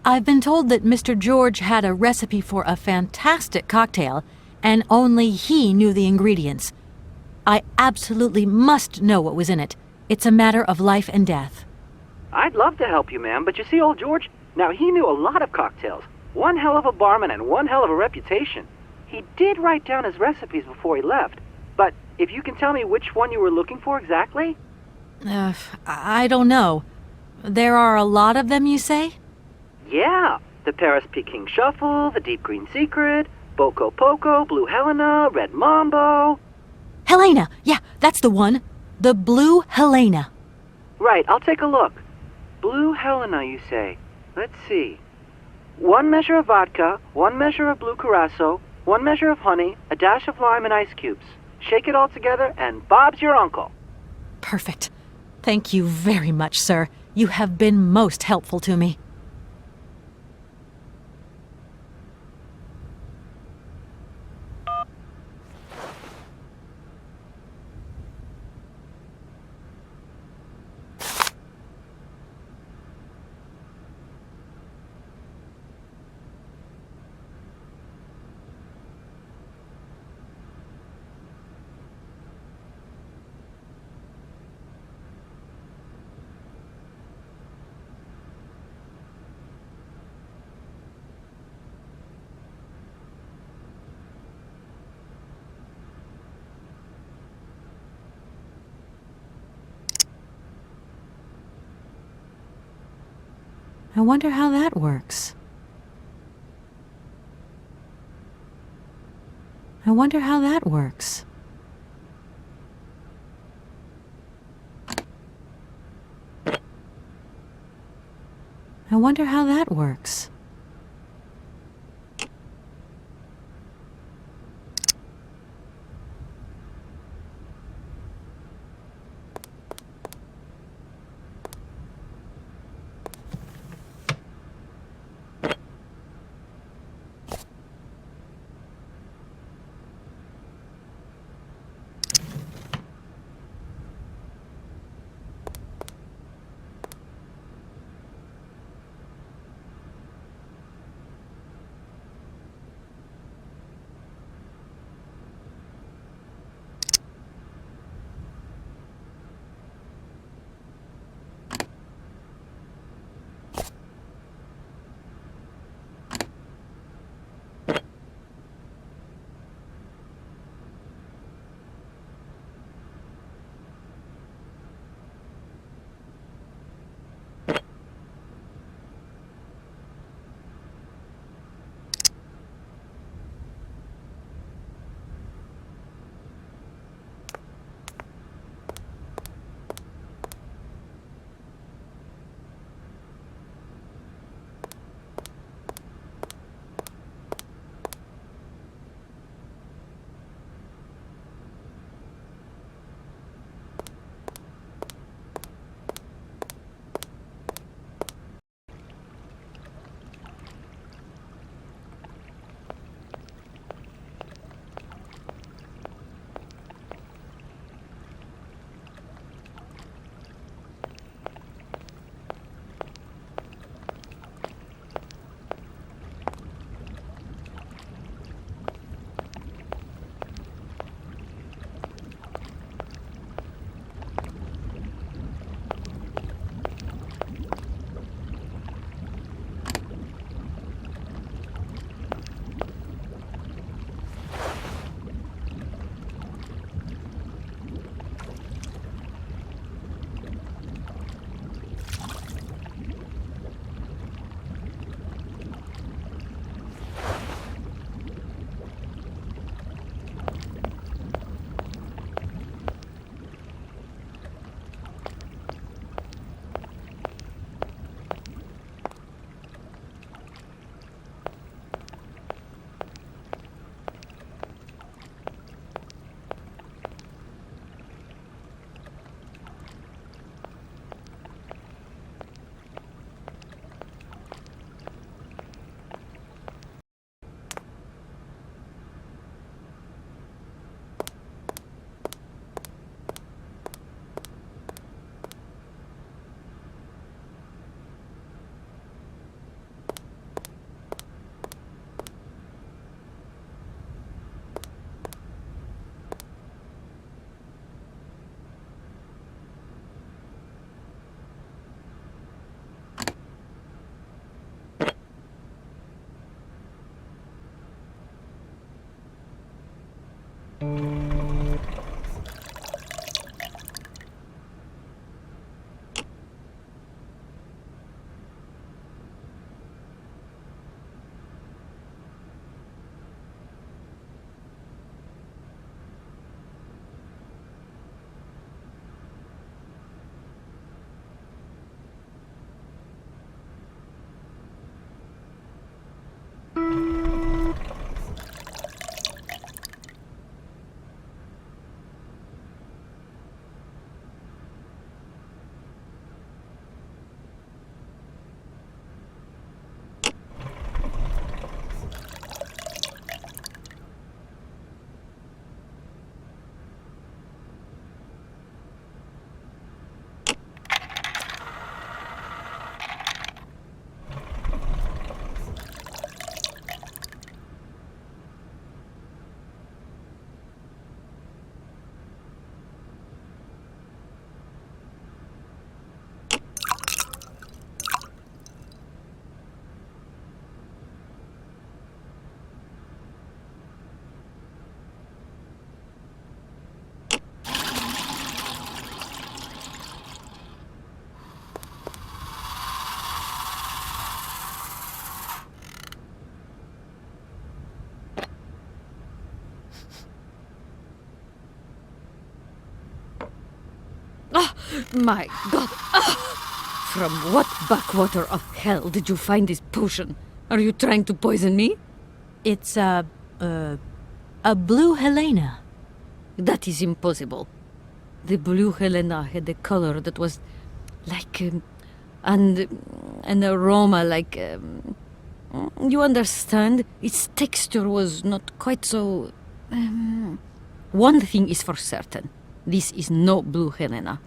I've been told that Mr. George had a recipe for a fantastic cocktail, and only he knew the ingredients. I absolutely must know what was in it. It's a matter of life and death. I'd love to help you, ma'am, but you see, old George, now he knew a lot of cocktails. One hell of a barman and one hell of a reputation. He did write down his recipes before he left, but if you can tell me which one you were looking for exactly? I don't know. There are a lot of them, you say? Yeah, the Paris Peking Shuffle, the Deep Green Secret, Boco Poco, Blue Helena, Red Mambo. Helena! Yeah, that's the one. The Blue Helena. Right, I'll take a look. Blue Helena, you say? Let's see. 1 measure of vodka, 1 measure of blue curacao, 1 measure of honey, a dash of lime and ice cubes. Shake it all together, and Bob's your uncle. Perfect. Thank you very much, sir. You have been most helpful to me. I wonder how that works. I wonder how that works. I wonder how that works. My God! From what backwater of hell did you find this potion? Are you trying to poison me? It's a blue Helena. That is impossible. The blue Helena had a color that was like an aroma like you understand? Its texture was not quite so. One thing is for certain: this is no blue Helena.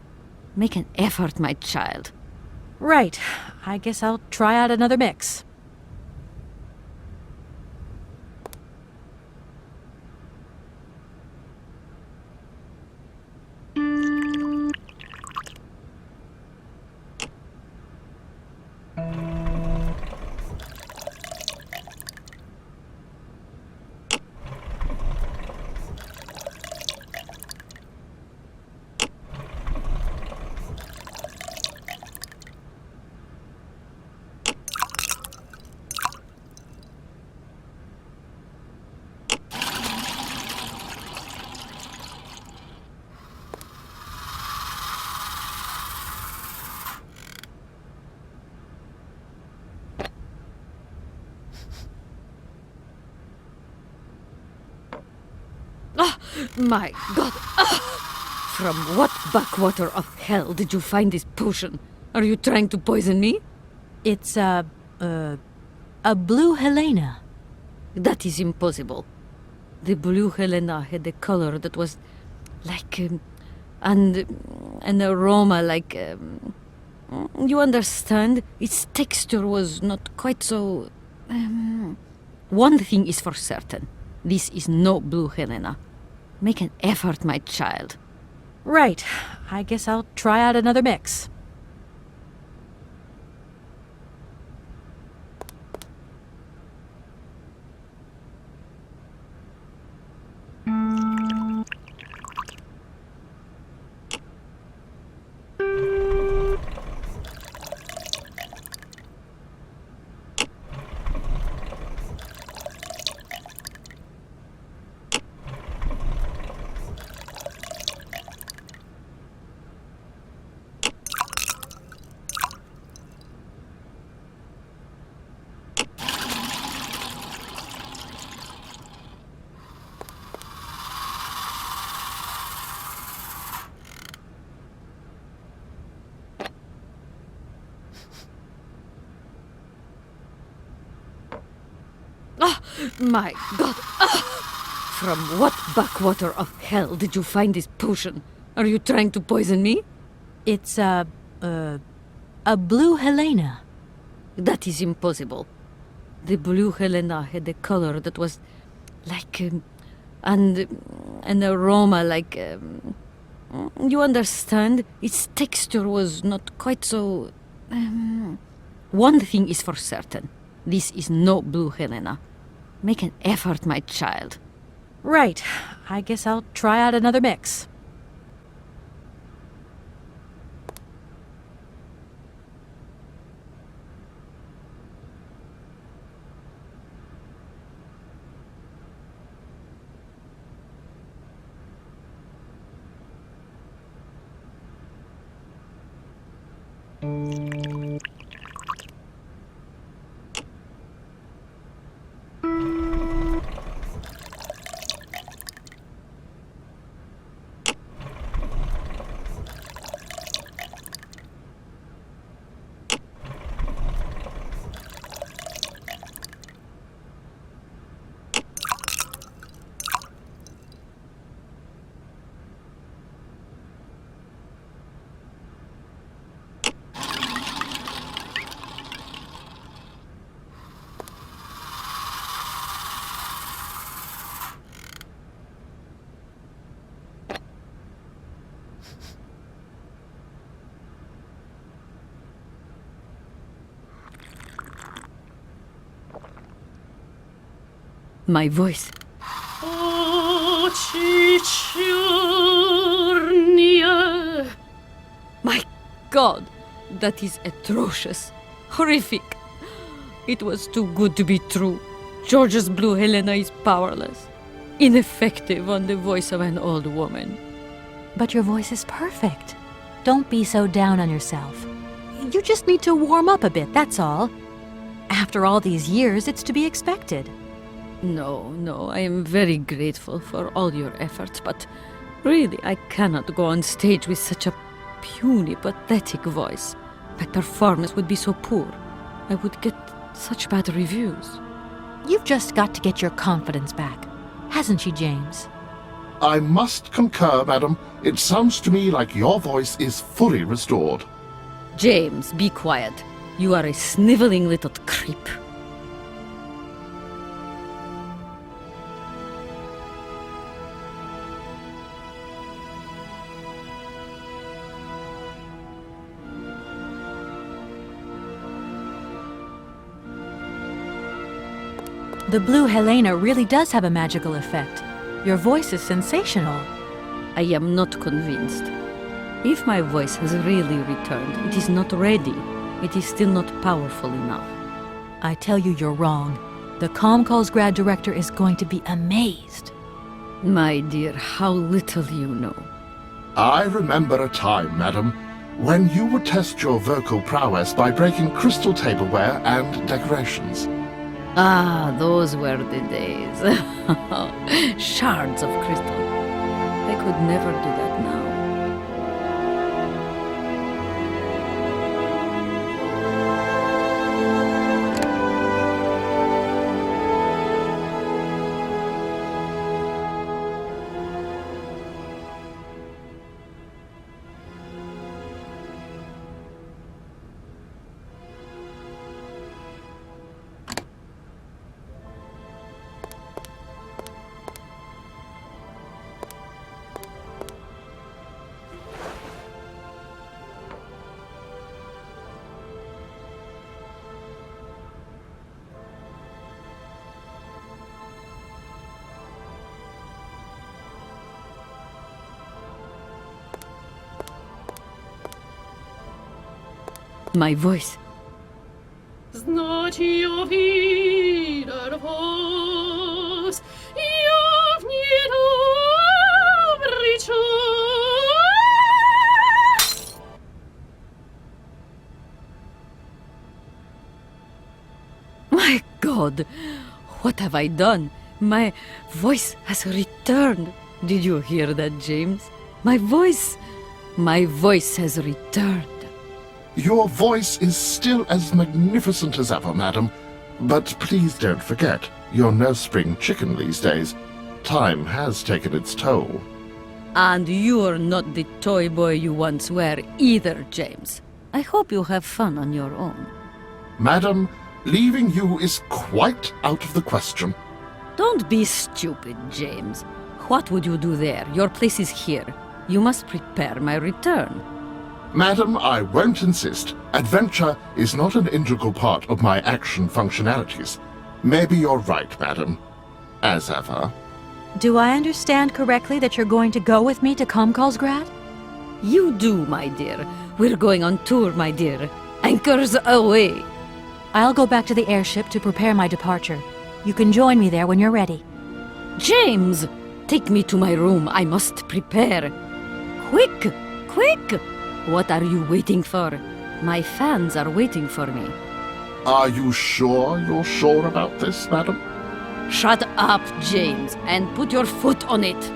Make an effort, my child. Right. I guess I'll try out another mix. My God! From what backwater of hell did you find this potion? Are you trying to poison me? It's a blue Helena. That is impossible. The blue Helena had a color that was like an aroma like you understand? Its texture was not quite so. One thing is for certain: this is no blue Helena. Make an effort, my child. Right. I guess I'll try out another mix. My God! From what backwater of hell did you find this potion? Are you trying to poison me? It's a blue Helena. That is impossible. The blue Helena had a color that was like an aroma like you understand? Its texture was not quite so. One thing is for certain: this is no blue Helena. Make an effort, my child. Right. I guess I'll try out another mix. My voice. My God, that is atrocious, horrific. It was too good to be true. George's blue Helena is powerless, ineffective on the voice of an old woman. But your voice is perfect. Don't be so down on yourself. You just need to warm up a bit, that's all. After all these years, it's to be expected. No, I am very grateful for all your efforts, but really, I cannot go on stage with such a puny, pathetic voice. My performance would be so poor. I would get such bad reviews. You've just got to get your confidence back. Hasn't she, James? I must concur, madam. It sounds to me like your voice is fully restored. James, be quiet. You are a sniveling little creep. The blue Helena really does have a magical effect. Your voice is sensational. I am not convinced. If my voice has really returned, it is not ready. It is still not powerful enough. I tell you, you're wrong. The Comcalls grad director is going to be amazed. My dear, how little you know. I remember a time, madam, when you would test your vocal prowess by breaking crystal tableware and decorations. Ah, those were the days. Shards of crystal. I could never do that now. My voice. My God, what have I done? My voice has returned. Did you hear that, James? My voice has returned. Your voice is still as magnificent as ever, madam. But please don't forget, you're no spring chicken these days. Time has taken its toll. And you're not the toy boy you once were either, James. I hope you have fun on your own. Madam, leaving you is quite out of the question. Don't be stupid, James. What would you do there? Your place is here. You must prepare my return. Madam, I won't insist. Adventure is not an integral part of my action functionalities. Maybe you're right, madam. As ever. Do I understand correctly that you're going to go with me to Comcalls grad? You do, my dear. We're going on tour, my dear. Anchors away. I'll go back to the airship to prepare my departure. You can join me there when you're ready. James! Take me to my room. I must prepare. Quick! Quick! What are you waiting for? My fans are waiting for me. Are you sure you're sure about this, madam? Shut up, James, and put your foot on it.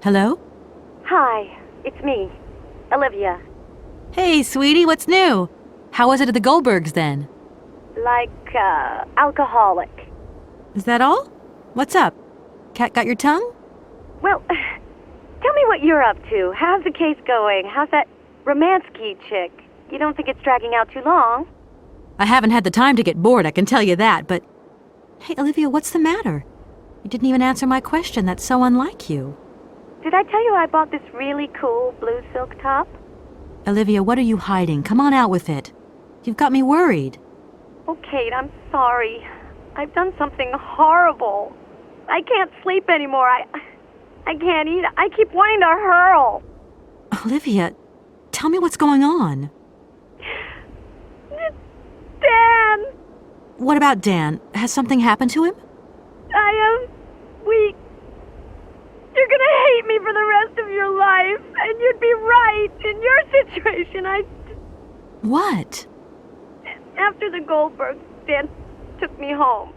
Hello? Hi, it's me, Olivia. Hey, sweetie, what's new? How was it at the Goldbergs then? Like, alcoholic. Is that all? What's up? Cat got your tongue? Well, tell me what you're up to. How's the case going? How's that Romansky chick? You don't think it's dragging out too long? I haven't had the time to get bored, I can tell you that, but... Hey, Olivia, what's the matter? You didn't even answer my question. That's so unlike you. Did I tell you I bought this really cool blue silk top? Olivia, what are you hiding? Come on out with it. You've got me worried. Oh, Kate, I'm sorry. I've done something horrible. I can't sleep anymore. I can't eat. I keep wanting to hurl. Olivia, tell me what's going on. Dan! What about Dan? Has something happened to him? You're gonna hate me for the rest of your life, and you'd be right. In your situation, What? After the Goldbergs, Dan took me home.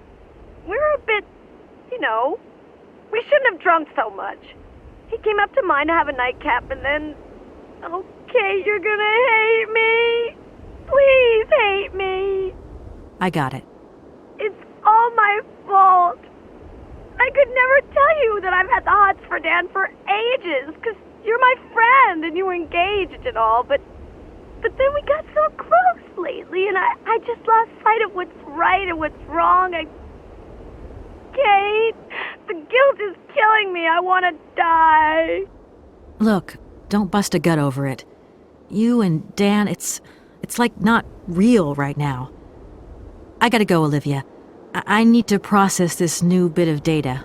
We were a bit, we shouldn't have drunk so much. He came up to mine to have a nightcap, and then... Okay, you're gonna hate me. Please hate me. I got it. It's all my fault. I could never tell you that I've had the hots for Dan for ages, because you're my friend and you were engaged and all, but then we got so close lately, and I just lost sight of what's right and what's wrong. Kate, the guilt is killing me. I want to die. Look, don't bust a gut over it. You and Dan, it's like not real right now. I gotta go, Olivia. I need to process this new bit of data.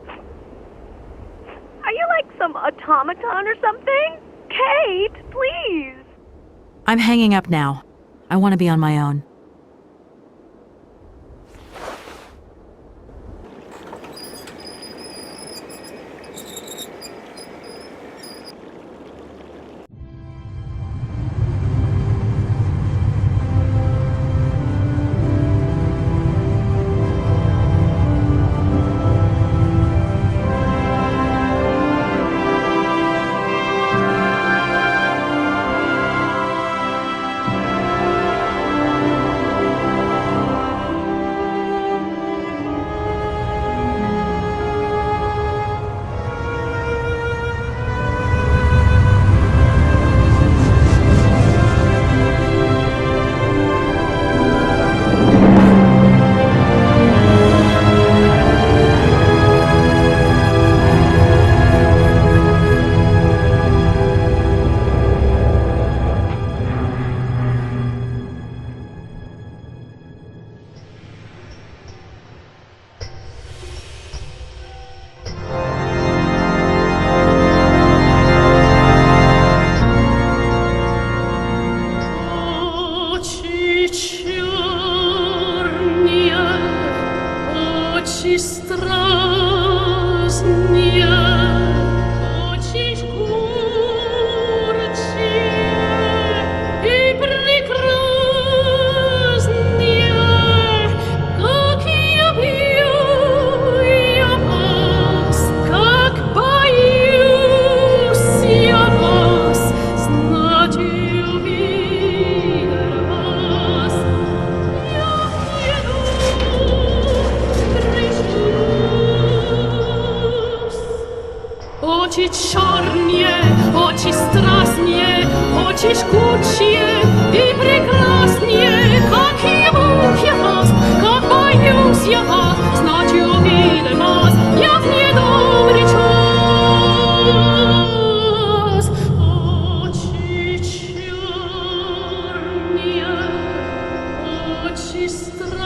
Are you like some automaton or something? Kate, please. I'm hanging up now. I want to be on my own. Oči čornie, oči strasnie, oči жгучие и прекраснее, как ему я вас, как боюсь я вас, знать увидим вас, я в недобрый час. Очи чернее, очи страстнее,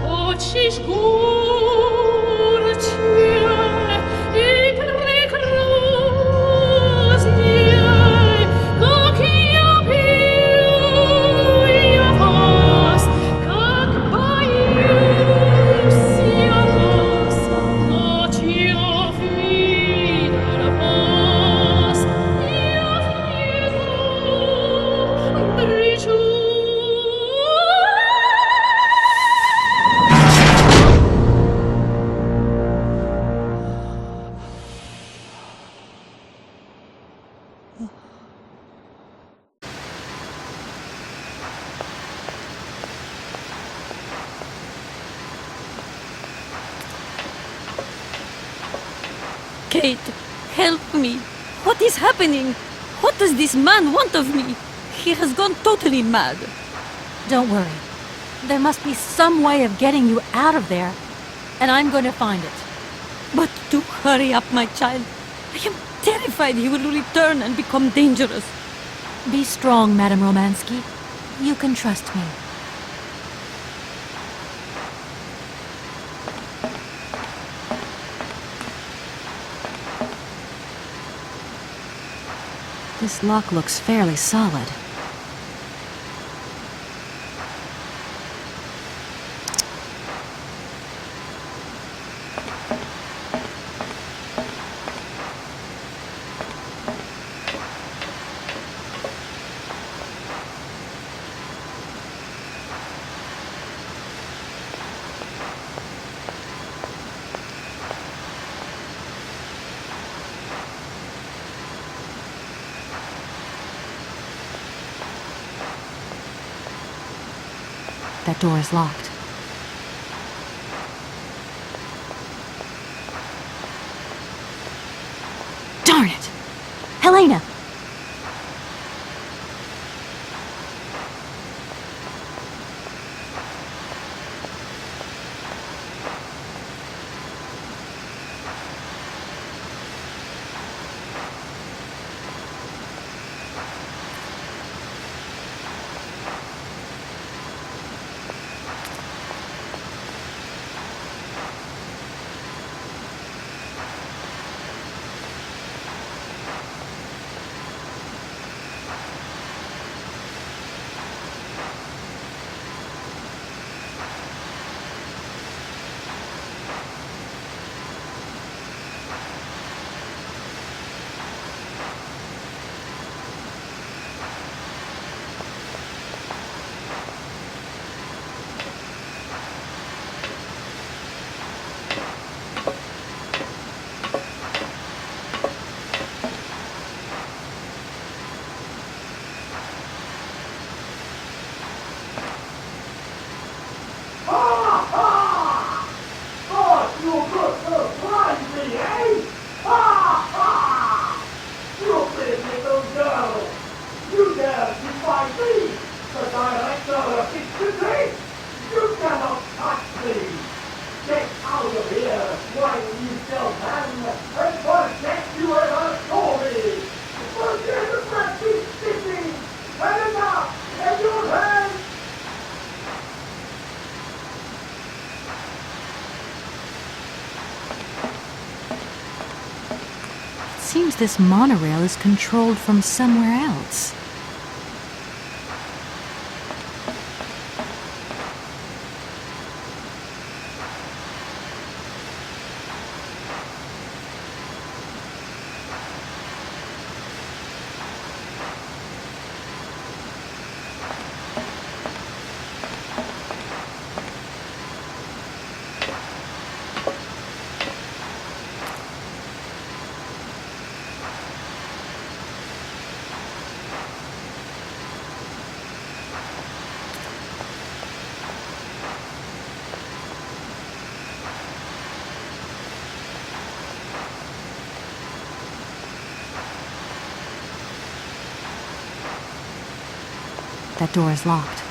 очи жгучие. И прекраснее. Kate, help me. What is happening? What does this man want of me? He has gone totally mad. Don't worry. There must be some way of getting you out of there, and I'm going to find it. But do hurry up, my child. I am terrified he will return and become dangerous. Be strong, Madame Romansky. You can trust me. This lock looks fairly solid. That door is locked. Darn it! Helena! Seems this monorail is controlled from somewhere else. That door is locked.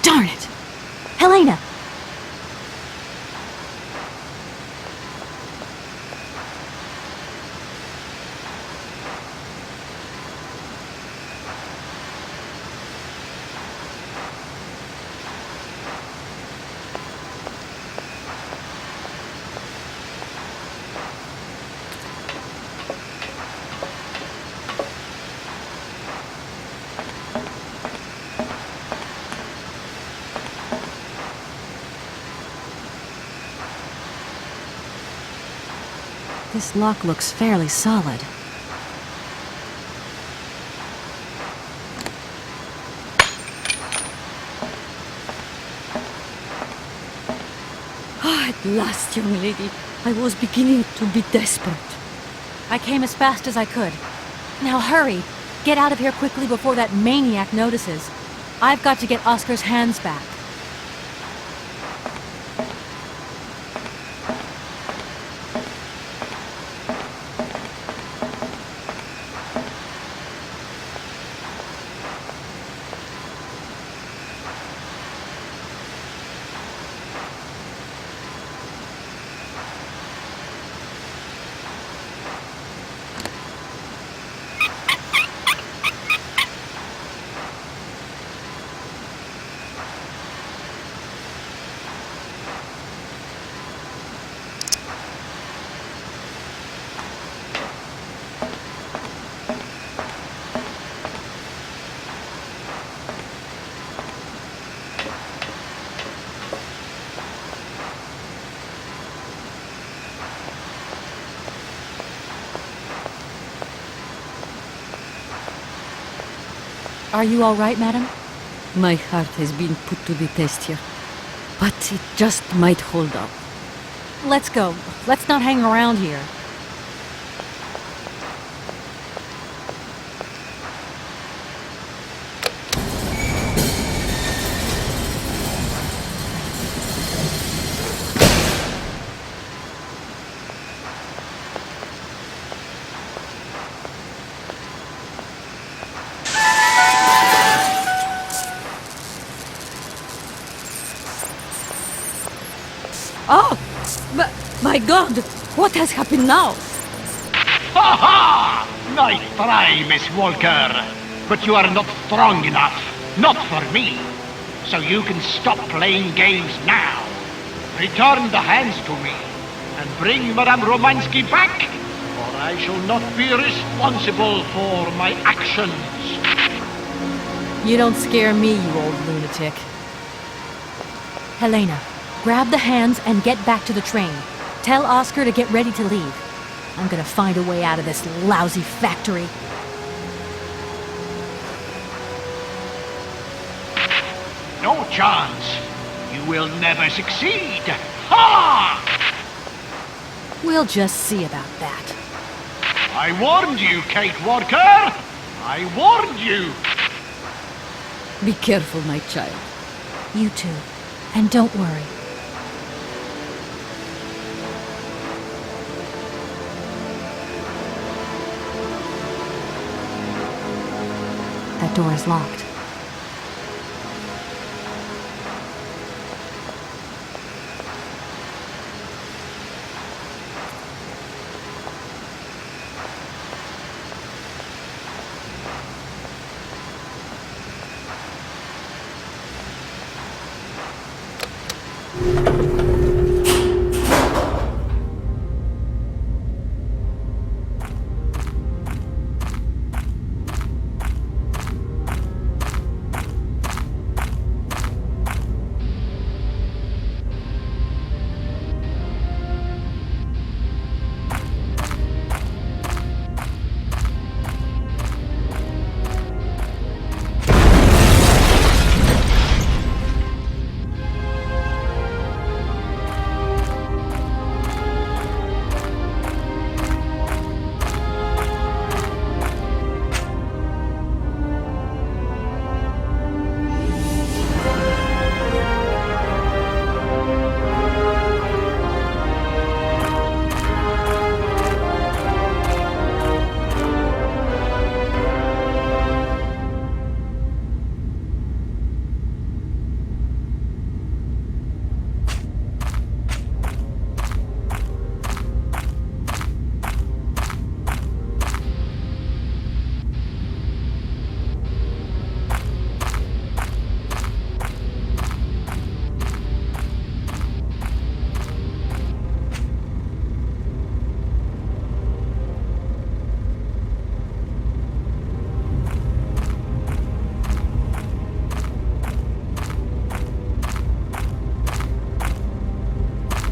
Darn it! Helena! This lock looks fairly solid. Ah, at last, young lady. I was beginning to be desperate. I came as fast as I could. Now hurry! Get out of here quickly before that maniac notices. I've got to get Oscar's hands back. Are you all right, madam? My heart has been put to the test here, but it just might hold up. Let's go. Let's not hang around here. Oh! My God! What has happened now? Ha ha! Nice try, Miss Walker. But you are not strong enough. Not for me. So you can stop playing games now. Return the hands to me. And bring Madame Romansky back, or I shall not be responsible for my actions. You don't scare me, you old lunatic. Helena, grab the hands and get back to the train. Tell Oscar to get ready to leave. I'm gonna find a way out of this lousy factory. No chance. You will never succeed. Ha! We'll just see about that. I warned you, Kate Walker. I warned you. Be careful, my child. You too. And don't worry. That door is locked.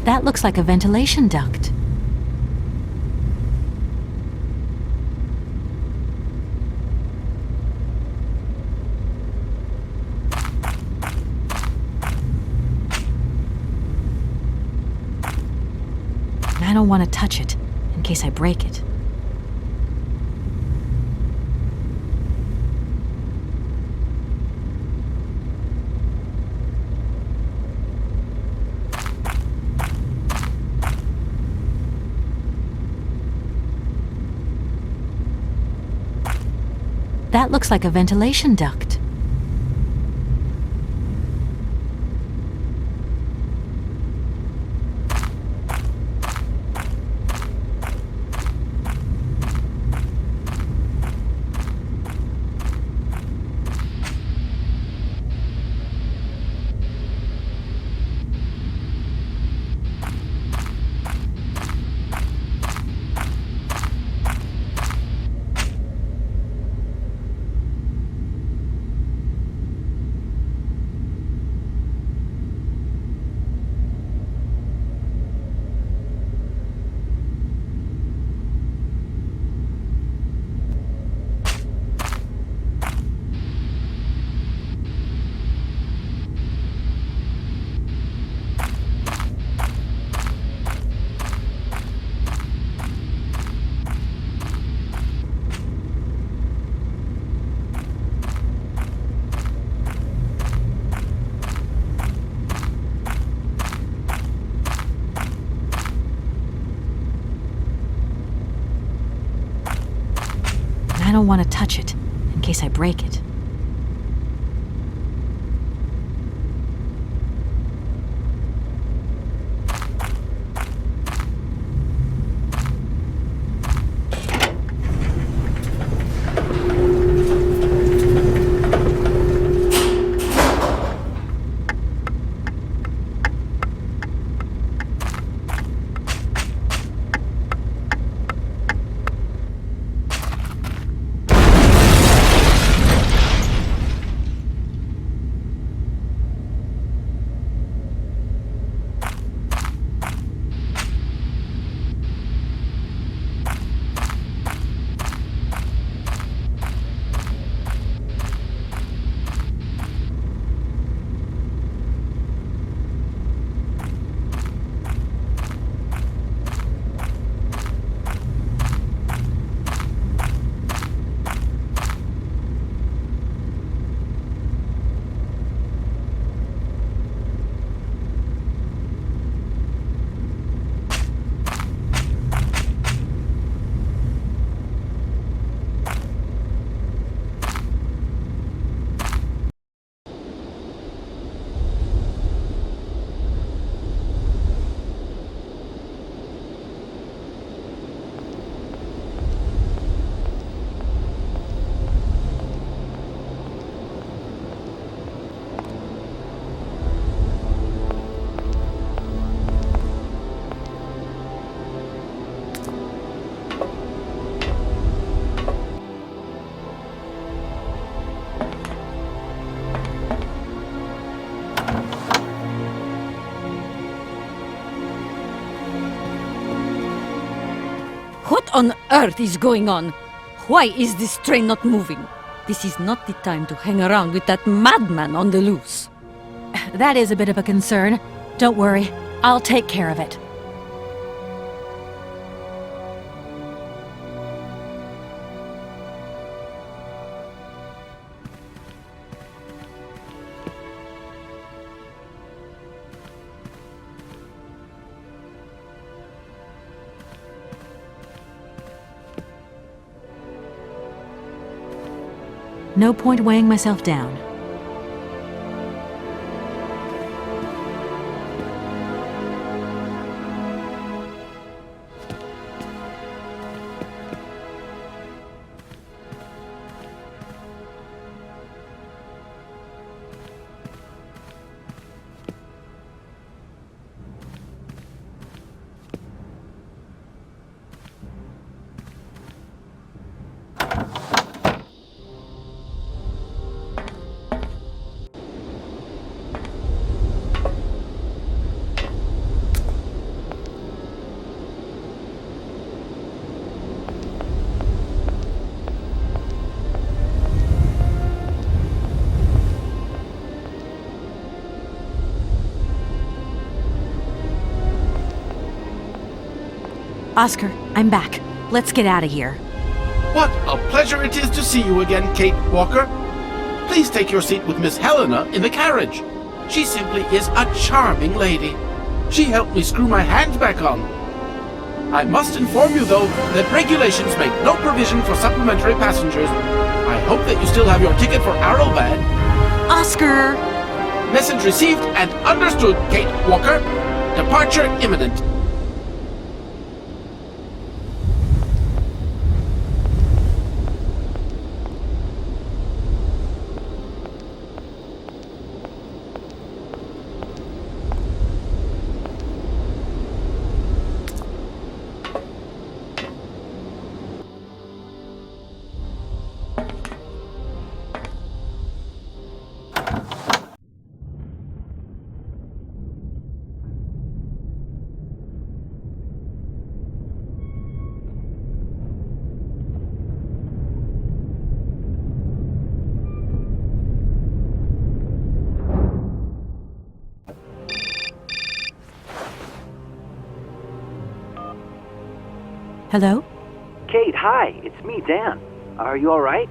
That looks like a ventilation duct. I don't want to touch it, in case I break it. That looks like a ventilation duct. I don't want to touch it, in case I break it. What on earth is going on? Why is this train not moving? This is not the time to hang around with that madman on the loose. That is a bit of a concern. Don't worry, I'll take care of it. No point weighing myself down. Oscar, I'm back. Let's get out of here. What a pleasure it is to see you again, Kate Walker. Please take your seat with Miss Helena in the carriage. She simply is a charming lady. She helped me screw my hand back on. I must inform you, though, that regulations make no provision for supplementary passengers. I hope that you still have your ticket for Arrowbad. Oscar! Message received and understood, Kate Walker. Departure imminent. Hello? Kate, hi. It's me, Dan. Are you alright?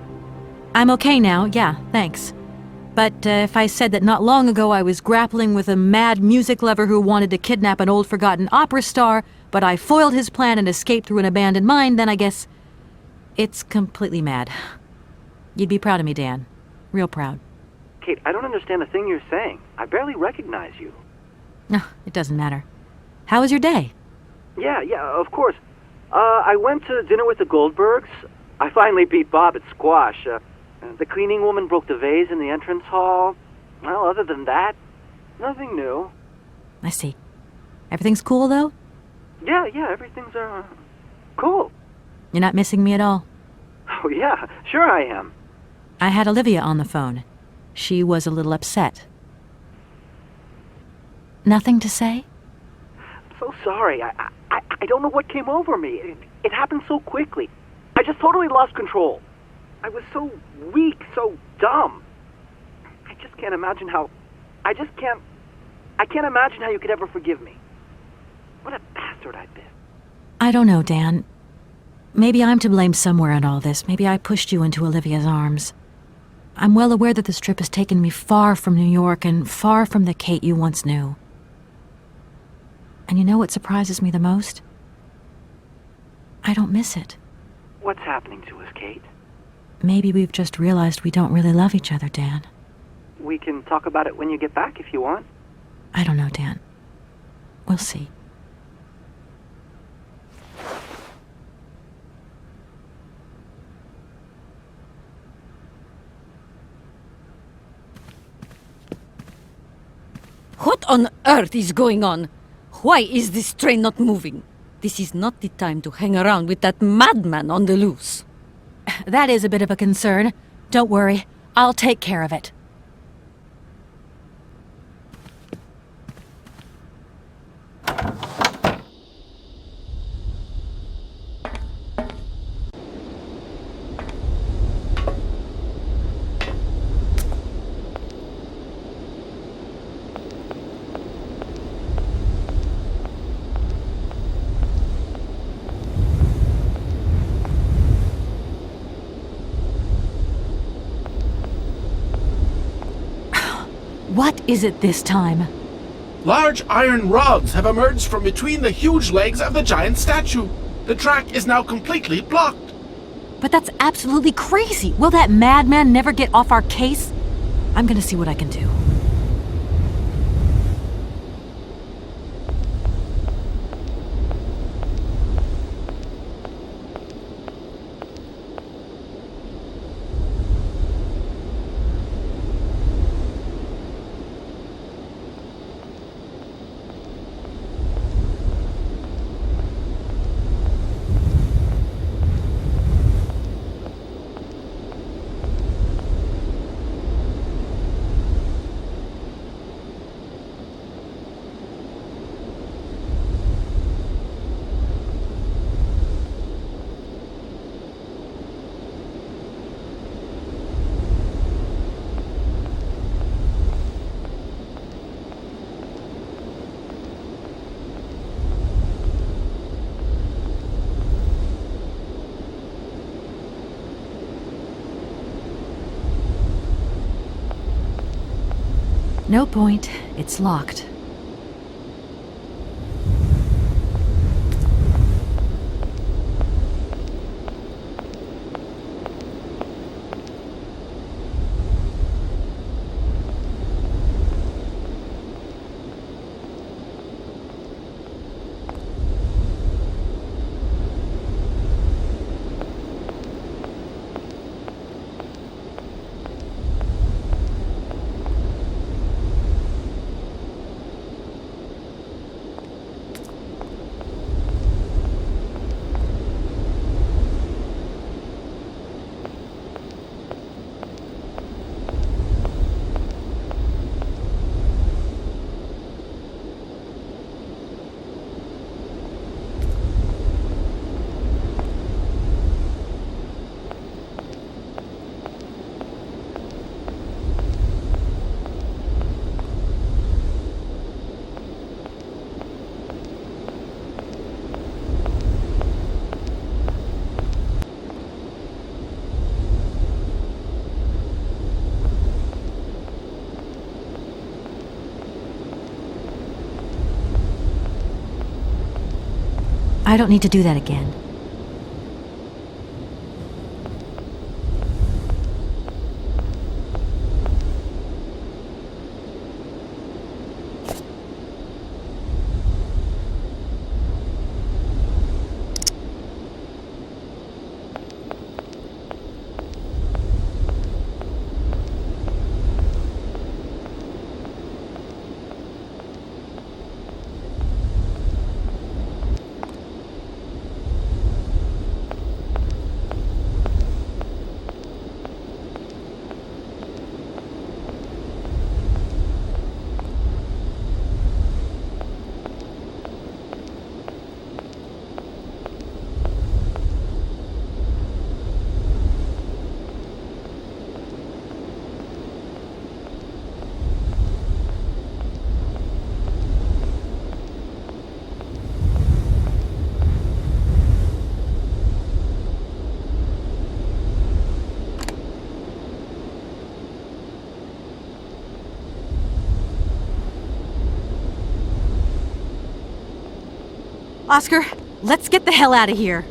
I'm okay now, yeah, thanks. But if I said that not long ago I was grappling with a mad music lover who wanted to kidnap an old forgotten opera star, but I foiled his plan and escaped through an abandoned mine, then I guess it's completely mad. You'd be proud of me, Dan. Real proud. Kate, I don't understand a thing you're saying. I barely recognize you. No, it doesn't matter. How was your day? Yeah, of course. I went to dinner with the Goldbergs. I finally beat Bob at squash. The cleaning woman broke the vase in the entrance hall. Well, other than that, nothing new. I see. Everything's cool, though? Yeah, everything's, cool. You're not missing me at all? Oh, yeah, sure I am. I had Olivia on the phone. She was a little upset. Nothing to say? I'm so sorry. I don't know what came over me. It happened so quickly. I just totally lost control. I was so weak, so dumb. I can't imagine how you could ever forgive me. What a bastard I've been. I don't know, Dan. Maybe I'm to blame somewhere in all this. Maybe I pushed you into Olivia's arms. I'm well aware that this trip has taken me far from New York and far from the Kate you once knew. And you know what surprises me the most? I don't miss it. What's happening to us, Kate? Maybe we've just realized we don't really love each other, Dan. We can talk about it when you get back if you want. I don't know, Dan. We'll see. What on earth is going on? Why is this train not moving? This is not the time to hang around with that madman on the loose. That is a bit of a concern. Don't worry, I'll take care of it. What is it this time? Large iron rods have emerged from between the huge legs of the giant statue. The track is now completely blocked. But that's absolutely crazy! Will that madman never get off our case? I'm gonna see what I can do. No point. It's locked. I don't need to do that again. Oscar, let's get the hell out of here.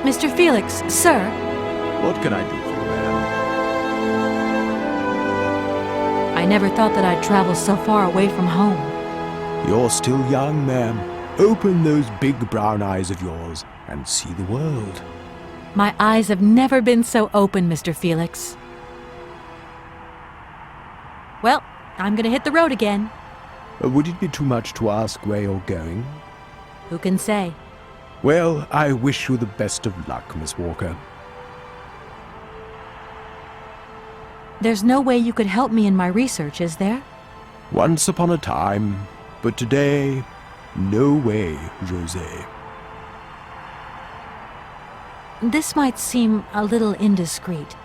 Mr. Felix, sir. What can I do for you, ma'am? I never thought that I'd travel so far away from home. You're still young, ma'am. Open those big brown eyes of yours and see the world. My eyes have never been so open, Mr. Felix. Well, I'm gonna hit the road again. Would it be too much to ask where you're going? Who can say? Well, I wish you the best of luck, Miss Walker. There's no way you could help me in my research, is there? Once upon a time, but today, no way, José. This might seem a little indiscreet,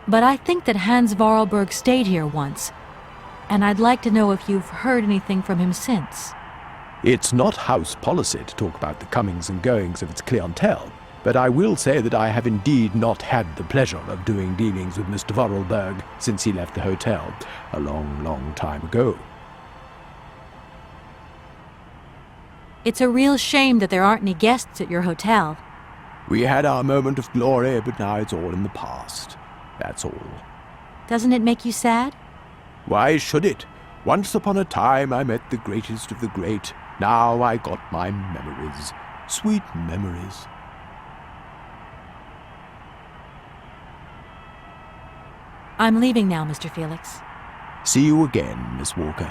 but I think that Hans Vorarlberg stayed here once, and I'd like to know if you've heard anything from him since. It's not house policy to talk about the comings and goings of its clientele, but I will say that I have indeed not had the pleasure of doing dealings with Mr. Vorarlberg since he left the hotel a long, long time ago. It's a real shame that there aren't any guests at your hotel. We had our moment of glory, but now it's all in the past. That's all. Doesn't it make you sad? Why should it? Once upon a time I met the greatest of the great. Now I got my memories. Sweet memories. I'm leaving now, Mr. Felix. See you again, Miss Walker.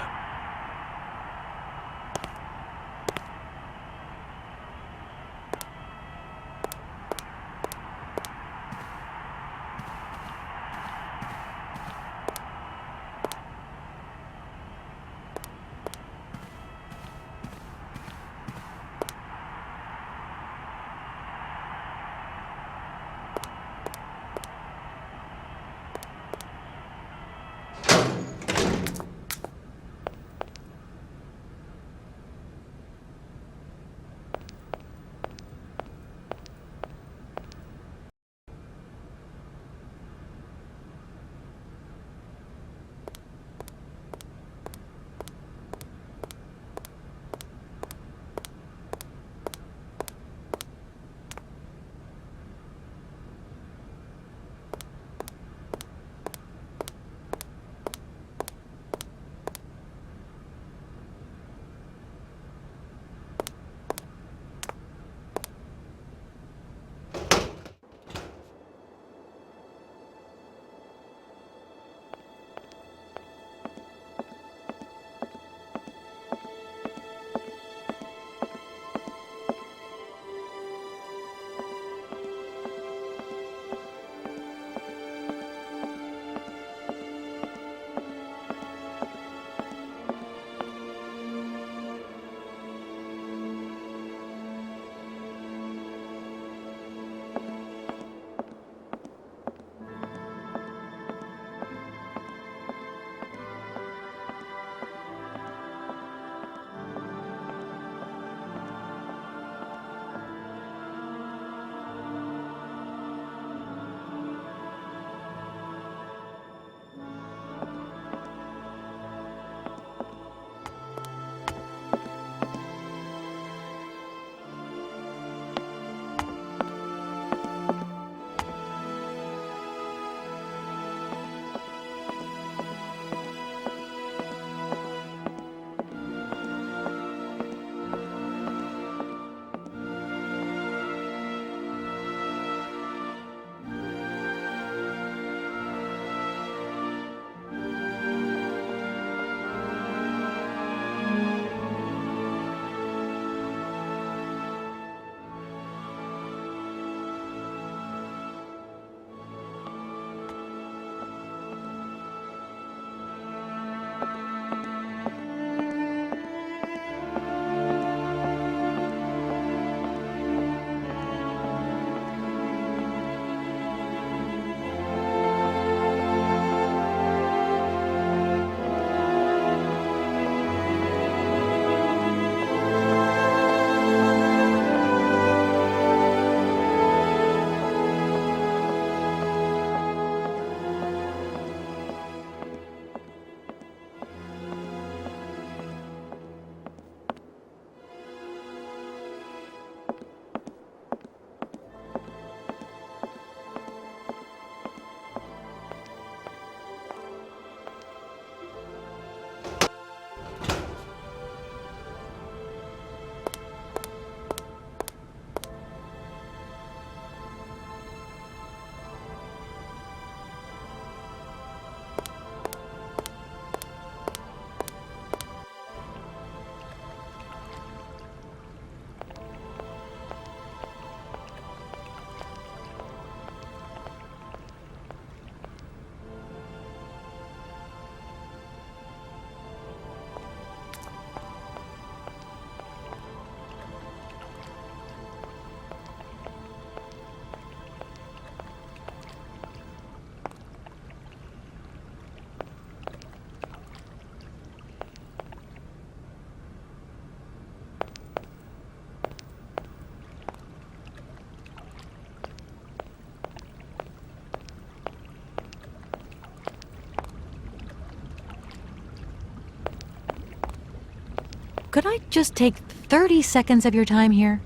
Could I just take 30 seconds of your time here?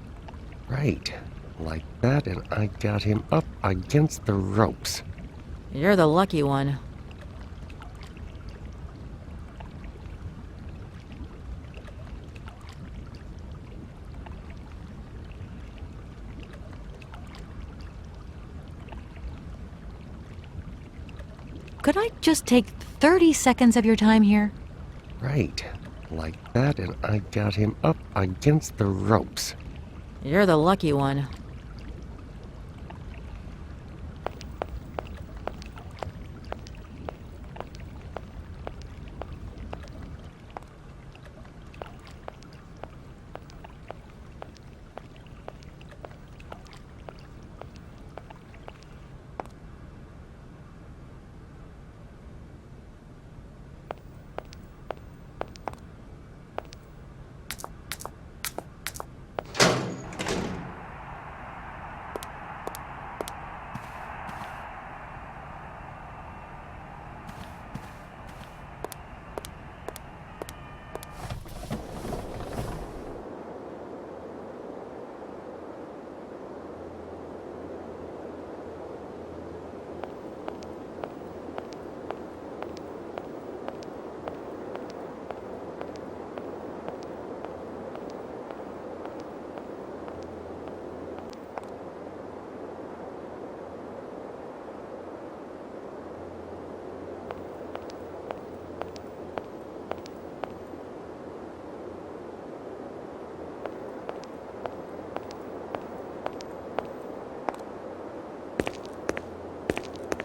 Right. Like that, and I got him up against the ropes. You're the lucky one. Could I just take 30 seconds of your time here? Right. Like that, and I got him up against the ropes. You're the lucky one.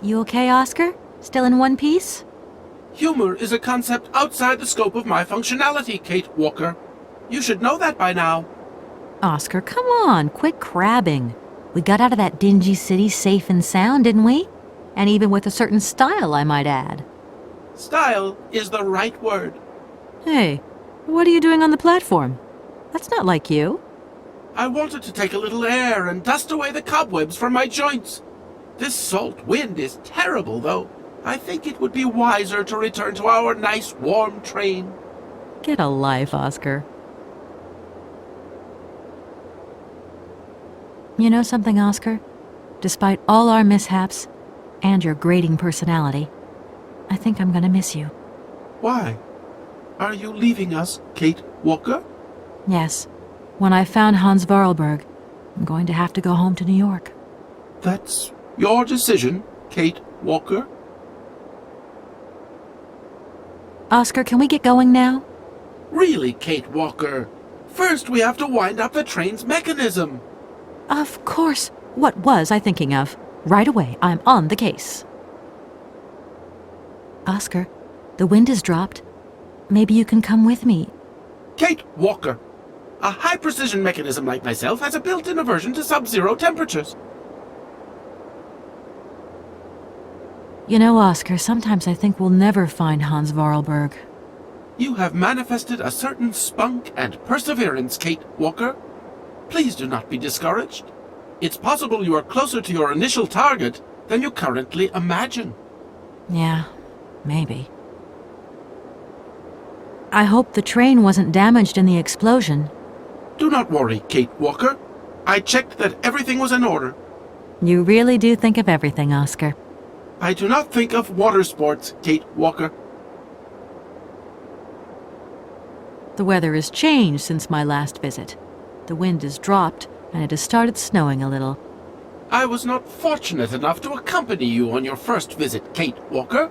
You okay, Oscar? Still in one piece? Humor is a concept outside the scope of my functionality, Kate Walker. You should know that by now. Oscar, come on, quit crabbing. We got out of that dingy city safe and sound, didn't we? And even with a certain style, I might add. Style is the right word. Hey, what are you doing on the platform? That's not like you. I wanted to take a little air and dust away the cobwebs from my joints. This salt wind is terrible, though. I think it would be wiser to return to our nice, warm train. Get a life, Oscar. You know something, Oscar? Despite all our mishaps and your grating personality, I think I'm gonna miss you. Why? Are you leaving us, Kate Walker? Yes. When I found Hans Vorarlberg, I'm going to have to go home to New York. That's your decision, Kate Walker? Oscar, can we get going now? Really, Kate Walker? First, we have to wind up the train's mechanism. Of course. What was I thinking of? Right away, I'm on the case. Oscar, the wind has dropped. Maybe you can come with me. Kate Walker, a high-precision mechanism like myself has a built-in aversion to sub-zero temperatures. You know, Oscar, sometimes I think we'll never find Hans Vorarlberg. You have manifested a certain spunk and perseverance, Kate Walker. Please do not be discouraged. It's possible you are closer to your initial target than you currently imagine. Yeah, maybe. I hope the train wasn't damaged in the explosion. Do not worry, Kate Walker. I checked that everything was in order. You really do think of everything, Oscar. I do not think of water sports, Kate Walker. The weather has changed since my last visit. The wind has dropped, and it has started snowing a little. I was not fortunate enough to accompany you on your first visit, Kate Walker.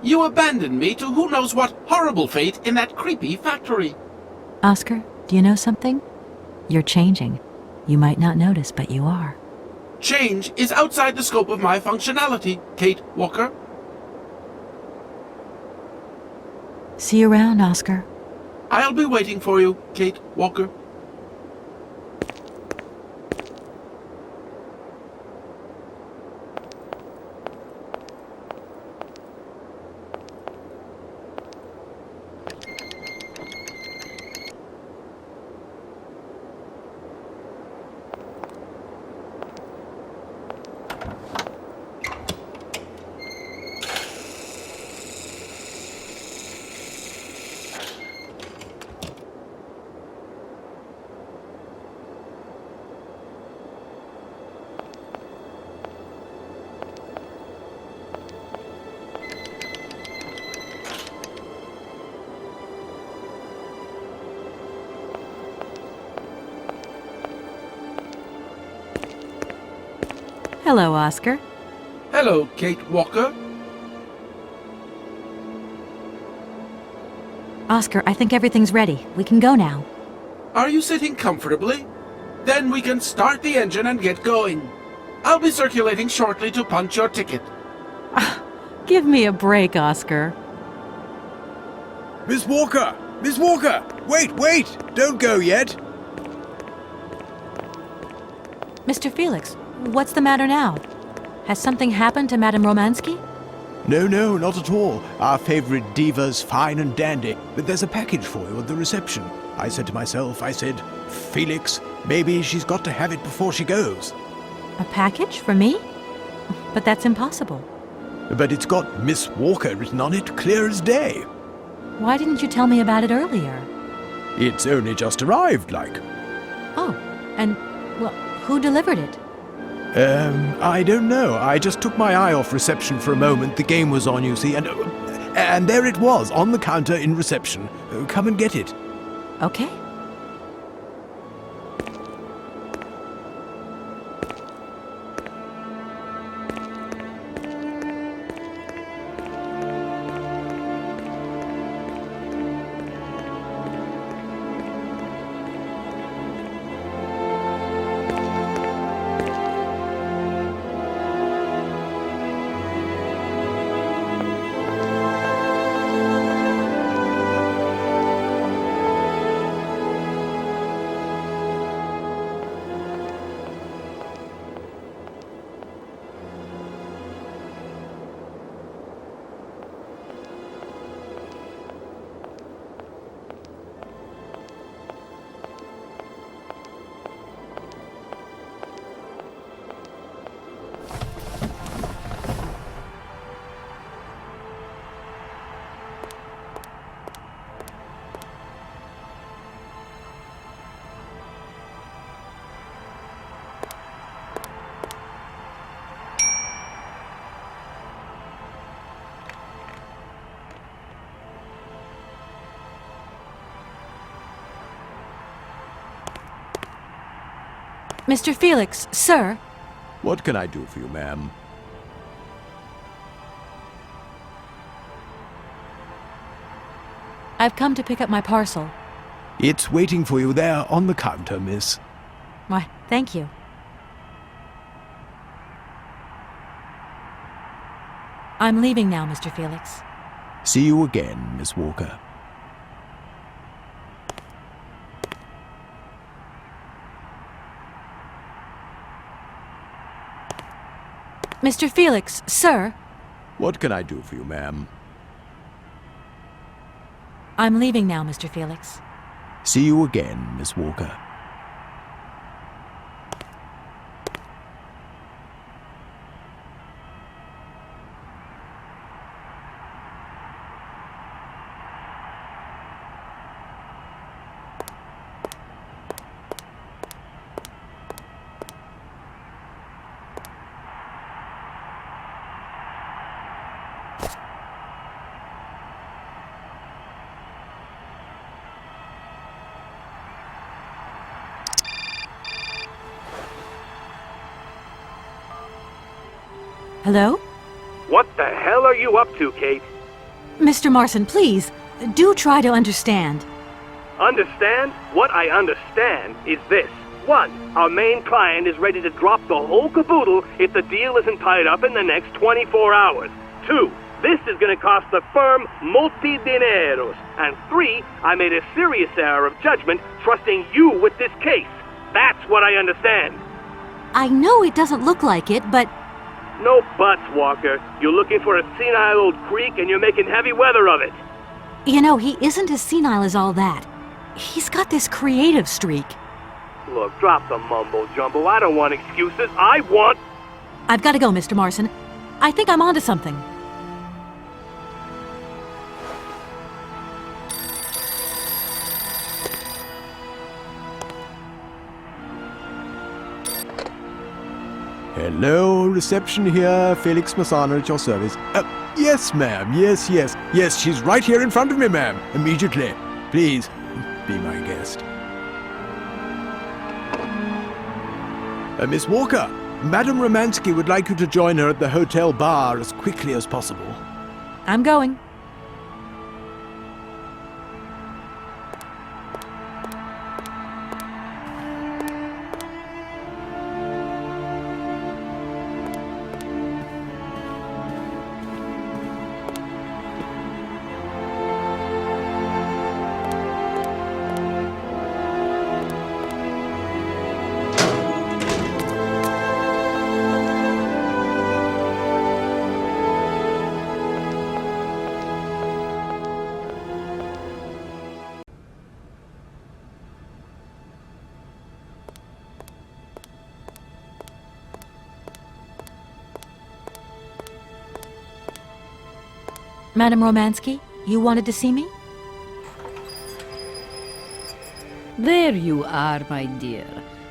You abandoned me to who knows what horrible fate in that creepy factory. Oscar, do you know something? You're changing. You might not notice, but you are. Change is outside the scope of my functionality, Kate Walker. See you around, Oscar. I'll be waiting for you, Kate Walker. Hello, Oscar. Hello, Kate Walker. Oscar, I think everything's ready. We can go now. Are you sitting comfortably? Then we can start the engine and get going. I'll be circulating shortly to punch your ticket. Give me a break, Oscar. Miss Walker! Miss Walker! Wait! Don't go yet! Mr. Felix, what's the matter now? Has something happened to Madame Romansky? No, not at all. Our favorite diva's fine and dandy. But there's a package for you at the reception. I said to myself, Felix, maybe she's got to have it before she goes. A package for me? But that's impossible. But it's got Miss Walker written on it, clear as day. Why didn't you tell me about it earlier? It's only just arrived, like. Oh, and, well, who delivered it? I don't know. I just took my eye off reception for a moment. The game was on, you see, and there it was, on the counter in reception. Come and get it. Okay. Mr. Felix, sir. What can I do for you, ma'am? I've come to pick up my parcel. It's waiting for you there on the counter, miss. Why, thank you. I'm leaving now, Mr. Felix. See you again, Miss Walker. Mr. Felix, sir. What can I do for you, ma'am? I'm leaving now, Mr. Felix. See you again, Miss Walker. Hello? What the hell are you up to, Kate? Mr. Marson, please, do try to understand. Understand? What I understand is this. 1. Our main client is ready to drop the whole caboodle if the deal isn't tied up in the next 24 hours. 2. This is going to cost the firm multi-dineros. And 3. I made a serious error of judgment trusting you with this case. That's what I understand. I know it doesn't look like it, but... No buts, Walker. You're looking for a senile old creek and you're making heavy weather of it. You know, he isn't as senile as all that. He's got this creative streak. Look, drop the mumbo-jumbo. I don't want excuses. I want... I've got to go, Mr. Marson. I think I'm onto something. Hello, reception here. Felix Massana at your service. Yes, ma'am. Yes. Yes, she's right here in front of me, ma'am. Immediately. Please, be my guest. Miss Walker, Madame Romansky would like you to join her at the hotel bar as quickly as possible. I'm going. Madame Romansky, you wanted to see me? There you are, my dear.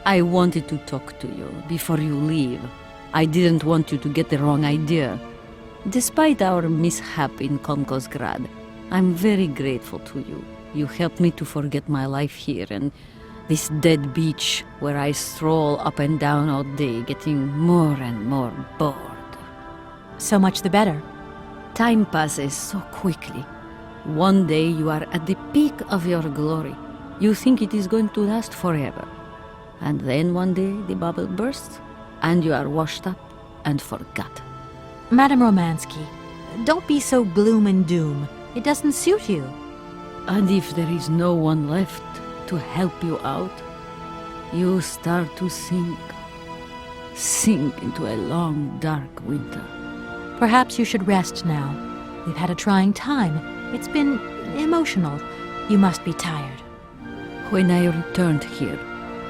I wanted to talk to you before you leave. I didn't want you to get the wrong idea. Despite our mishap in Komkosgrad, I'm very grateful to you. You helped me to forget my life here and this dead beach where I stroll up and down all day, getting more and more bored. So much the better. Time passes so quickly. One day you are at the peak of your glory. You think it is going to last forever. And then one day the bubble bursts, and you are washed up and forgot. Madame Romansky, don't be so gloom and doom. It doesn't suit you. And if there is no one left to help you out, you start to sink into a long, dark winter. Perhaps you should rest now. We've had a trying time. It's been emotional. You must be tired. When I returned here,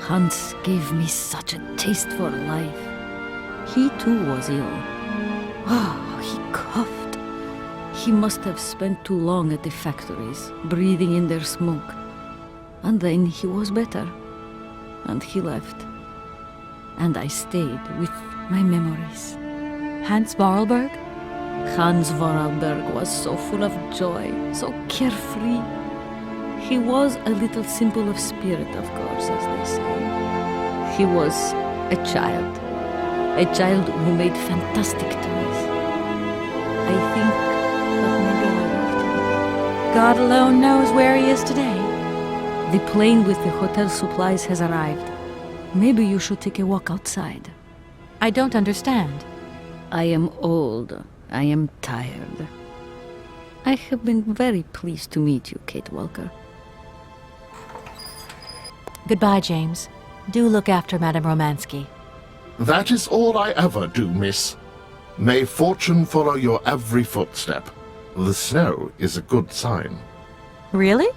Hans gave me such a taste for life. He too was ill. Oh, he coughed. He must have spent too long at the factories, breathing in their smoke. And then he was better. And he left. And I stayed with my memories. Hans Vorarlberg? Hans Vorarlberg was so full of joy, so carefree. He was a little simple of spirit, of course, as they say. He was a child who made fantastic toys. I think that maybe I loved him. God alone knows where he is today. The plane with the hotel supplies has arrived. Maybe you should take a walk outside. I don't understand. I am old. I am tired. I have been very pleased to meet you, Kate Walker. Goodbye, James. Do look after Madame Romansky. That is all I ever do, miss. May fortune follow your every footstep. The snow is a good sign. Really?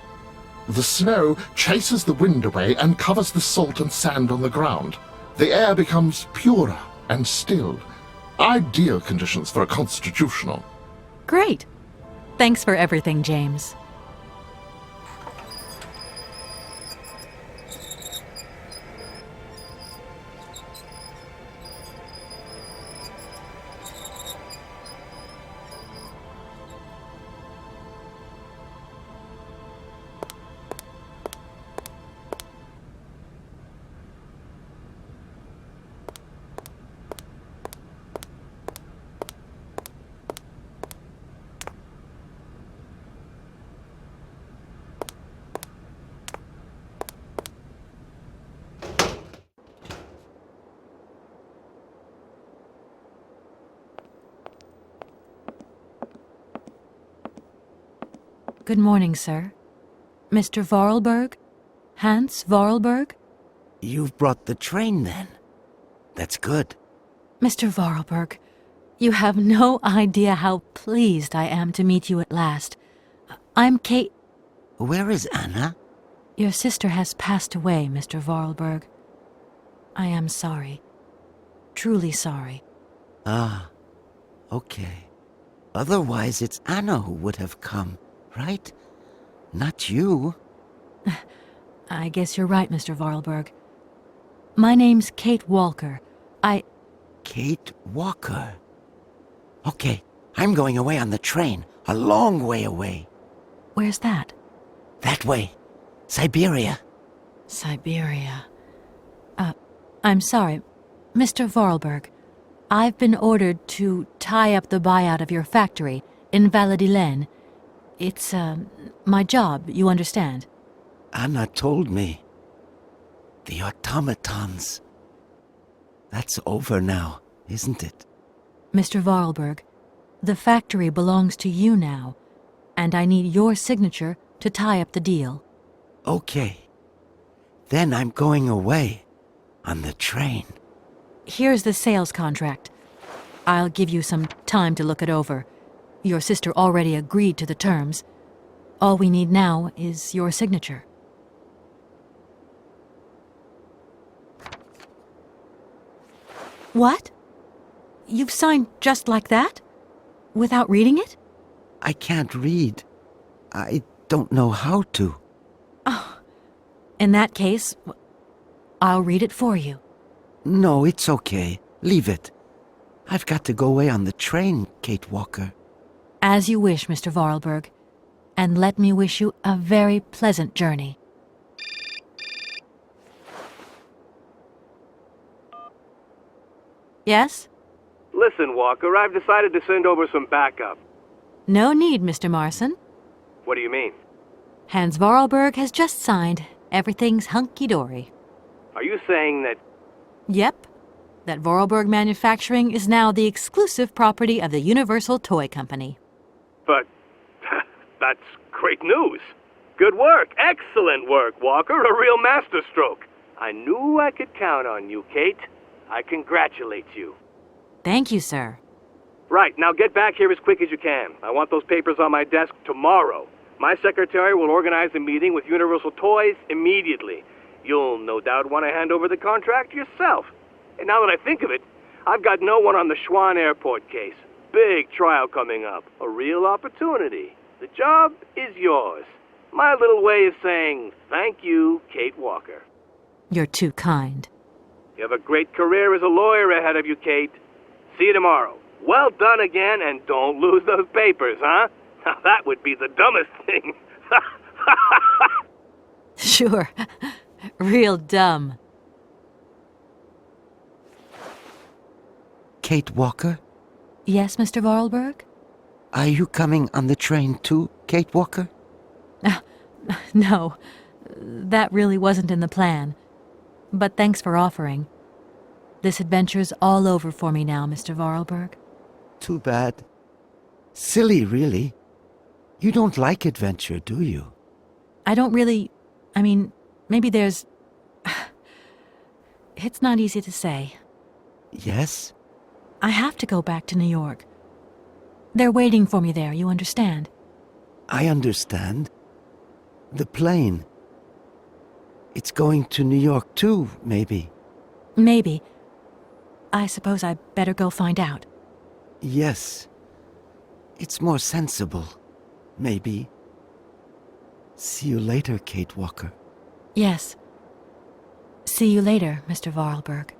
The snow chases the wind away and covers the salt and sand on the ground. The air becomes purer and still. Ideal conditions for a constitutional. Great. Thanks for everything, James. Good morning, sir. Mr. Vorarlberg? Hans Vorarlberg? You've brought the train, then. That's good. Mr. Vorarlberg, you have no idea how pleased I am to meet you at last. I'm Kate... Where is Anna? Your sister has passed away, Mr. Vorarlberg. I am sorry. Truly sorry. Ah, okay. Otherwise, it's Anna who would have come, right? Not you. I guess you're right, Mr. Vorarlberg. My name's Kate Walker. Kate Walker? Okay, I'm going away on the train. A long way away. Where's that? That way. Syberia. Syberia. I'm sorry. Mr. Vorarlberg, I've been ordered to tie up the buyout of your factory in Valladolid. It's, my job, you understand. Anna told me. The automatons. That's over now, isn't it? Mr. Vorarlberg, the factory belongs to you now, and I need your signature to tie up the deal. Okay. Then I'm going away. On the train. Here's the sales contract. I'll give you some time to look it over. Your sister already agreed to the terms. All we need now is your signature. What? You've signed just like that? Without reading it? I can't read. I don't know how to. Oh, in that case, I'll read it for you. No, it's okay. Leave it. I've got to go away on the train, Kate Walker. As you wish, Mr. Vorarlberg. And let me wish you a very pleasant journey. Yes? Listen, Walker, I've decided to send over some backup. No need, Mr. Marson. What do you mean? Hans Vorarlberg has just signed. Everything's hunky-dory. Are you saying that... Yep. That Vorarlberg Manufacturing is now the exclusive property of the Universal Toy Company. But... that's great news. Good work. Excellent work, Walker. A real masterstroke. I knew I could count on you, Kate. I congratulate you. Thank you, sir. Right, now get back here as quick as you can. I want those papers on my desk tomorrow. My secretary will organize a meeting with Universal Toys immediately. You'll no doubt want to hand over the contract yourself. And now that I think of it, I've got no one on the Schwann Airport case. Big trial coming up. A real opportunity. The job is yours. My little way of saying thank you, Kate Walker. You're too kind. You have a great career as a lawyer ahead of you, Kate. See you tomorrow. Well done again, and don't lose those papers, huh? Now that would be the dumbest thing. Sure. Real dumb. Kate Walker? Yes, Mr. Vorarlberg? Are you coming on the train too, Kate Walker? No. That really wasn't in the plan. But thanks for offering. This adventure's all over for me now, Mr. Vorarlberg. Too bad. Silly, really. You don't like adventure, do you? I don't really... I mean, maybe there's... It's not easy to say. Yes? I have to go back to New York. They're waiting for me there, you understand? I understand. The plane. It's going to New York too, maybe. Maybe. I suppose I better go find out. Yes. It's more sensible. Maybe. See you later, Kate Walker. Yes. See you later, Mr. Vorarlberg.